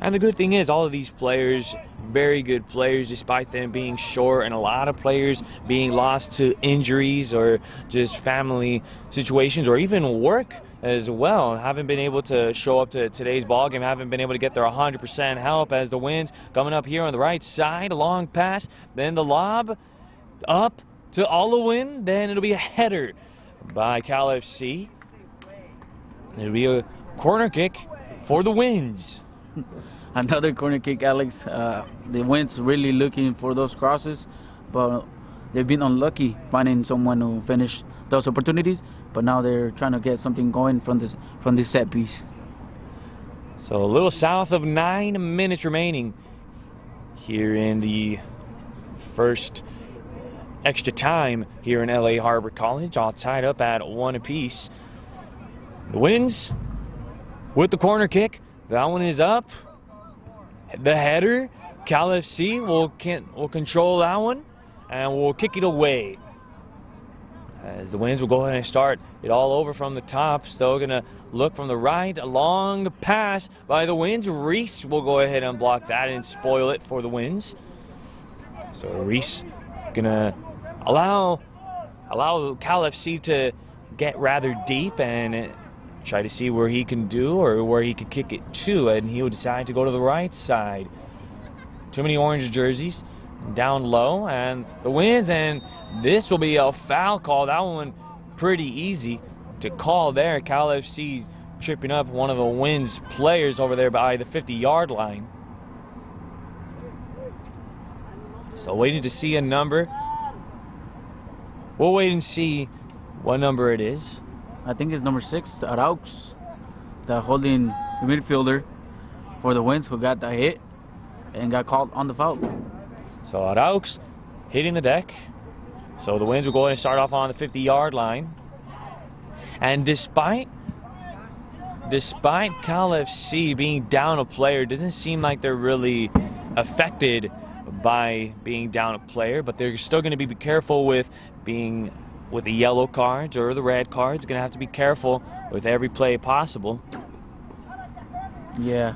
And the good thing is, all of these players, very good players, despite them being short and a lot of players being lost to injuries or just family situations or even work as well, haven't been able to show up to today's ball game, haven't been able to get their 100% help. As the Winds coming up here on the right side, a long pass, then the lob up to Olowin, then it'll be a header by Cal FC. It'll be a corner kick for the Winds. Another corner kick, Alex. The Winds really looking for those crosses, but they've been unlucky finding someone who finish those opportunities. But now they're trying to get something going from this set piece. So a little south of 9 minutes remaining here in the first extra time here in LA Harbor College, all tied up at 1 apiece. The Winds with the corner kick. That one is up. The header, Cal FC will control that one, and we'll kick it away. As the Winds will go ahead and start it all over from the top. Still going to look from the right along the pass by the Winds. Reese will go ahead and block that and spoil it for the Winds. So Reese going to allow Cal FC to get rather deep and try to see where he can do or where he can kick it to, and he will decide to go to the right side. Too many orange jerseys down low, and the Winds, and this will be a foul call. That one pretty easy to call there. Cal FC tripping up one of the Winds players over there by the 50-yard line. So waiting to see a number. We'll wait and see what number it is. I think it's number 6, Araux, the holding midfielder for the Winds, who got the hit and got called on the foul. So Araux hitting the deck. So the Winds will go ahead and start off on the 50-yard line. And despite Cal FC being down a player, it doesn't seem like they're really affected by being down a player, but they're still going to be careful with the yellow cards or the red cards. Going to have to be careful with every play possible. Yeah.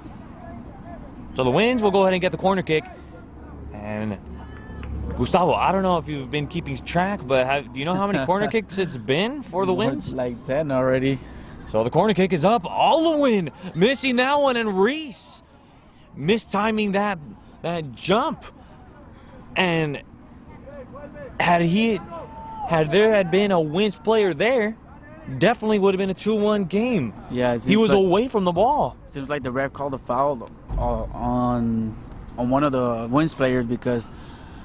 So the Winds will go ahead and get the corner kick. And Gustavo, I don't know if you've been keeping track, but do you know how many corner kicks it's been for the Winds? Like 10 already. So the corner kick is up. Olowin missing that one, and Reese mistiming that jump. And had there been a Winds player there, definitely would have been a 2-1 game. Yeah, he was away from the ball. Seems like the ref called a foul on one of the Winds players, because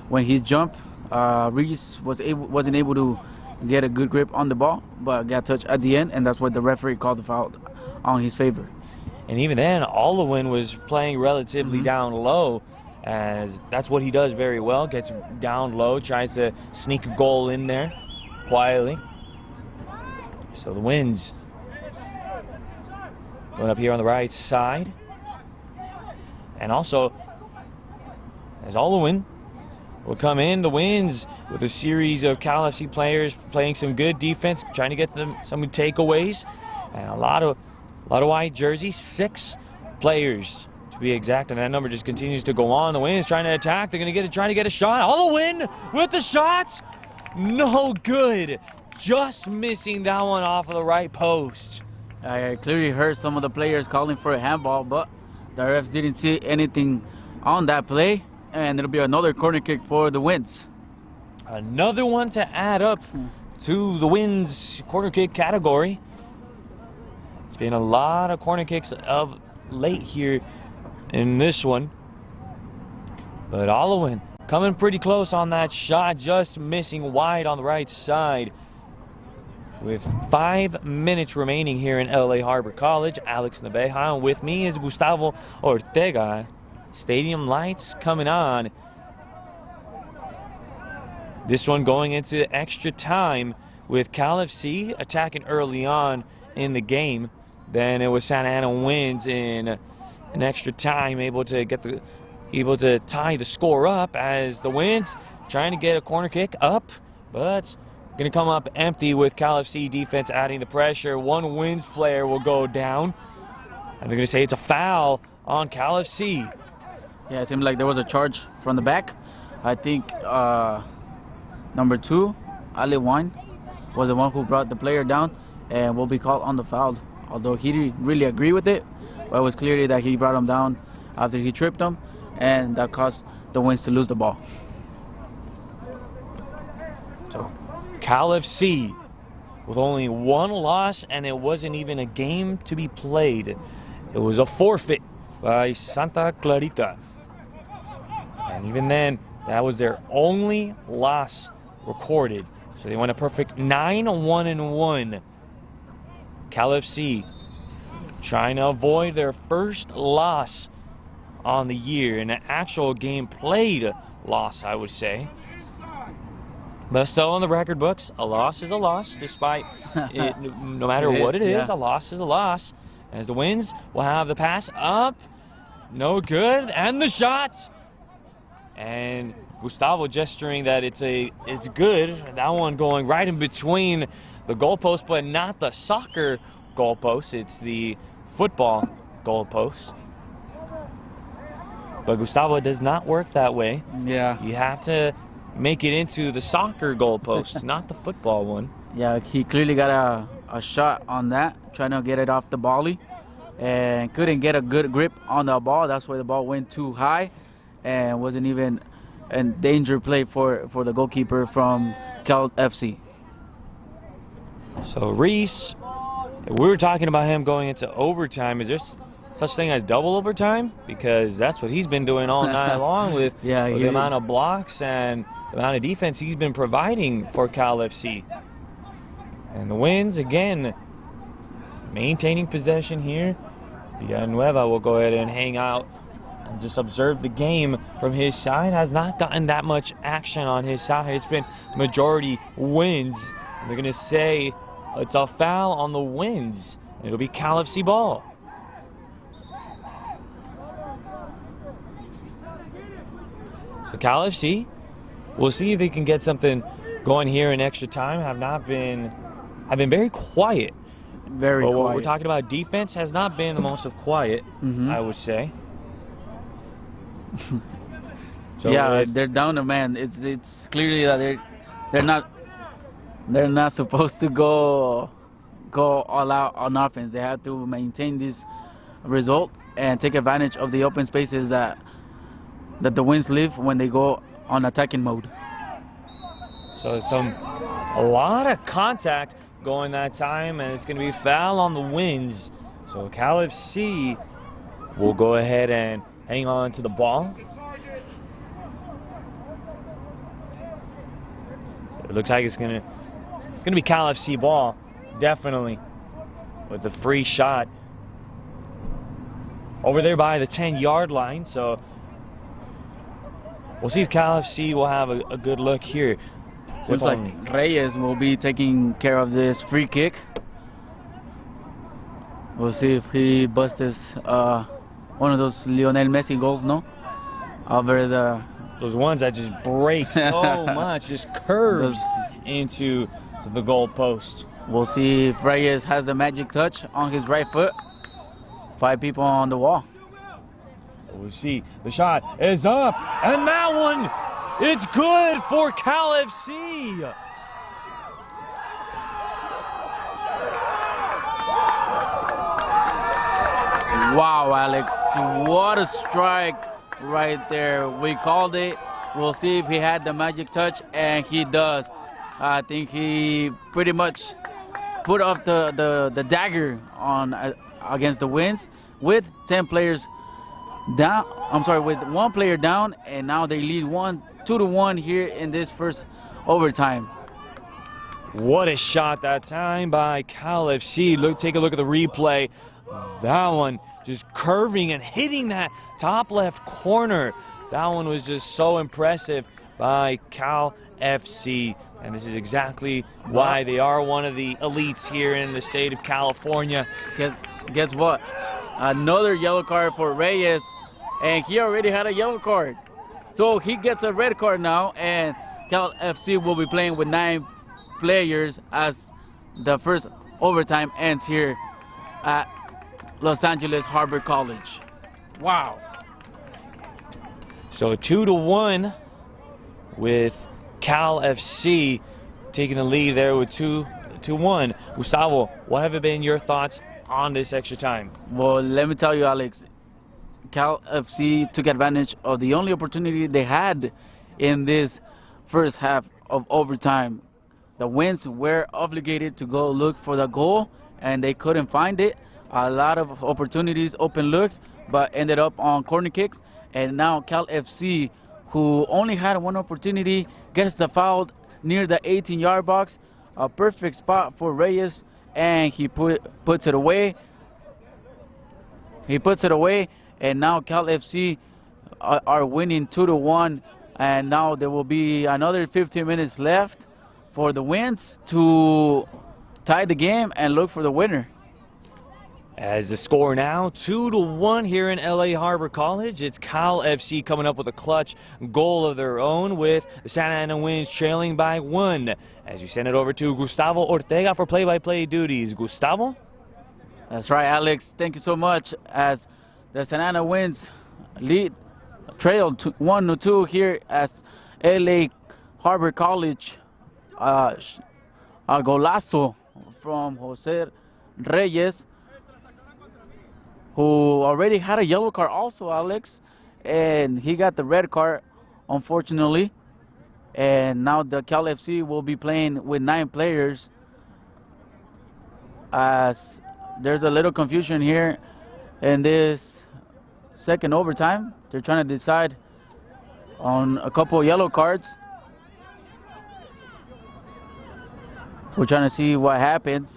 when he jumped, Reese wasn't able to get a good grip on the ball, but got touched at the end, and that's what the referee called the foul on his favor. And even then, Olowin was playing relatively down low, as that's what he does very well. Gets down low, tries to sneak a goal in there quietly. So the Winds going up here on the right side. And also, as Olowin will come in, the Winds with a series of Cal FC players playing some good defense, trying to get them some takeaways, and a lot of white jerseys, 6 players to be exact, and that number just continues to go on. The Winds trying to attack. They're going to trying to get a shot. Olowin with the shot, no good. Just missing that one off of the right post. I clearly heard some of the players calling for a handball, but the refs didn't see anything on that play, and it'll be another corner kick for the Winds. Another one to add up to the Winds corner kick category. It's been a lot of corner kicks of late here in this one. But Olowin coming pretty close on that shot, just missing wide on the right side. With 5 minutes remaining here in LA Harbor College, Alex Naveja, and with me is Gustavo Ortega. Stadium lights coming on. This one going into extra time with Cal FC attacking early on in the game. Then it was Santa Ana wins in an extra time, able to tie the score up as the Winds trying to get a corner kick up, but going to come up empty with Cal FC defense adding the pressure. One Winds player will go down, and they're going to say it's a foul on Cal FC. Yeah, it seemed like there was a charge from the back. I think number 2, Ali Wine, was the one who brought the player down and will be called on the foul. Although he didn't really agree with it, but it was clearly that he brought him down after he tripped him, and that caused the Winds to lose the ball. So Cal FC with only 1 loss, and it wasn't even a game to be played. It was a forfeit by Santa Clarita. And even then, that was their only loss recorded. So they went a perfect 9-1-1. Cal FC trying to avoid their first loss on the year, an actual game played loss, I would say. But still on the record books, a loss is a loss, despite it, no matter what it is, a loss is a loss. As the Winds will have the pass up, no good, and the shot. And Gustavo gesturing that it's good. That one going right in between the goalpost, but not the soccer goalpost. It's the football goalpost. But Gustavo, does not work that way. Yeah. You have to make it into the soccer goalpost, not the football one. Yeah, he clearly got a shot on that, trying to get it off the volley, and couldn't get a good grip on the ball. That's why the ball went too high and wasn't even a danger play for the goalkeeper from Cal FC. So Reese, we were talking about him going into overtime. Is there such thing as double overtime? Because that's what he's been doing all night long with, with the amount of blocks and the amount of defense he's been providing for Cal FC. And the Winds, again, maintaining possession here. Villanueva will go ahead and hang out and just observe the game from his side. Has not gotten that much action on his side. It's been majority Winds. And they're going to say it's a foul on the Winds. It'll be Cal FC ball. So Cal FC, we'll see if they can get something going here in extra time. Have been very quiet. Very but quiet. What we're talking about, defense has not been the most of quiet, I would say. So yeah, they're down a man. It's clearly that they're not supposed to go all out on offense. They have to maintain this result and take advantage of the open spaces that the Winds leave when they go on attacking mode. So a lot of contact going that time, and it's going to be foul on the Winds. So Cal FC will go ahead and hang on to the ball. So it looks like it's gonna be Cal FC ball, definitely, with the free shot over there by the 10-yard line. So we'll see if Cal FC will have a good look here. Seems like Reyes will be taking care of this free kick. We'll see if he busts one of those Lionel Messi goals, no? Over those ones that just break so much, just curves into the goal post. We'll see if Reyes has the magic touch on his right foot. 5 people on the wall. So we see the shot is up, and that one, it's good for Cal FC. Wow, Alex, what a strike right there. We called it. We'll see if he had the magic touch, and he does. I think he pretty much put up the dagger on against the Winds with 10 players down. I'm sorry, with 1 player down, and now they lead 1 2-1 here in this first overtime. What a shot that time by Cal FC. Take a look at the replay. That one just curving and hitting that top left corner. That one was just so impressive by Cal FC. And this is exactly why they are one of the elites here in the state of California. Guess what? Another yellow card for Reyes, and he already had a yellow card. So he gets a red card now, and Cal FC will be playing with 9 players as the first overtime ends here at Los Angeles Harbor College. Wow. So 2-1 with Cal FC taking the lead there with 2-1. Gustavo, what have been your thoughts on this extra time? Well, let me tell you, Alex, Cal FC took advantage of the only opportunity they had in this first half of overtime. The Winds were obligated to go look for the goal, and they couldn't find it. A lot of opportunities, open looks, but ended up on corner kicks. And now Cal FC, who only had one opportunity, gets the foul near the 18-yard box. A perfect spot for Reyes, and he puts it away. He puts it away, and now Cal FC are winning 2-1. And now there will be another 15 minutes left for the Winds to tie the game and look for the winner. As the score now, 2-1 here in LA Harbor College. It's Cal FC coming up with a clutch goal of their own, with the Santa Ana Winds trailing by 1. As you send it over to Gustavo Ortega for play-by-play duties. Gustavo? That's right, Alex. Thank you so much. As the Santa Ana Winds trail 1-2 here at LA Harbor College. A golazo from Jose Reyes, who already had a yellow card also, Alex, and he got the red card, unfortunately. And now the Cal FC will be playing with 9 players, as there's a little confusion here in this second overtime. They're trying to decide on a couple of yellow cards. We're trying to see what happens.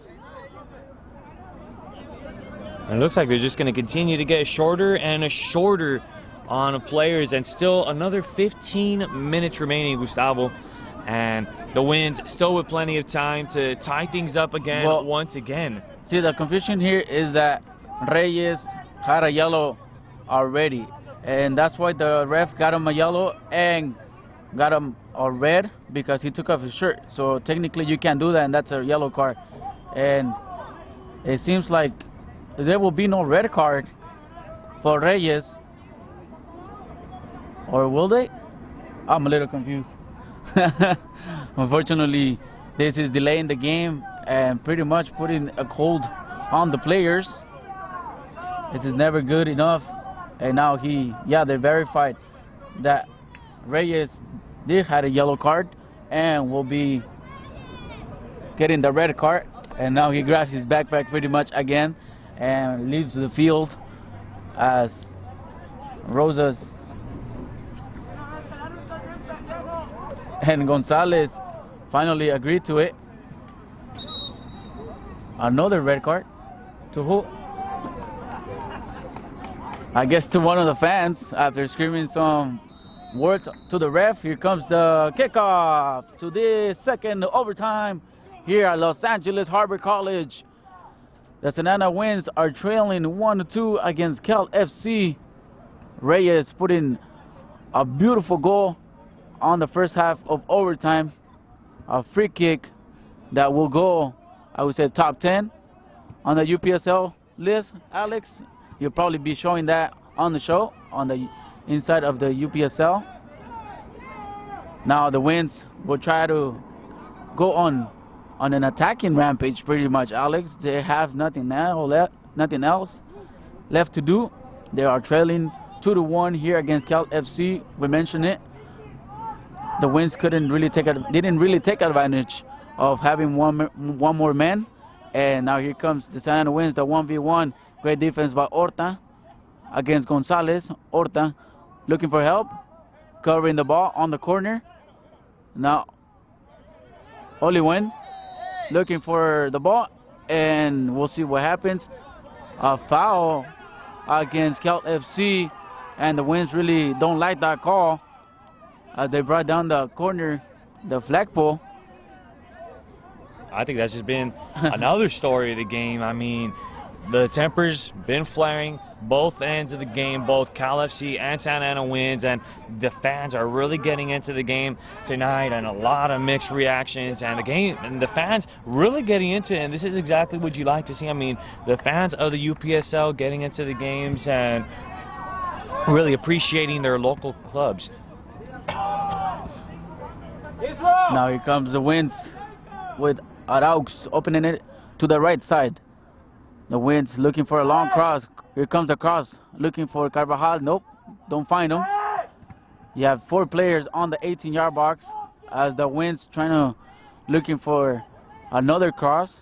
It looks like they're just going to continue to get shorter and shorter on players, and still another 15 minutes remaining, Gustavo. And the Winds still with plenty of time to tie things up again once again. See, the confusion here is that Reyes had a yellow already, and that's why the ref got him a yellow and got him a red, because he took off his shirt. So technically you can't do that, and that's a yellow card. And it seems like there will be no red card for Reyes. Or will they? I'm a little confused. Unfortunately, this is delaying the game and pretty much putting a hold on the players. This is never good enough. And now they verified that Reyes did have a yellow card and will be getting the red card. And now he grabs his backpack pretty much again and leaves the field, as Rosas and Gonzalez finally agreed to it. Another red card. To who? I guess to one of the fans, after screaming some words to the ref. Here comes the kickoff to this second overtime here at Los Angeles Harbor College. The Santa Ana Winds are trailing 1-2 against Cal FC. Reyes putting a beautiful goal on the first half of overtime. A free kick that will go, I would say, top 10 on the UPSL list. Alex, you'll probably be showing that on the show, on the inside of the UPSL. Now the Winds will try to go on an attacking rampage pretty much, Alex. They have nothing else left to do. They are trailing 2-1 here against Cal FC. We mentioned it. The Winds didn't really take advantage of having one more man. And now here comes the Santa Ana Winds, the 1v1. Great defense by Horta against Gonzalez. Horta looking for help. covering the ball on the corner. Now, Oliwen looking for the ball, and we'll see what happens. A foul against Cal FC, and the Winds really don't like that call as they brought down the corner, the flagpole. I think that's just been another story of the game. I mean, the tempers been flaring both ends of the game, both Cal FC and Santa Ana Winds, and the fans are really getting into the game tonight, and a lot of mixed reactions, and the fans really getting into it, and this is exactly what you like to see. I mean, the fans of the UPSL getting into the games and really appreciating their local clubs. Now here comes the Winds with Araux opening it to the right side. The Winds looking for a long cross. Here comes the cross, looking for Carvajal. Nope, don't find him. You have 4 players on the 18-yard box as the Winds looking for another cross,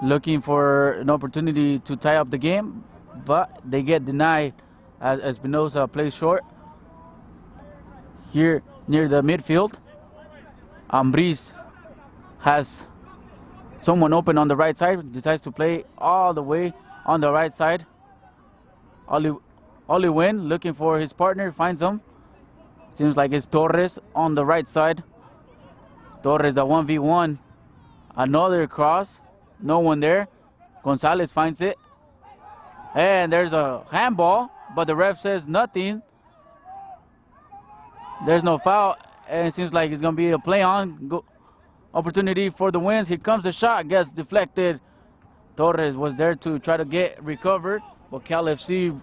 looking for an opportunity to tie up the game, but they get denied as Espinosa plays short. Here near the midfield, Ambriz has someone open on the right side, decides to play all the way on the right side. Oliwen looking for his partner, finds him. Seems like it's Torres on the right side. Torres, the 1v1. Another cross, no one there. Gonzalez finds it. And there's a handball, but the ref says nothing. There's no foul, and it seems like it's going to be a play-on opportunity for the Winds. Here comes the shot, gets deflected. Torres was there to try to get recovered, but Cal FC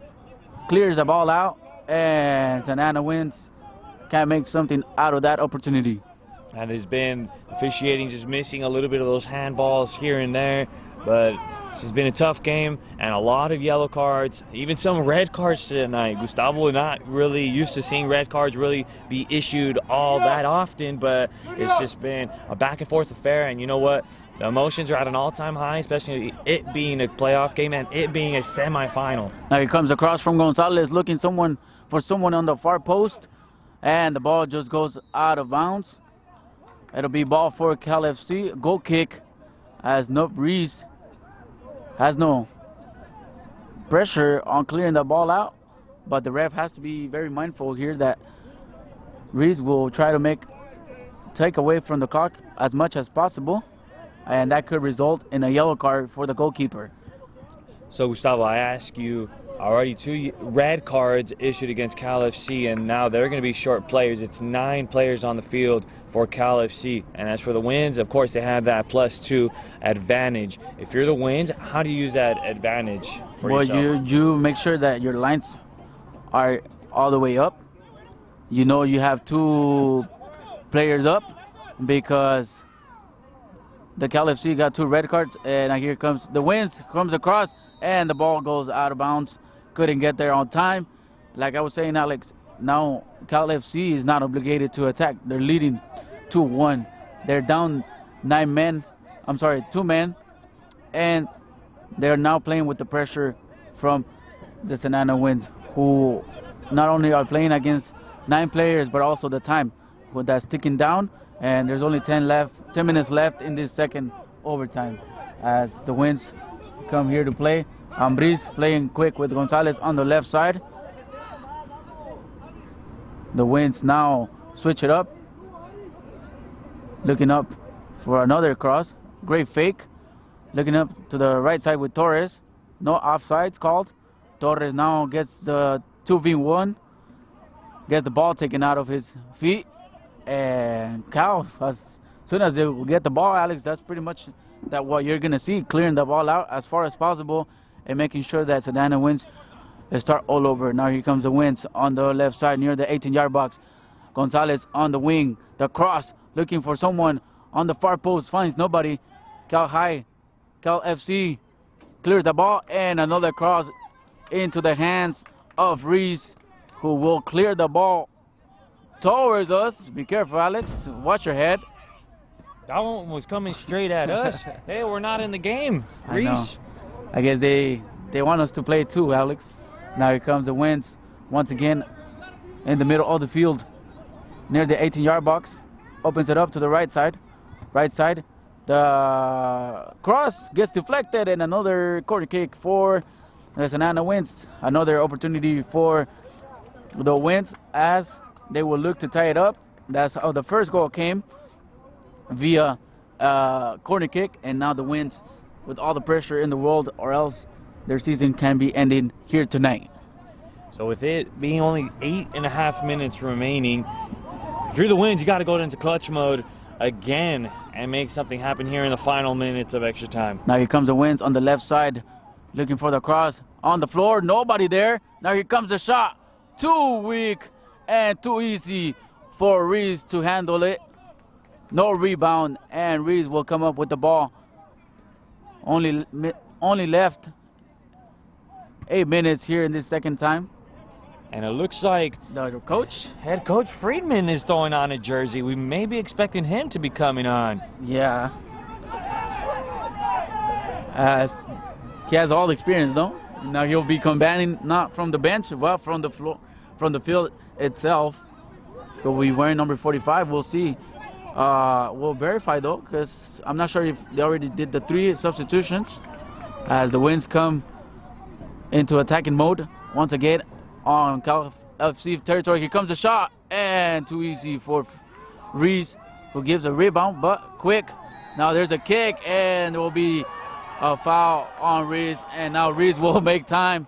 clears the ball out, and Santa Ana Winds can't make something out of that opportunity. And there's been officiating just missing a little bit of those handballs here and there, but this has been a tough game and a lot of yellow cards, even some red cards tonight. Gustavo not really used to seeing red cards really be issued all that often, but it's just been a back and forth affair, and you know what? The emotions are at an all-time high, especially it being a playoff game and it being a semifinal. Now here comes across from Gonzalez, looking for someone on the far post, and the ball just goes out of bounds. It'll be ball for Cal FC. Goal kick as Breeze has no pressure on clearing the ball out, but the ref has to be very mindful here that Reese will try to take away from the clock as much as possible, and that could result in a yellow card for the goalkeeper. So Gustavo, I ask you, already 2 red cards issued against Cal FC, and now they're going to be short players. It's 9 players on the field for Cal FC. And as for the Winds, of course, they have that +2 advantage. If you're the Winds, how do you use that advantage for yourself? Well, you make sure that your lines are all the way up. You know you have 2 players up because the Cal FC got 2 red cards, and here comes the Winds, comes across, and the ball goes out of bounds. Couldn't get there on time. Like I was saying, Alex, now Cal FC is not obligated to attack. They're leading 2-1. They're down 2 men, and they're now playing with the pressure from the Santa Ana Winds, who not only are playing against 9 players, but also the time that's ticking down, and there's only 10 minutes left in this second overtime as the Winds come here to play. Ambriz playing quick with Gonzalez on the left side. The Winds now switch it up, looking up for another cross. Great fake. Looking up to the right side with Torres. No offsides called. Torres now gets the 2v1, gets the ball taken out of his feet, and Cal, as soon as they get the ball, Alex, that's pretty much what you're going to see, clearing the ball out as far as possible and making sure that Santa Ana Winds start all over. Now here comes the Winds on the left side near the 18-yard box. Gonzalez on the wing. The cross, looking for someone on the far post, finds nobody. Cal FC clears the ball, and another cross into the hands of Reese, who will clear the ball towards us. Be careful, Alex. Watch your head. That one was coming straight at us. Hey, we're not in the game, Reese. I guess they want us to play too, Alex. Now here comes the Winds once again in the middle of the field near the 18-yard box. Opens it up to the right side. Right side. The cross gets deflected, and another corner kick for the Santa Ana Winds. Another opportunity for the Winds as they will look to tie it up. That's how the first goal came, via corner kick, and now the Winds with all the pressure in the world, or else their season can be ending here tonight. So with it being only 8.5 minutes remaining, if you're the Winds, you got to go into clutch mode again and make something happen here in the final minutes of extra time. Now here comes the Winds on the left side, looking for the cross on the floor. Nobody there. Now here comes the shot. Too weak and too easy for Reese to handle it. No rebound, and Reese will come up with the ball. Only left 8 minutes here in this second time. And it looks like The coach? head coach Friedman is throwing on a jersey. We may be expecting him to be coming on. Yeah. As he has all the experience, though. Now he'll be combating not from the bench, but from the floor, from the field itself. He'll be wearing number 45. We'll see. We'll verify though, because I'm not sure if they already did the 3 substitutions. As the Winds come into attacking mode once again on Cal FC territory. Here comes the shot, and too easy for Reese, who gives a rebound, but quick. Now there's a kick, and there will be a foul on Reese, and now Reese will make time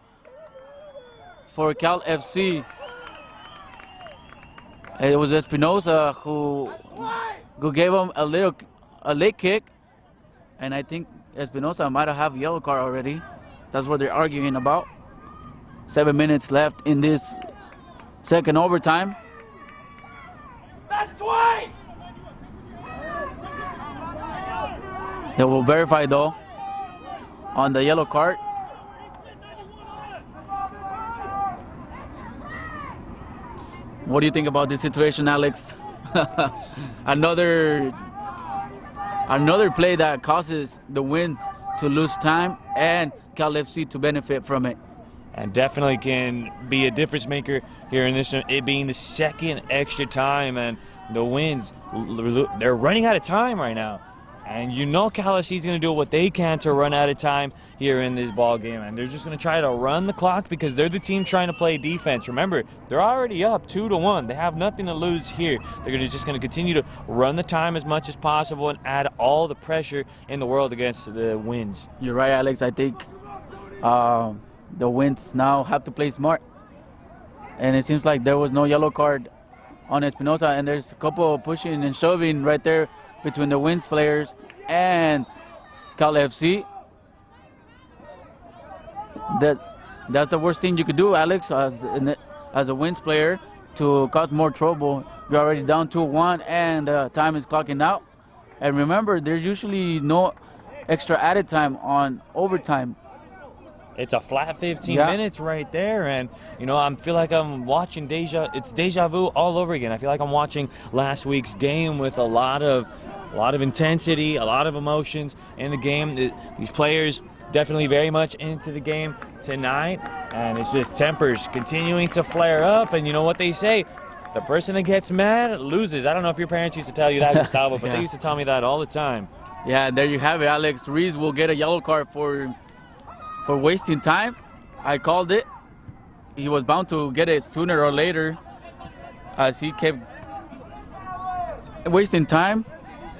for Cal FC. It was Espinosa who gave him a late kick, and I think Espinosa might have a yellow card already. That's what they're arguing about. 7 minutes left in this second overtime. That's twice! They will verify though on the yellow card. What do you think about this situation, Alex? another play that causes the Winds to lose time and Cal FC to benefit from it. And definitely can be a difference maker here in this one, it being the second extra time, and the Winds, they're running out of time right now. And you know Cal FC is going to do what they can to run out of time here in this ball game, and they're just going to try to run the clock because they're the team trying to play defense. Remember, they're already up 2-1. They have nothing to lose here. They're just going to continue to run the time as much as possible and add all the pressure in the world against the Winds. You're right, Alex. I think the Winds now have to play smart, and it seems like there was no yellow card on Espinosa, and there's a couple of pushing and shoving right there between the Winds players and Cal FC. That's the worst thing you could do, Alex, as a Winds player, to cause more trouble. You're already down 2-1, and time is clocking out. And remember, there's usually no extra added time on overtime. It's a flat 15 minutes right there, and you know, I feel like I'm watching deja vu all over again. I feel like I'm watching last week's game with a lot of intensity, a lot of emotions in the game. These players definitely very much into the game tonight, and it's just tempers continuing to flare up. And you know what they say, the person that gets mad loses. I don't know if your parents used to tell you that, Gustavo, but they used to tell me that all the time. Yeah, there you have it, Alex. Reese will get a yellow card for wasting time. I called it. He was bound to get it sooner or later, as he kept wasting time.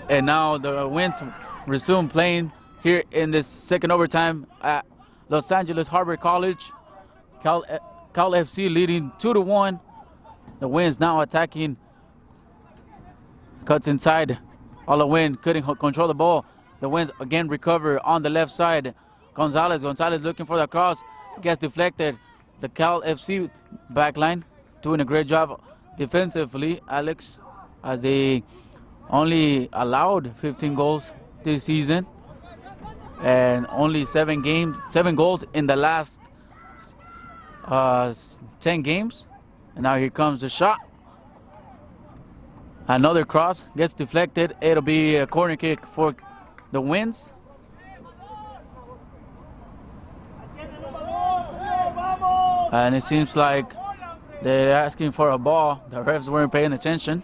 And now the Winds resume playing here in this second overtime at Los Angeles Harbor College. Cal FC leading 2-1. The Winds now attacking. Cuts inside. Olawin couldn't control the ball. The Winds again recover on the left side. Gonzalez looking for the cross, gets deflected. The Cal FC backline doing a great job defensively, Alex, as they only allowed 15 goals this season and only 7 goals in the last 10 games. And now here comes the shot. Another cross gets deflected. It'll be a corner kick for the Winds. And it seems like They're asking for a ball. The refs weren't paying attention.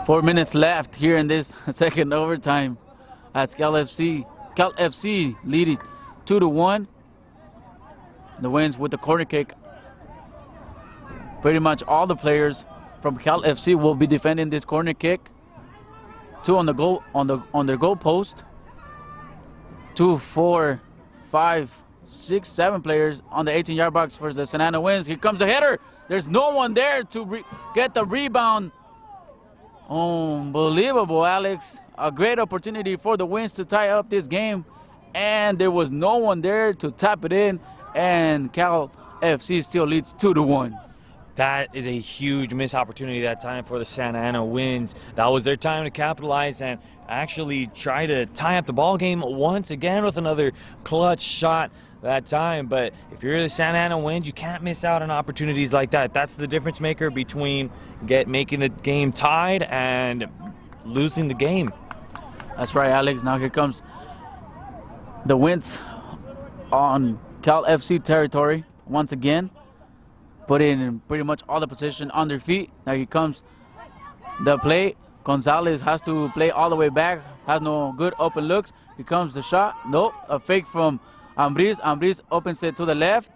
4 minutes left here in this second overtime as Cal FC leading 2-1. The wins with the corner kick. Pretty much all the players from Cal FC will be defending this corner kick. 2 on the goal on their goal post. 2, 4, 5, 6, 7 players on the 18-yard box for the Santa Ana Winds. Here comes the header. There's no one there to get the rebound. Unbelievable, Alex. A great opportunity for the Winds to tie up this game, and there was no one there to tap it in, and Cal FC still leads 2-1. That is a huge missed opportunity that time for the Santa Ana Winds. That was their time to capitalize and actually try to tie up the ball game once again with another clutch shot that time. But if you're the Santa Ana Winds, you can't miss out on opportunities like that. That's the difference maker between making the game tied and losing the game. That's right, Alex. Now here comes the Winds on Cal FC territory once again. Put in pretty much all the position on their feet. Now here comes the play. Gonzalez has to play all the way back. Has no good open looks. Here comes the shot. Nope. A fake from Ambriz. Ambriz opens it to the left.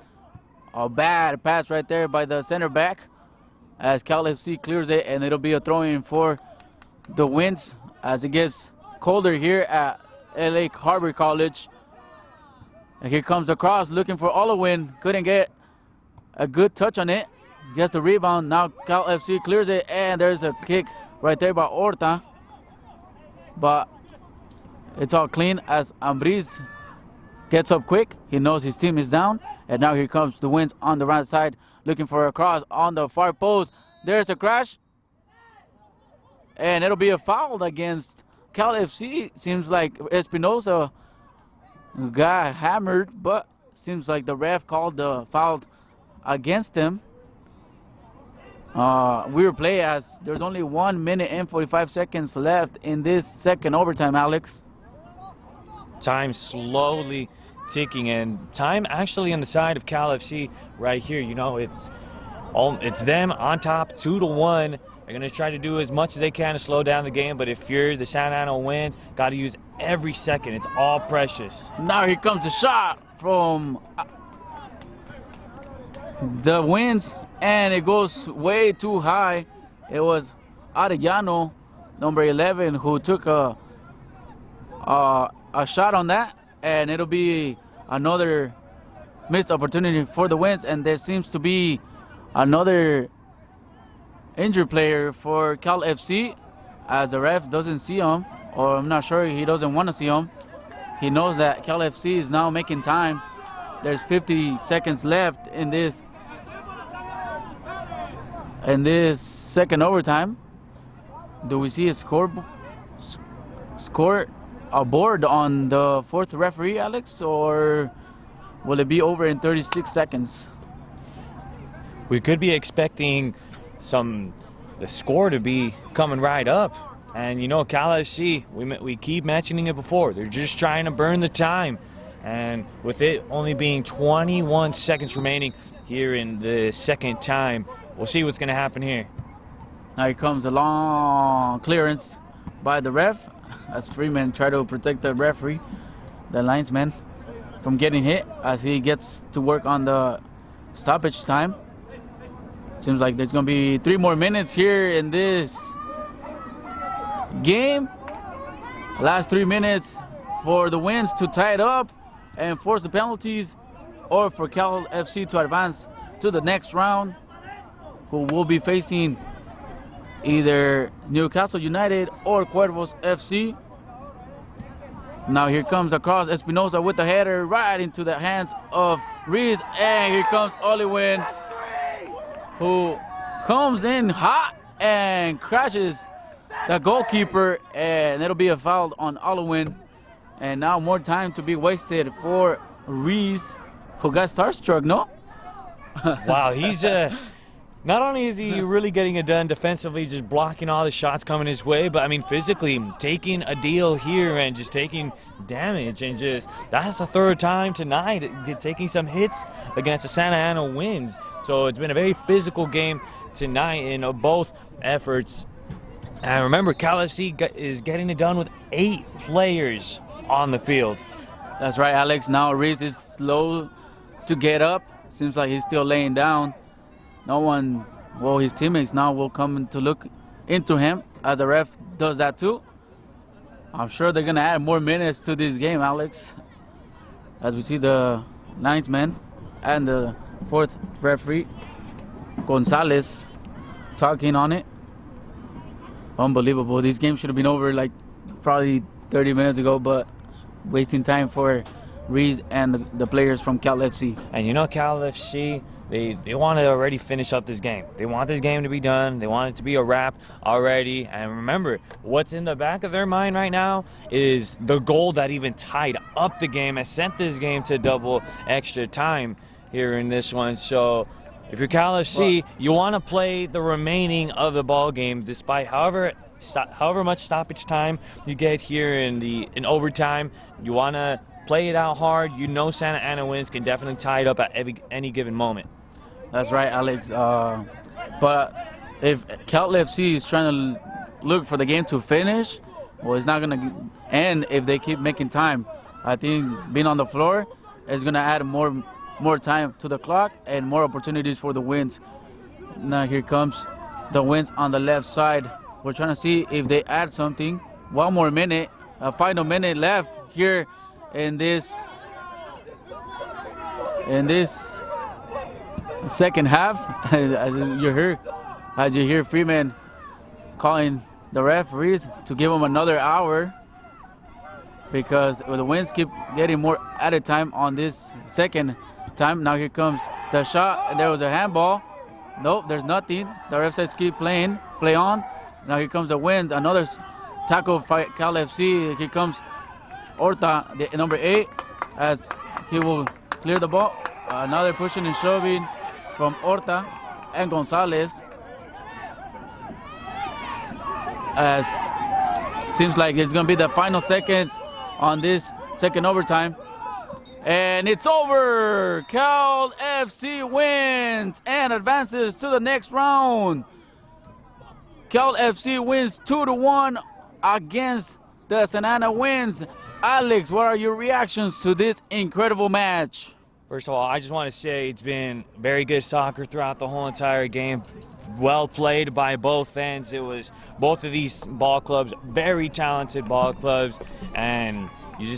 A bad pass right there by the center back as Cal FC clears it, and it'll be a throw-in for the Winds as it gets colder here at LA Harbor College. And here comes the cross looking for Olowin. Couldn't get a good touch on it. Gets the rebound. Now Cal FC clears it, and there's a kick right there by Horta. But it's all clean as Ambriz gets up quick. He knows his team is down. And now here comes the Winds on the right side looking for a cross on the far post. There's a crash. And it'll be a foul against Cal FC. Seems like Espinosa got hammered, but seems like the ref called the foul against him. We were playing as there's only 1 minute and 45 seconds left in this second overtime, Alex. Time slowly ticking, and time actually on the side of Cal FC right here. You know, it's them on top 2-1. They're going to try to do as much as they can to slow down the game, but if you're the Santa Ana Winds, got to use every second. It's all precious. Now here comes the shot from the Winds, and it goes way too high. It was Arellano, number 11, who took a shot on that, and it'll be another missed opportunity for the Winds. And there seems to be another injured player for Cal FC as the ref doesn't see him, or I'm not sure, he doesn't want to see him. He knows that Cal FC is now making time. There's 50 seconds left in this second overtime. Do we see a score aboard on the fourth referee, Alex, or will it be over in 36 seconds? We could be expecting the score to be coming right up. And you know, Cal FC, we keep mentioning it before, they're just trying to burn the time. And with it only being 21 seconds remaining here in the second time, we'll see what's going to happen here. Now here comes a long clearance by the ref as Freeman try to protect the referee, the linesman, from getting hit as he gets to work on the stoppage time. Seems like there's going to be 3 more minutes here in this game. Last 3 minutes for the Winds to tie it up and force the penalties, or for Cal FC to advance to the next round, who will be facing either Newcastle United or Cuervos FC. Now here comes across Espinosa with the header right into the hands of Reese, and here comes Olewin, who comes in hot and crashes the goalkeeper, and it'll be a foul on Olewin. And now more time to be wasted for Reese, who got starstruck, no? Wow, he's not only is he really getting it done defensively, just blocking all the shots coming his way, but I mean physically taking a deal here and just taking damage, and just that's the third time tonight taking some hits against the Santa Ana Winds. So it's been a very physical game tonight in both efforts. And remember, Cal FC is getting it done with 8 players on the field. That's right, Alex. Now Reese is slow to get up. Seems like he's still laying down. No one, well, his teammates now will come to look into him as the ref does that too. I'm sure they're going to add more minutes to this game, Alex. As we see the 9th man and the 4th referee, Gonzalez, talking on it. Unbelievable. This game should have been over like probably 30 minutes ago, but wasting time for Reese and the players from Cal FC. And you know, Cal FC, they want to already finish up this game. They want this game to be done. They want it to be a wrap already. And remember, what's in the back of their mind right now is the goal that even tied up the game and sent this game to double extra time here in this one. So if you're Cal FC, you want to play the remaining of the ball game, despite however much stoppage time you get here in overtime. You want to play it out hard. You know Santa Ana Winds can definitely tie it up at any given moment. That's right, Alex. But if Cal FC is trying to look for the game to finish, well, it's not going to end if they keep making time. I think being on the floor is going to add more time to the clock and more opportunities for the Winds. Now here comes the Winds on the left side. We're trying to see if they add something. One more minute, a final minute left here in this second half. As you hear Freeman calling the referees to give them another hour, because the Winds keep getting more added time on this second time. Now here comes the shot, and there was a handball. Nope, there's nothing. The ref says keep playing, play on. Now here comes the Winds, another tackle fight, Cal FC. Here comes Horta, the number 8, as he will clear the ball. Another pushing and shoving from Horta and Gonzalez. As seems like it's going to be the final seconds on this second overtime. And it's over. Cal FC wins and advances to the next round. Cal FC wins 2-1 against the Santa Ana Winds. Alex, what are your reactions to this incredible match? First of all, I just want to say it's been very good soccer throughout the whole entire game. Well played by both ends. It was both of these ball clubs, very talented ball clubs, and you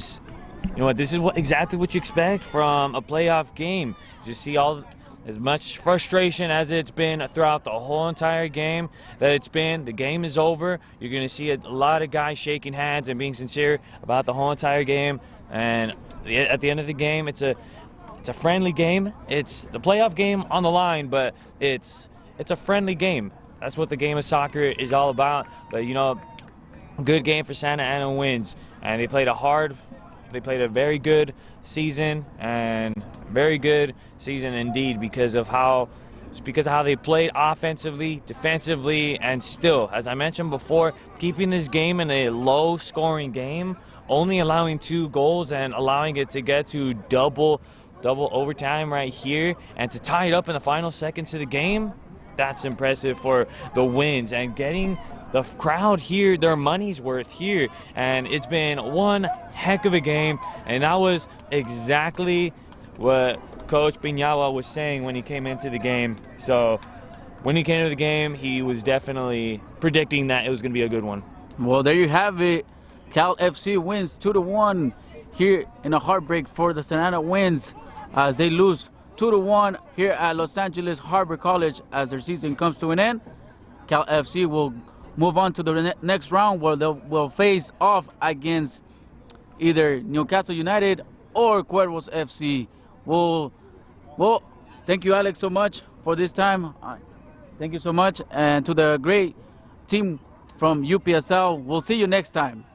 know what, this is exactly what you expect from a playoff game. You see as much frustration as it's been throughout the whole entire game the game is over. You're going to see a lot of guys shaking hands and being sincere about the whole entire game. And at the end of the game, it's a friendly game. It's the playoff game on the line, but it's a friendly game. That's what the game of soccer is all about. But, you know, good game for Santa Ana Winds. And they played a very good season, and very good season indeed, because of how they played offensively, defensively, and still, as I mentioned before, keeping this game in a low-scoring game, only allowing 2 goals and allowing it to get to double overtime right here, and to tie it up in the final seconds of the game. That's impressive for the Winds, and getting the crowd here their money's worth here. And it's been one heck of a game, and that was exactly what Coach Piñala was saying when he came into the game. So when he came into the game, he was definitely predicting that it was going to be a good one. Well, there you have it. Cal FC wins 2-1 here in a heartbreak for the Santa Ana Winds, as they lose 2-1 here at Los Angeles Harbor College as their season comes to an end. Cal FC will move on to the next round, where they will face off against either Newcastle United or Cuervos FC. Well, thank you, Alex, so much for this time. Thank you so much. And to the great team from UPSL, we'll see you next time.